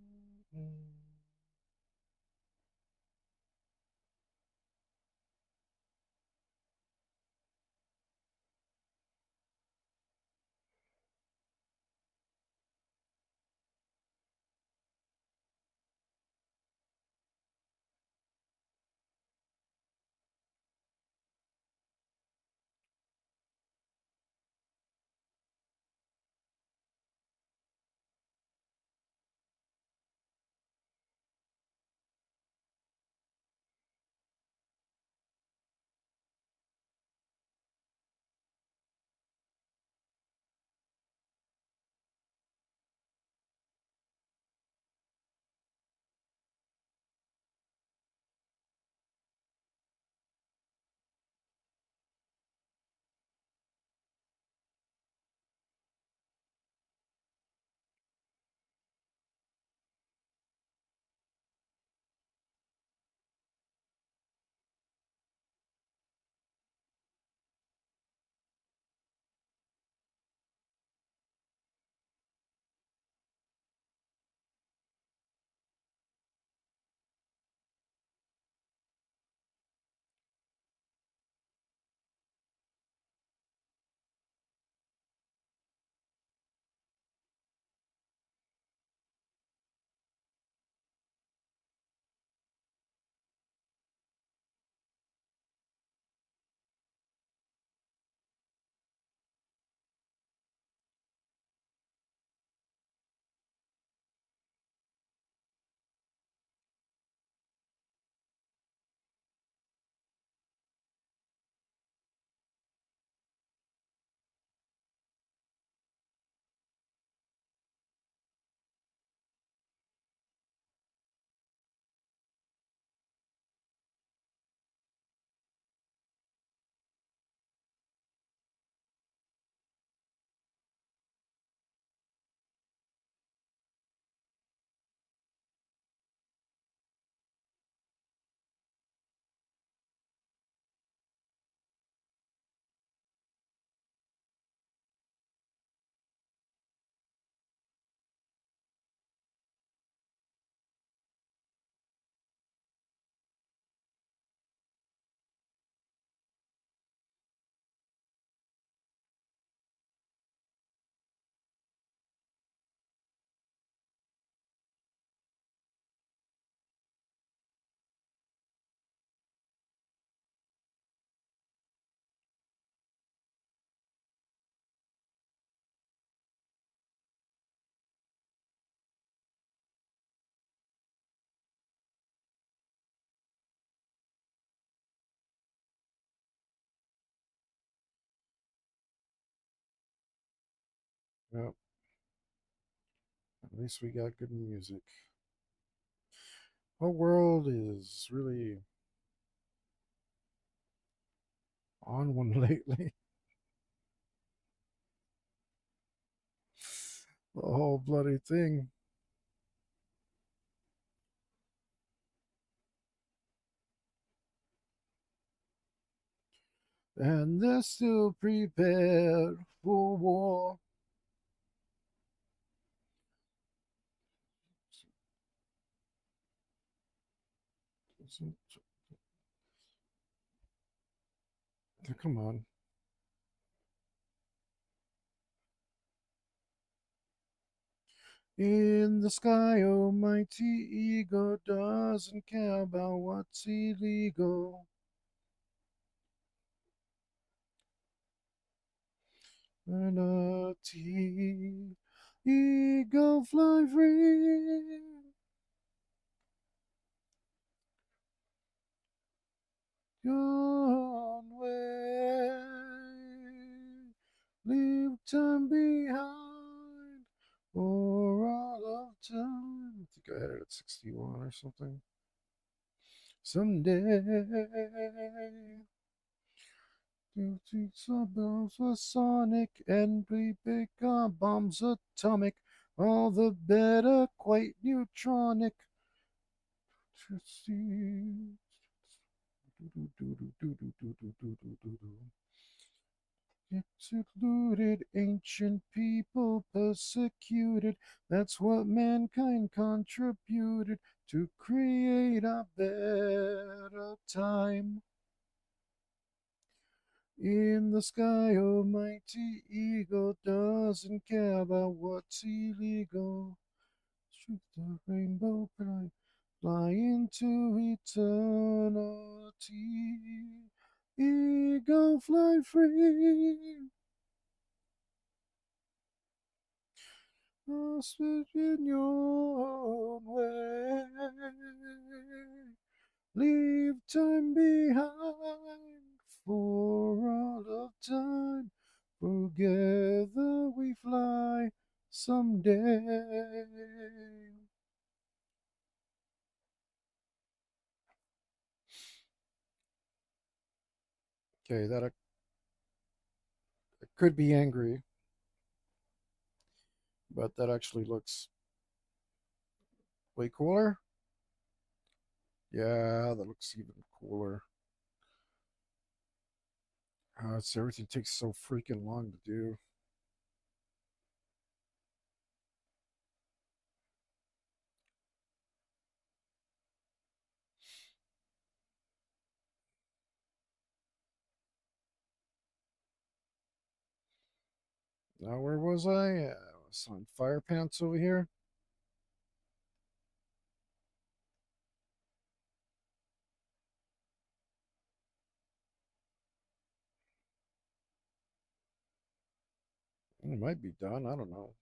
Yep. At least we got good music. Our world is really on one lately. The whole bloody thing. And they're still prepared for war. Come on. In the sky, oh mighty eagle doesn't care about what's illegal. Eternity, eagle fly free. Your own way. Leave time behind for all of time. I think I had it at 61 or something. Someday, you think bombs were sonic and we pick our bombs atomic. All the better, quite neutronic. To see. Excluded, ancient people persecuted. That's what mankind contributed to create a better time. In the sky, oh mighty eagle doesn't care about what's illegal. Shoot the rainbow bright, fly into eternity. Eagle fly free. Speak in your own way. Leave time behind for all of time. Together we fly someday. Okay, that I could be angry, but that actually looks way cooler. Yeah, that looks even cooler. It's everything takes so freaking long to do. Now, where was I? I was on Fire Pants over here. It might be done. I don't know.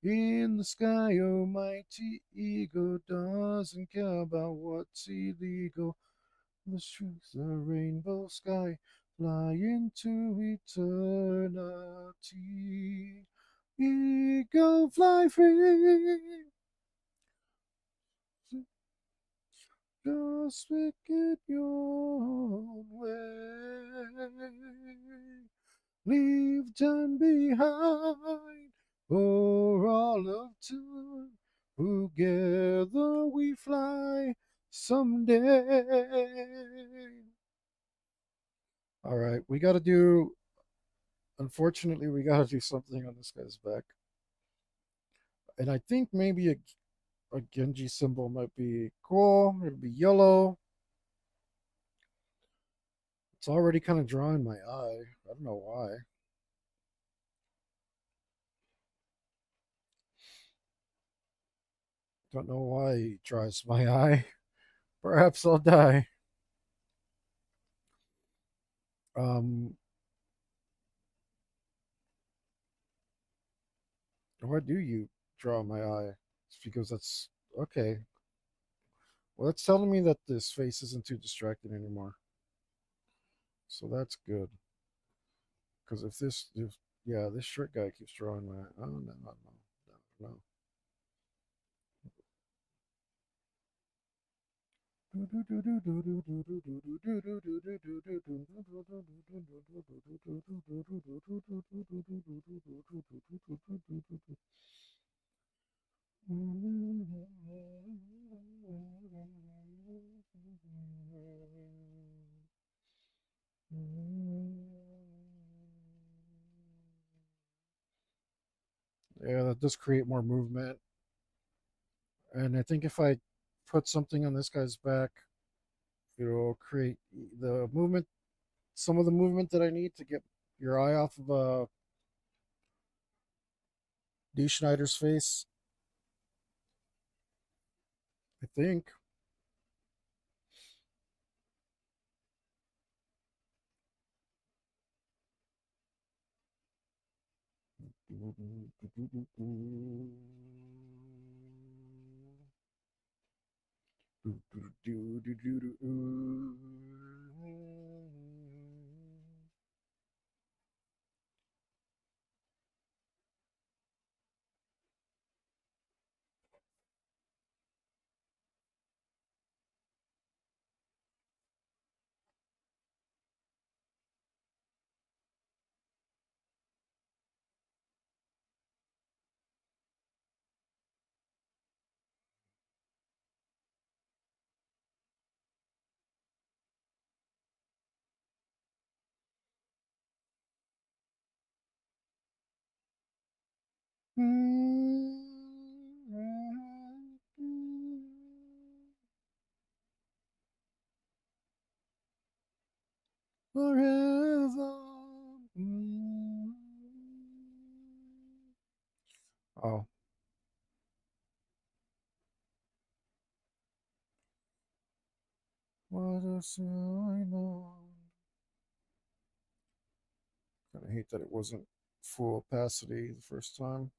In the sky, oh mighty eagle doesn't care about what's illegal. The truth, the rainbow sky, fly into eternity. Eagle fly free. Just speak it your way. Leave time behind for all of time. Together we fly someday. All right, we got to do. Unfortunately, we got to do something on this guy's back, and I think maybe a Genji symbol might be cool. It'll be yellow. It's already kind of drawing my eye. I don't know why. Don't know why he draws my eye. Perhaps I'll die. Um, Why do you draw my eye? It's because that's okay. Well, that's telling me that this face isn't too distracting anymore. So that's good. Because if yeah, this short guy keeps drawing my, oh no, no, no, no, no. Yeah, that does create more movement. And I think if I put something on this guy's back, it'll create the movement, some of the movement that I need to get your eye off of D. Schneider's face. I think. Forever. Oh, what a sign on. Kind of hate that it wasn't full opacity the first time.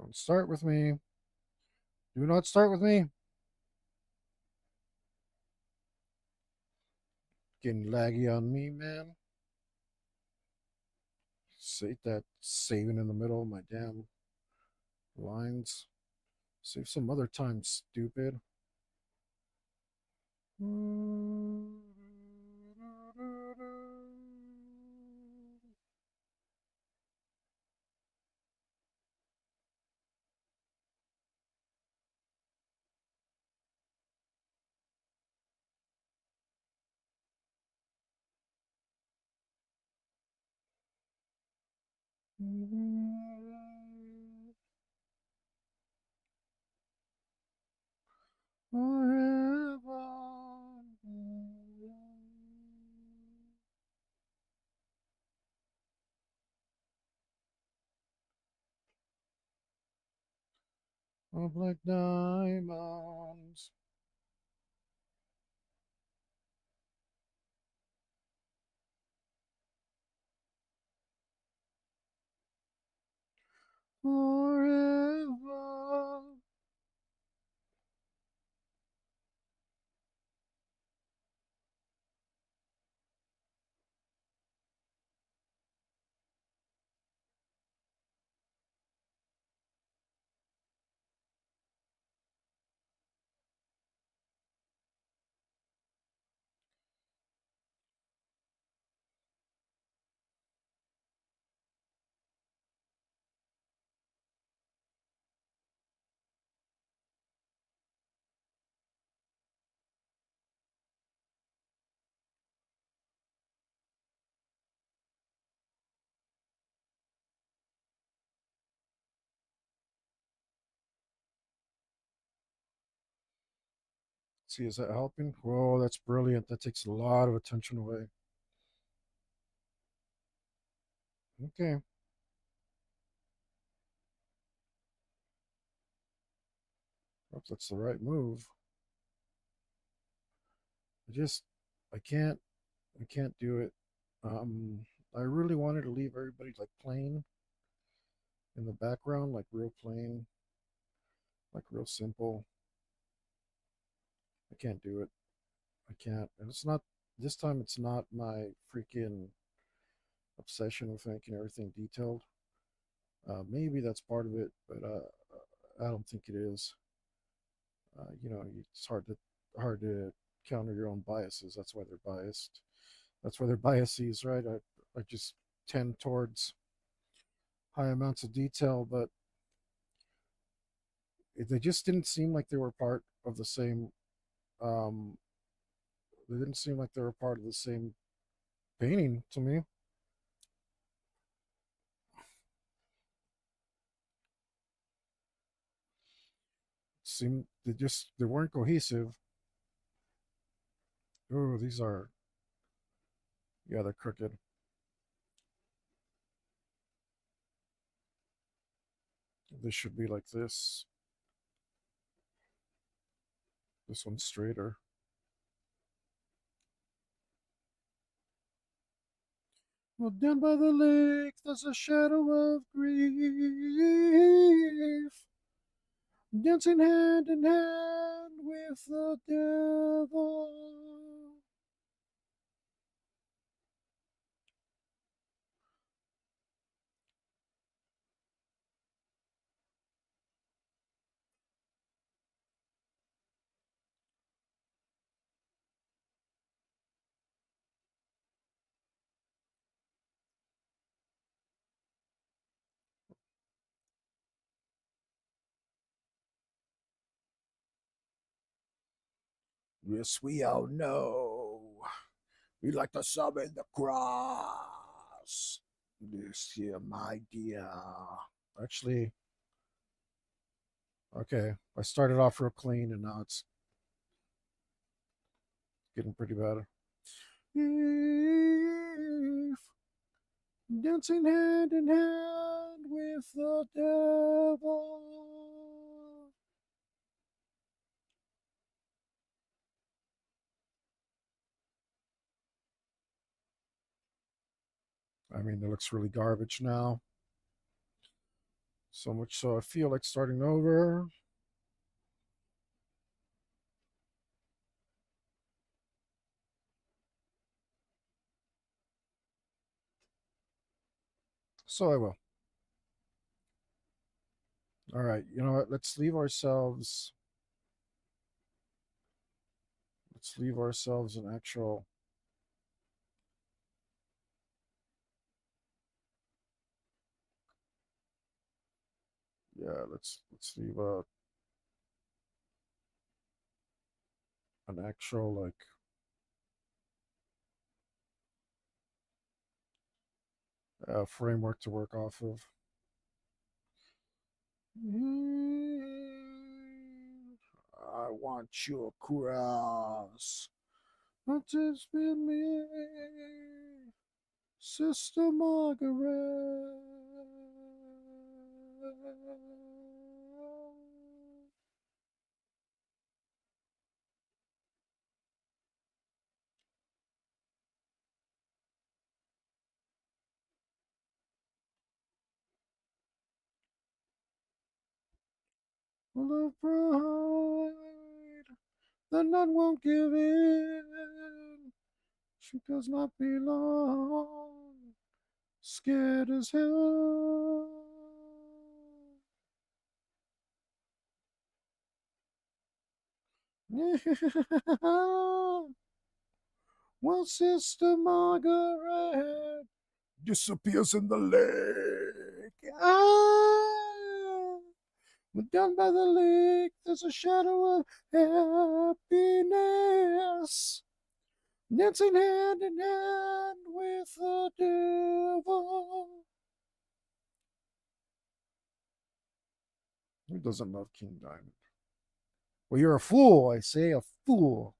Don't start with me. Do not start with me. Getting laggy on me, man. Save that saving in the middle of my damn lines. Save some other time, stupid. Forever. Of like diamonds. Forever. See, is that helping? Whoa, that's brilliant. That takes a lot of attention away. Okay. Hope that's the right move. I just, I can't, I can't do it. I really wanted to leave everybody like plain in the background, like real plain, like real simple. I can't do it. I can't. And it's not, this time it's not my freaking obsession with making everything detailed. Maybe that's part of it, but I don't think it is. It's hard to counter your own biases. That's why they're biased. That's why they're biases, right? I just tend towards high amounts of detail, but they just didn't seem like they were part of the same. Um, they didn't seem like they were part of the same painting to me. Seemed they weren't cohesive. Oh, these are, yeah, they're crooked. This should be like this. This one's straighter. Well, down by the lake, there's a shadow of grief, dancing hand in hand with the devil. Yes, we all know. We like to summon the cross. This here, my dear. Actually, okay. I started off real clean and now it's getting pretty bad. If dancing hand in hand with the devil. I mean, it looks really garbage now. So much so I feel like starting over. So I will. All right. You know what? Let's leave ourselves an actual. Yeah. Let's leave an actual like framework to work off of. I want your cross. Not just with me, Sister Margaret. Full of pride, the nun won't give in. She does not belong. Scared as hell. Well, Sister Margaret disappears in the lake. Down by the lake, there's a shadow of happiness, dancing hand in hand with the devil. Who doesn't love King Diamond? Well, you're a fool, I say, a fool.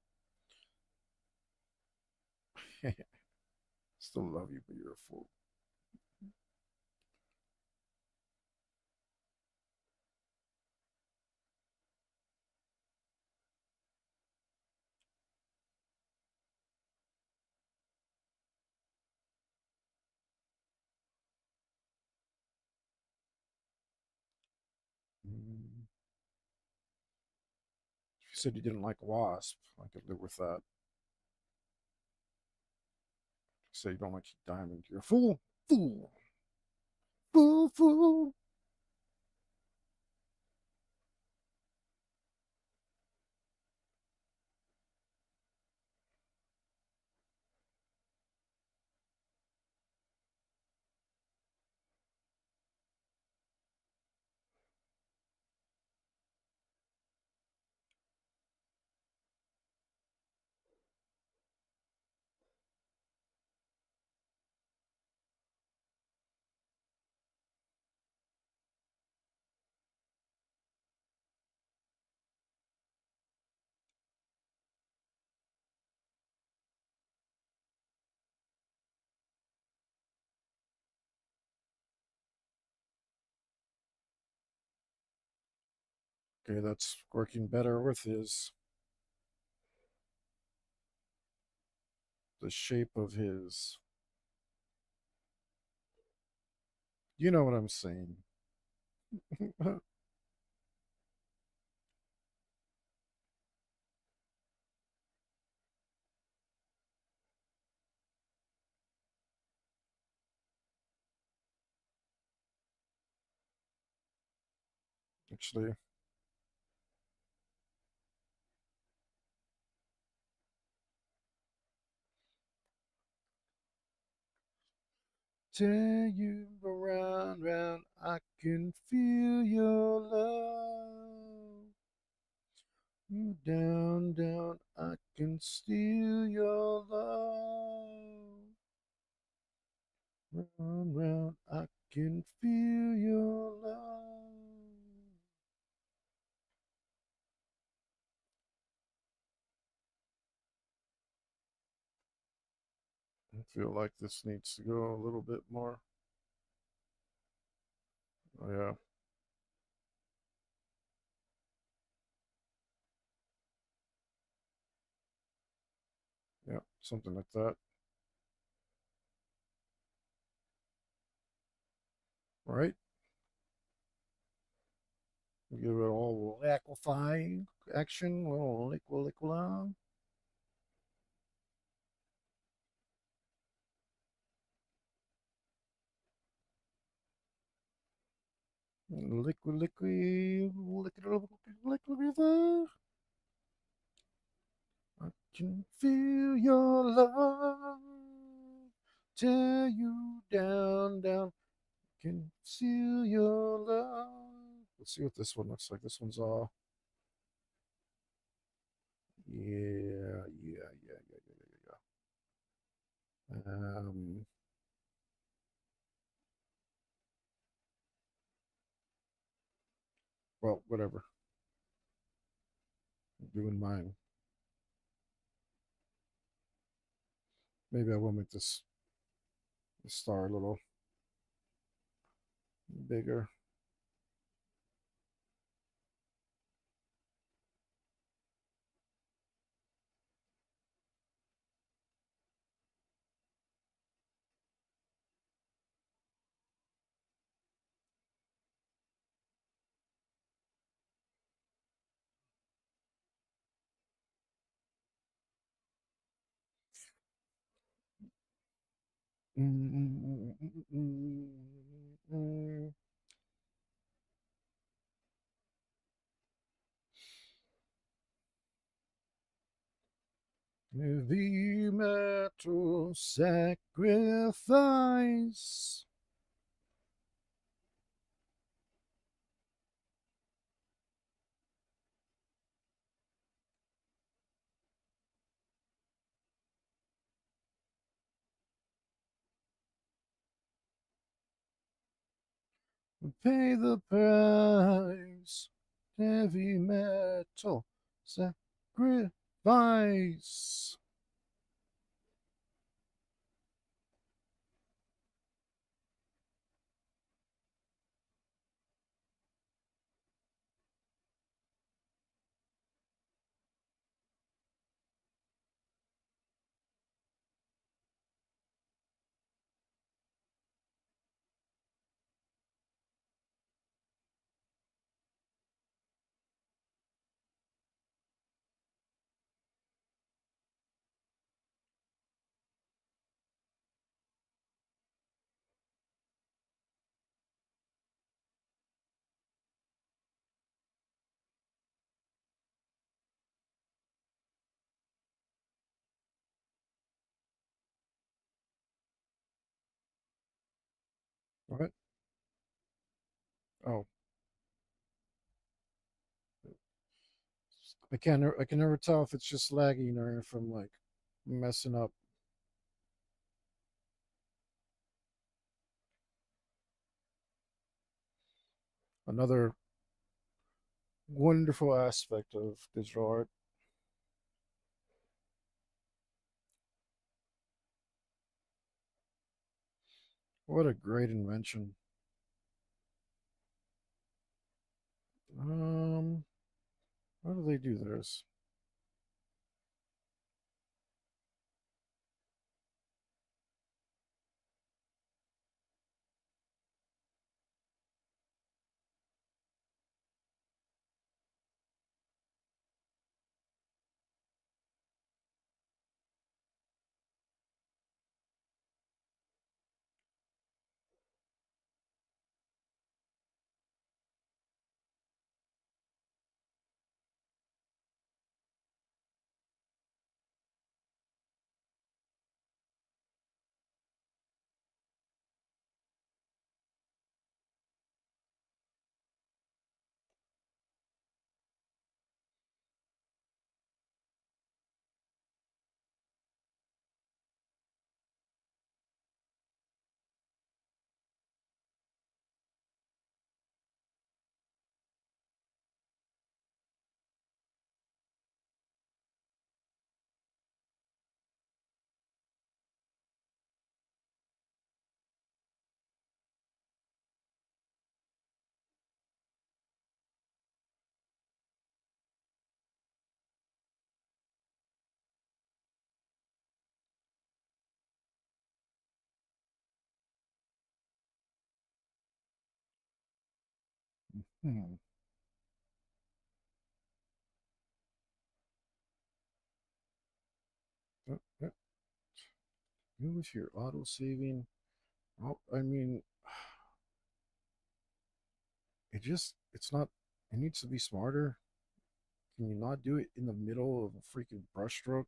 Still love you, but you're a fool. Mm. If you said you didn't like wasp, I could live with that. If you say you don't like diamond, you're a fool, fool, fool, fool. Okay, that's working better with his the shape of his. You know what I'm saying. Actually, tell you around, round, I can feel your love. You down, down, I can steal your love. Round, round, I can feel your love. I feel like this needs to go a little bit more. Oh, yeah, yeah, something like that. Right? Give it all liquefying action, a little liquid. Liquid. I can feel your love. Tear you down, down. Can feel your love. Let's see what this one looks like. This one's all. Yeah. Well, whatever. I'm doing mine. Maybe I will make this star a little bigger. Heavy metal sacrifice. Pay the price. Heavy metal Sacrifice. What? Oh, I can never tell if it's just lagging or if I'm like messing up. Another wonderful aspect of digital art. What a great invention. Um, how do they do this? Hmm. Uh, uh, Who was here? Auto saving. Oh, I mean, it's not, it needs to be smarter. Can you not do it in the middle of a freaking brushstroke?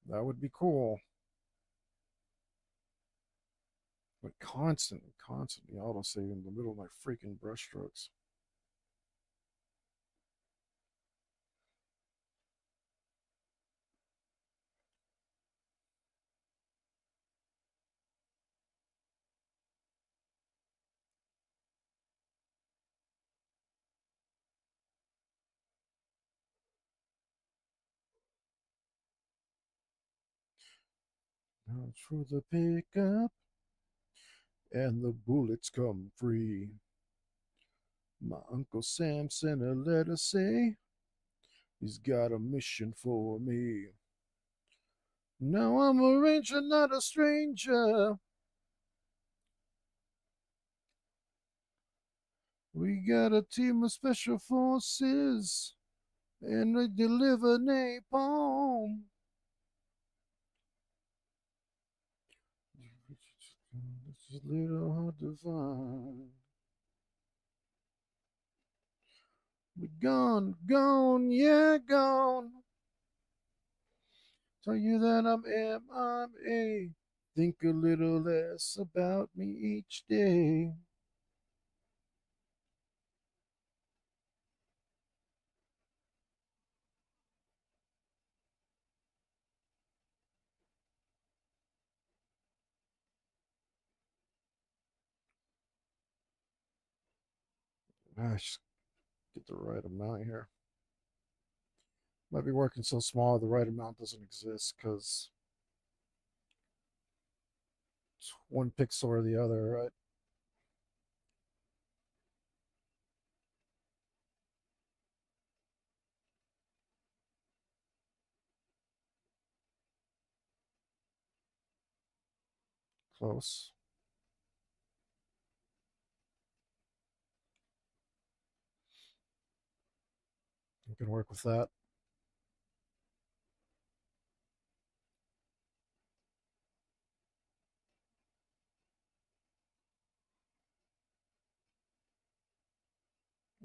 That would be cool. But constantly auto saving in the middle of my freaking brushstrokes. Now through the pickup, and the bullets come free. My Uncle Sam sent a letter say he's got a mission for me. Now I'm a ranger, not a stranger. We got a team of special forces, and they deliver napalm. It's a little hard to find. We're gone, gone, yeah, gone. Tell you that I'm MIA. Think a little less about me each day. I just get the right amount here. Might be working so small the right amount doesn't exist because it's one pixel or the other, right? Close. You can work with that.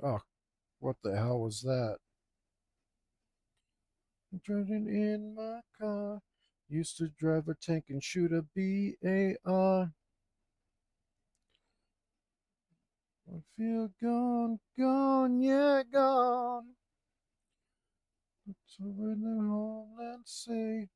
Oh, what the hell was that? I'm driving in my car. Used to drive a tank and shoot a BAR. I feel gone, gone, yeah, gone. So when the homeland say,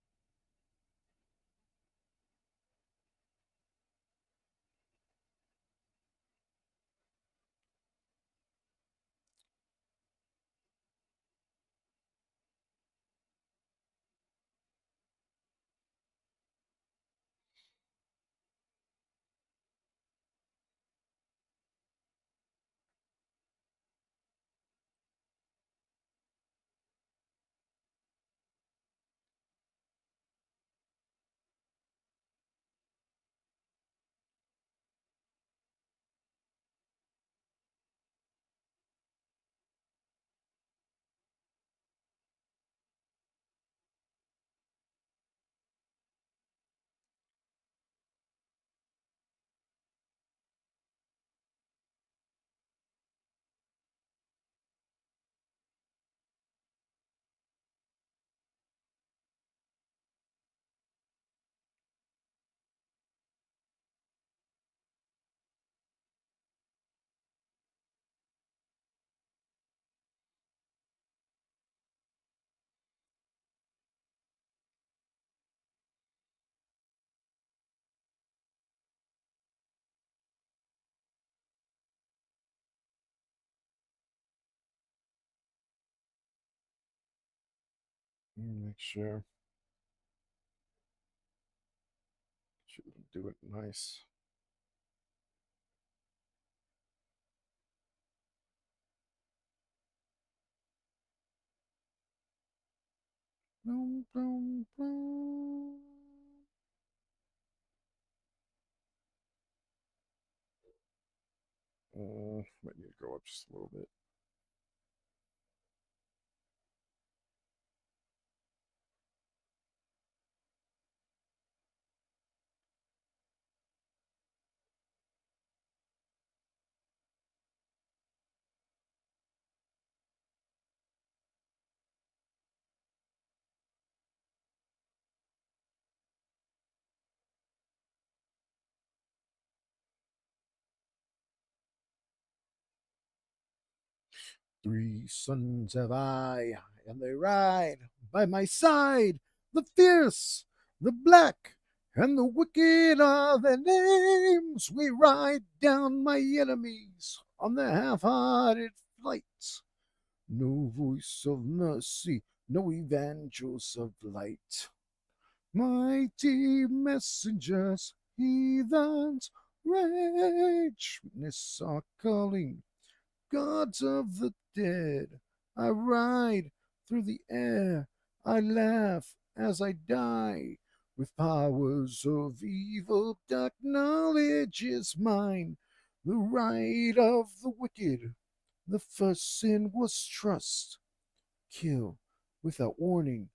make sure. Should do it nice. Boom, boom, boom. Might need to go up just a little bit. Three sons have I, and they ride by my side. The fierce, the black, and the wicked are their names. We ride down my enemies on their half hearted flight. No voice of mercy, no evangels of light. Mighty messengers, heathens, rage, witness our calling, gods of the dead. I ride through the air, I laugh as I die. With powers of evil, dark knowledge is mine. The right of the wicked, the first sin was trust. Kill without warning,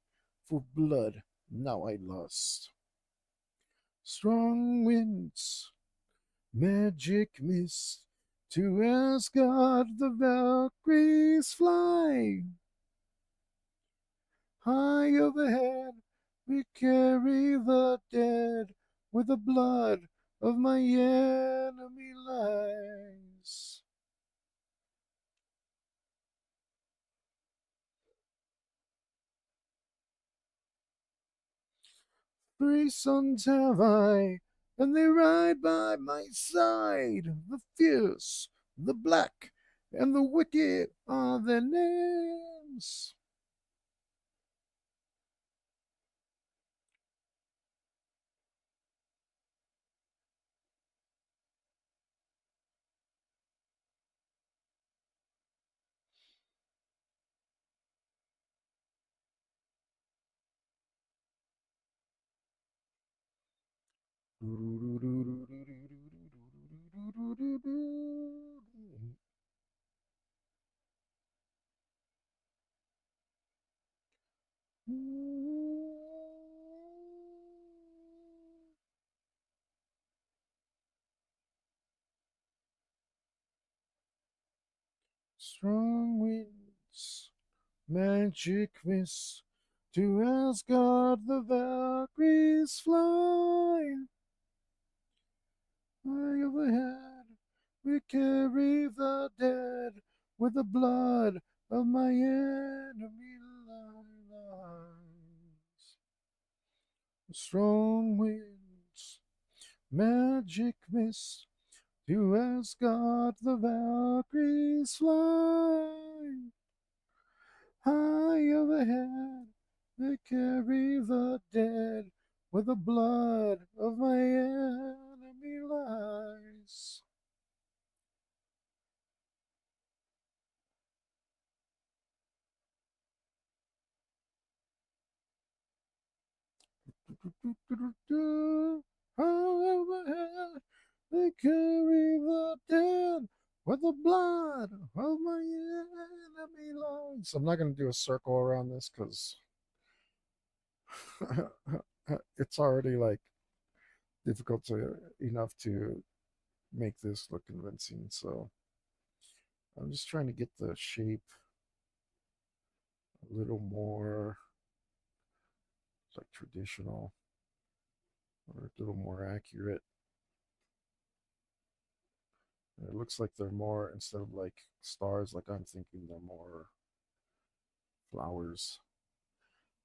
for blood now I lust. Strong winds, magic mist, to Asgard the Valkyries fly. High overhead we carry the dead, where the blood of my enemy lies. Three sons have I, and they ride by my side, the fierce, the black, and the wicked are their names. Strong winds, magic mists, to Asgard the Valkyries fly. High overhead, we carry the dead with the blood of my enemy lies. Strong winds, magic mists, to Asgard the Valkyries fly. High overhead, they carry the dead where the blood of my enemy lies. High overhead, they carry the dead where the blood of my enemy lies. I'm not going to do a circle around this because it's already like difficult enough to make this look convincing. So I'm just trying to get the shape a little more like traditional or a little more accurate. And it looks like they're more, instead of like stars, like I'm thinking they're more flowers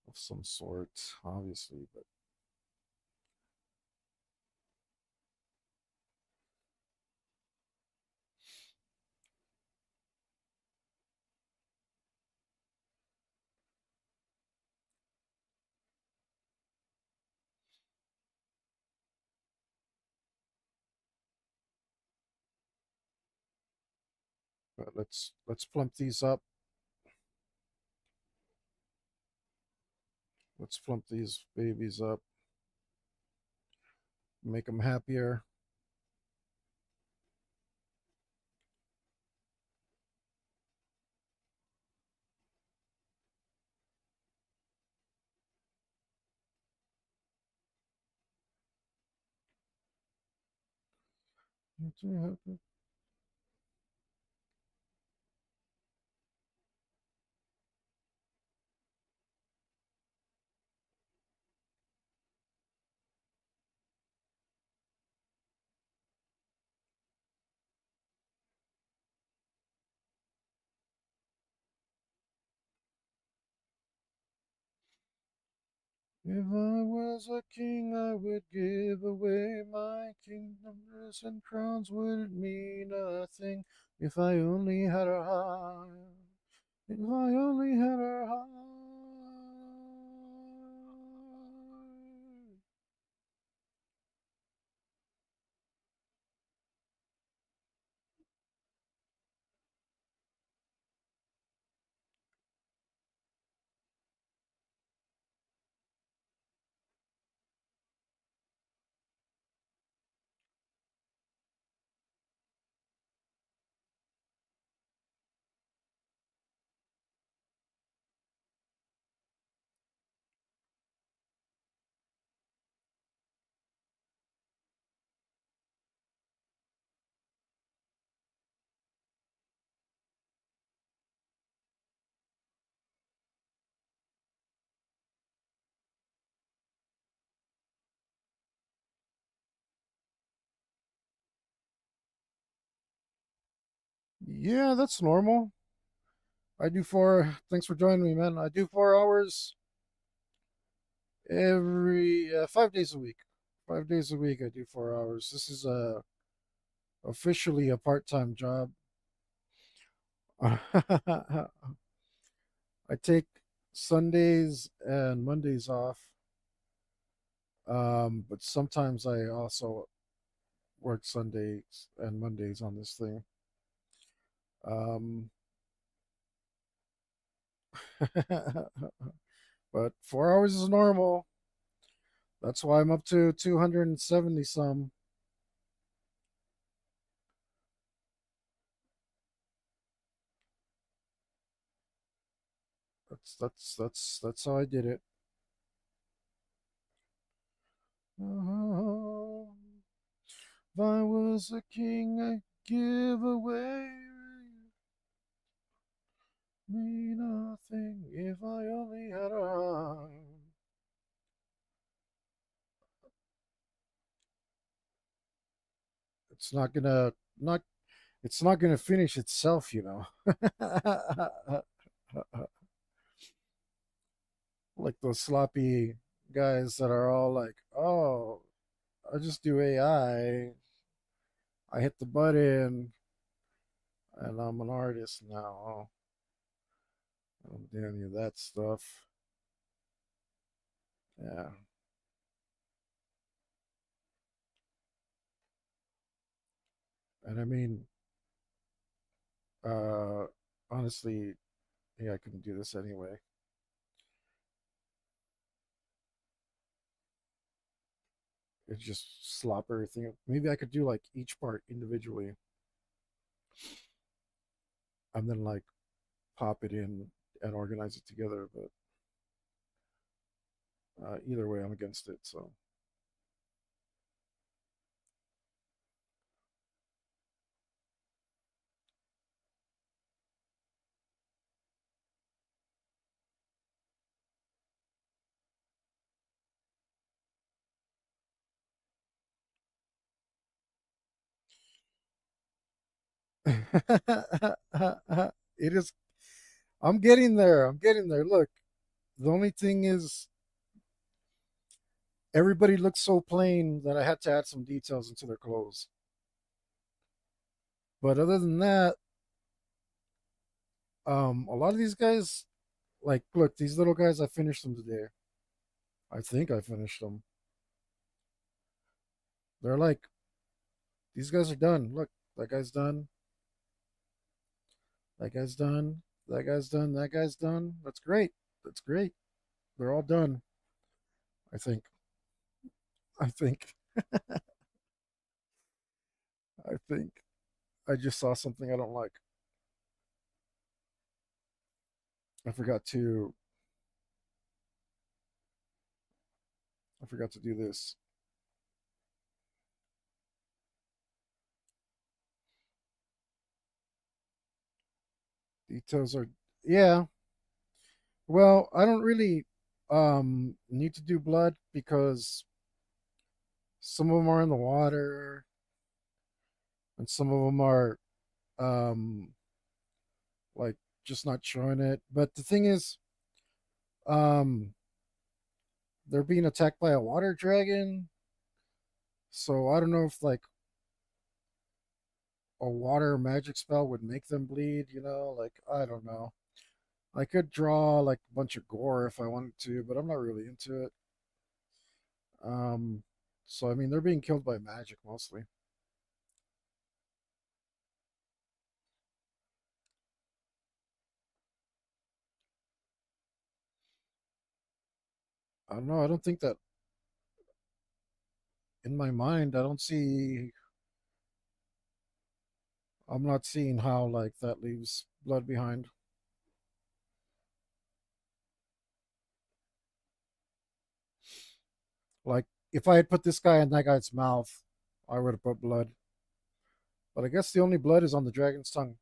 of some sort, obviously. But let's plump these up. Let's plump these babies up, make them happier. If I was a king, I would give away my kingdoms and crowns wouldn't mean a thing if I only had her heart. If I only had her heart. Yeah, that's normal. I do four. Thanks for joining me, man. I do 4 hours every 5 days a week. 5 days a week, I do 4 hours. This is officially a part-time job. I take Sundays and Mondays off, but sometimes I also work Sundays and Mondays on this thing. Um, but 4 hours is normal. That's why I'm up to 270 some. That's how I did it. Oh, if I was a king, I'd give away me nothing if I only had a heart. It's not gonna not it's not gonna finish itself, you know. Like those sloppy guys that are all like, "Oh, I just do AI. I hit the button, and I'm an artist now." Oh, I don't do any of that stuff. Yeah, and I mean, uh, honestly, yeah, I couldn't do this anyway. It just slop everything. Maybe I could do like each part individually, and then like pop it in and organize it together. But either way, I'm against it. So it is. I'm getting there. I'm getting there. Look, the only thing is, everybody looks so plain that I had to add some details into their clothes. But other than that, a lot of these guys, like, look, these little guys, I finished them today. I think I finished them. They're like, these guys are done. Look, that guy's done. That guy's done. That guy's done. That guy's done. That's great. That's great. They're all done. I think. I think. I think. I just saw something I don't like. I forgot to. I forgot to do this. Details are. Yeah. Well, I don't really need to do blood because some of them are in the water and some of them are um like just not showing it. But the thing is, um they're being attacked by a water dragon. So I don't know if like a water magic spell would make them bleed, you know? Like I don't know. I could draw like a bunch of gore if I wanted to, but I'm not really into it. Um so I mean they're being killed by magic mostly. I don't know. I don't think that in my mind I don't see I'm not seeing how like that leaves blood behind. Like if I had put this guy in that guy's mouth, I would have put blood. But I guess the only blood is on the dragon's tongue.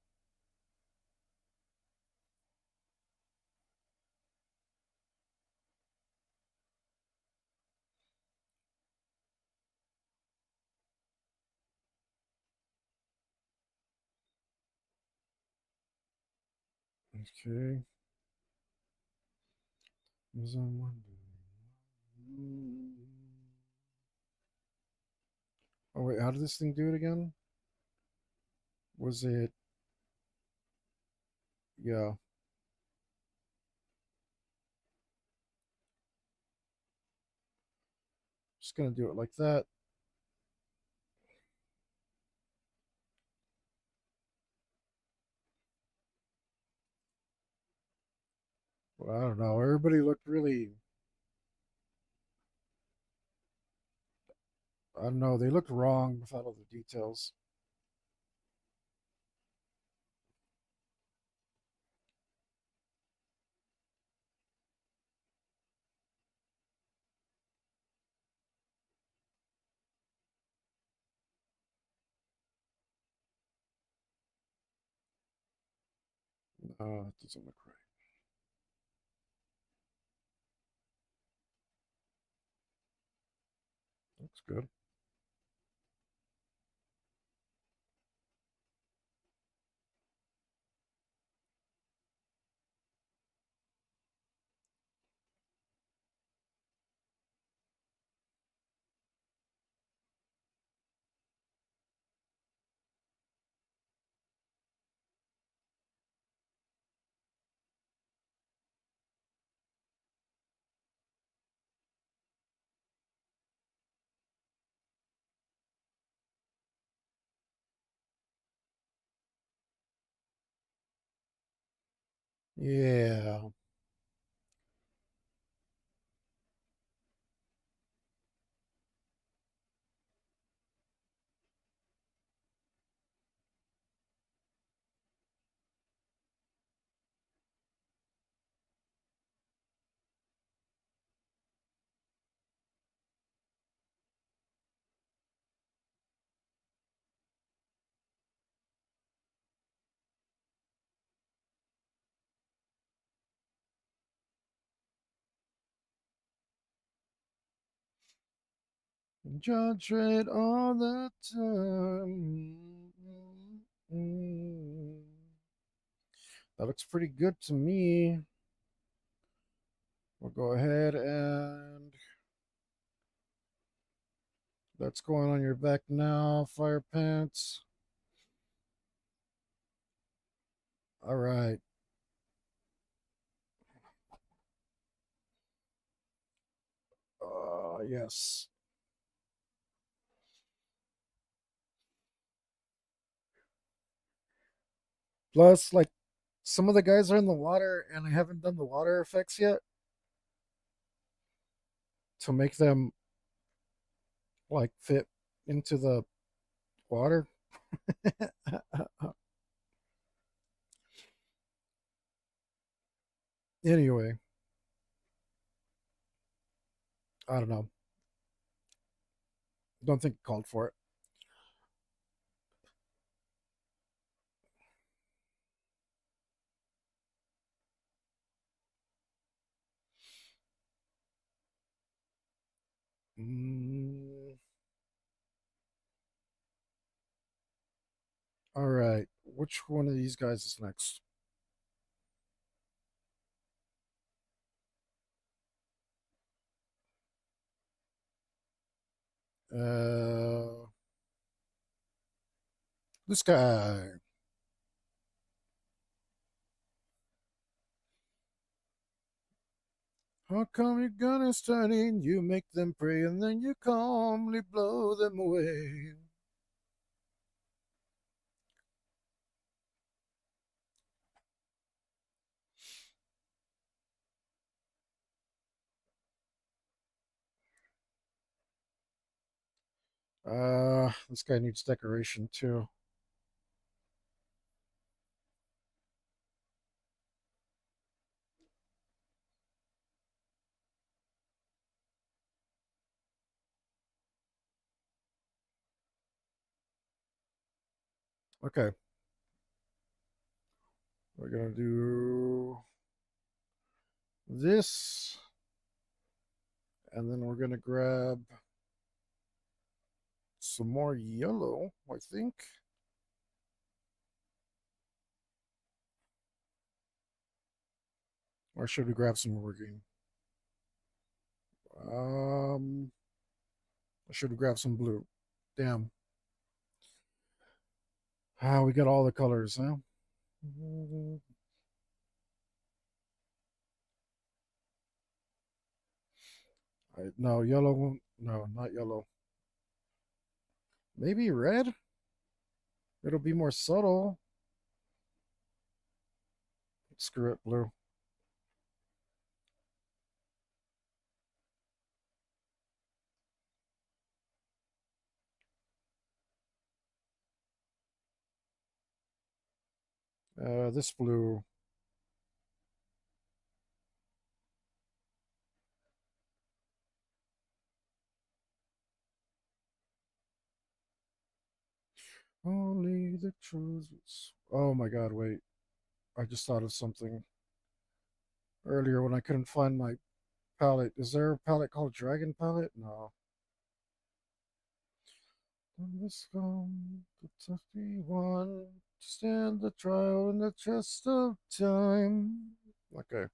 Okay. Oh wait, how did this thing do it again? Was it Yeah, just gonna do it like that. Well, I don't know. Everybody looked really. I don't know. They looked wrong without all the details. It doesn't look right. Looks good. Yeah. Judge it all the time. Mm. That looks pretty good to me. We'll go ahead and that's going on your back now, fire pants. All right. Yes. Plus, like some of the guys are in the water, and I haven't done the water effects yet to make them like fit into the water. Anyway, I don't know. Don't think it called for it. Mm, all right. Which one of these guys is next? Uh, this guy. How come your gun is turning? You make them pray and then you calmly blow them away. This guy needs decoration too. Okay, we're gonna do this, and then we're gonna grab some more yellow, I think. Or should we grab some more green? Um, I should have grabbed some blue. Damn. Ah, we got all the colors, huh? No, yellow. No, not yellow. Maybe red? It'll be more subtle. Screw it, blue. This blue. Only the choosers. Oh my god, wait. I just thought of something earlier when I couldn't find my palette. Is there a palette called Dragon Palette? No. On this come the toughy one to stand the trial in the test of time. Okay.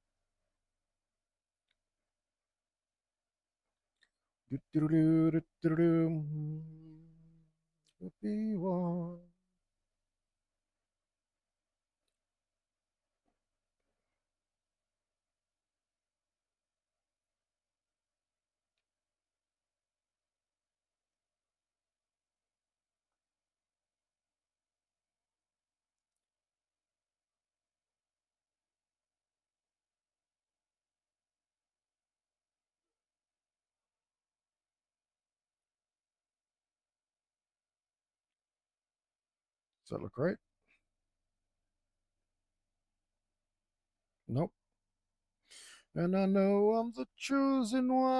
Be one. Does that look right? Nope. And I know I'm the chosen one.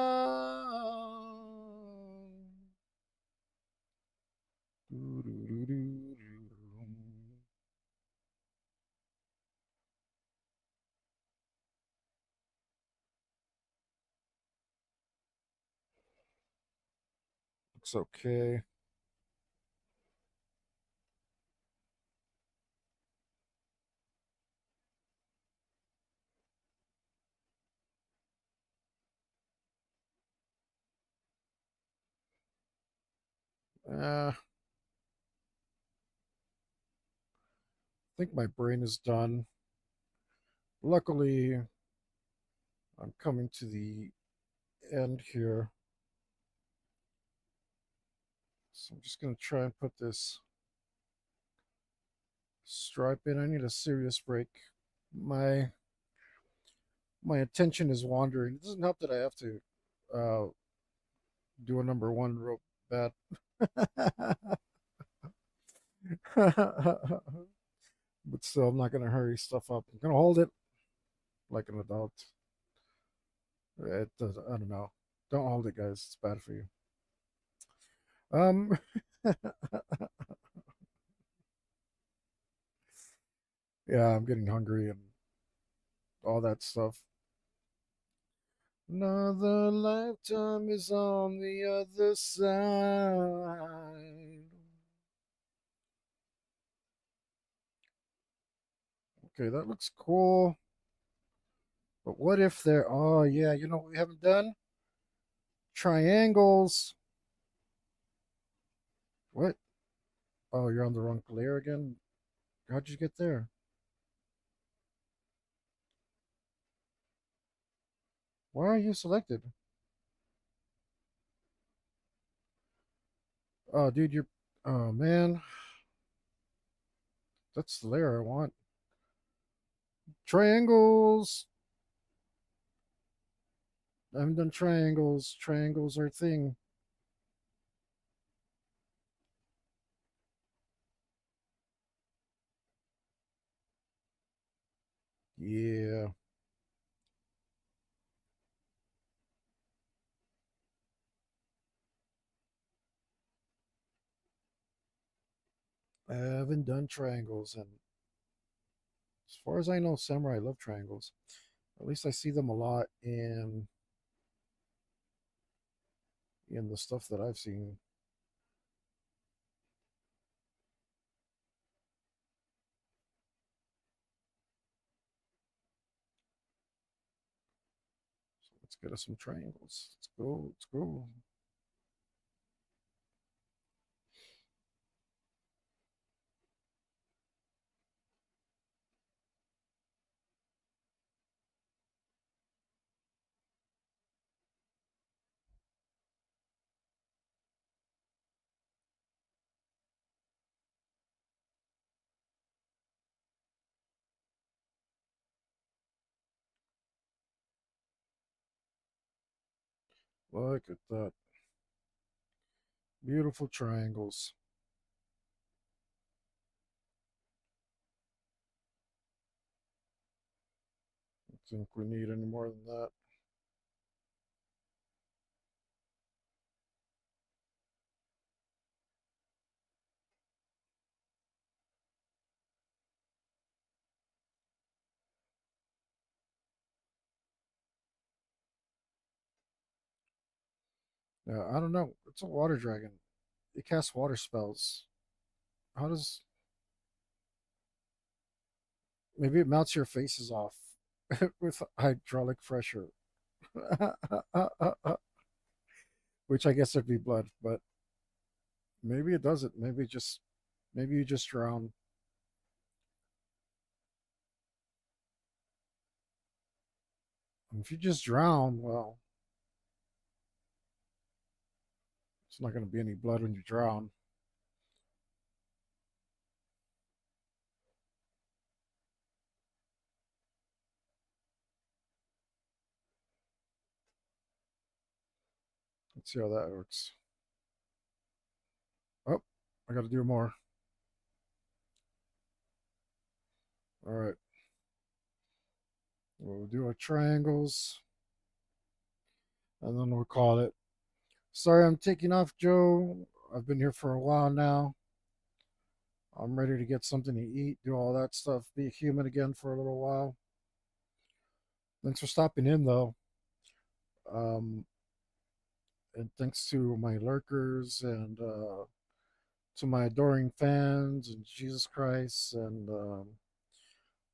Looks okay. I think my brain is done. Luckily, I'm coming to the end here. So I'm just going to try and put this stripe in. I need a serious break. My my attention is wandering. It doesn't help that I have to uh, do a number one real bad. But still, I'm not going to hurry stuff up. I'm going to hold it like an adult. It does, I don't know. Don't hold it, guys. It's bad for you. Um, yeah, I'm getting hungry and all that stuff. Another lifetime is on the other side. Okay, that looks cool. But what if there? Oh yeah, you know what we haven't done? Triangles. What? Oh, you're on the wrong layer again. How'd you get there? Why are you selected? Oh, dude, you're. Oh man, that's the layer I want. Triangles. I haven't done triangles. Triangles are a thing. Yeah, I haven't done triangles, and as far as I know, samurai love triangles. At least I see them a lot in the stuff that I've seen. So let's get us some triangles. Let's go. Let's go. Look at that. Beautiful triangles. I think we need any more than that. Yeah, I don't know. It's a water dragon. It casts water spells. How does maybe it melts your faces off with hydraulic pressure, which I guess would be blood, but maybe it doesn't. Maybe you just drown. And if you just drown, well, it's not going to be any blood when you drown. Let's see how that works. Oh, I got to do more. All right, we'll do our triangles, and then we'll call it. Sorry, I'm taking off, Joe. I've been here for a while now. I'm ready to get something to eat, do all that stuff, be a human again for a little while. Thanks for stopping in, though. Um, and thanks to my lurkers and to my adoring fans and Jesus Christ and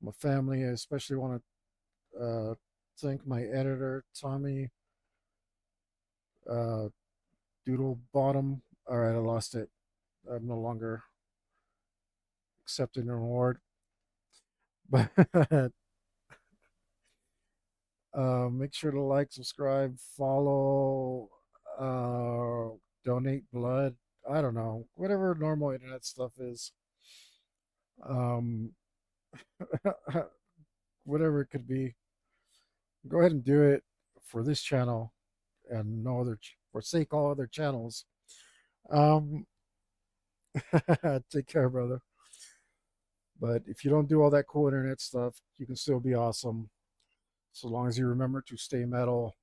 my family. I especially want to thank my editor, Tommy uh, Doodle Bottom. All right, I lost it. I'm no longer accepting an award. But make sure to like, subscribe, follow, donate blood. I don't know, whatever normal internet stuff is. Um, whatever it could be. Go ahead and do it for this channel and no other, forsake all other channels. Um, take care, brother. But if you don't do all that cool internet stuff, you can still be awesome. So long as you remember to stay metal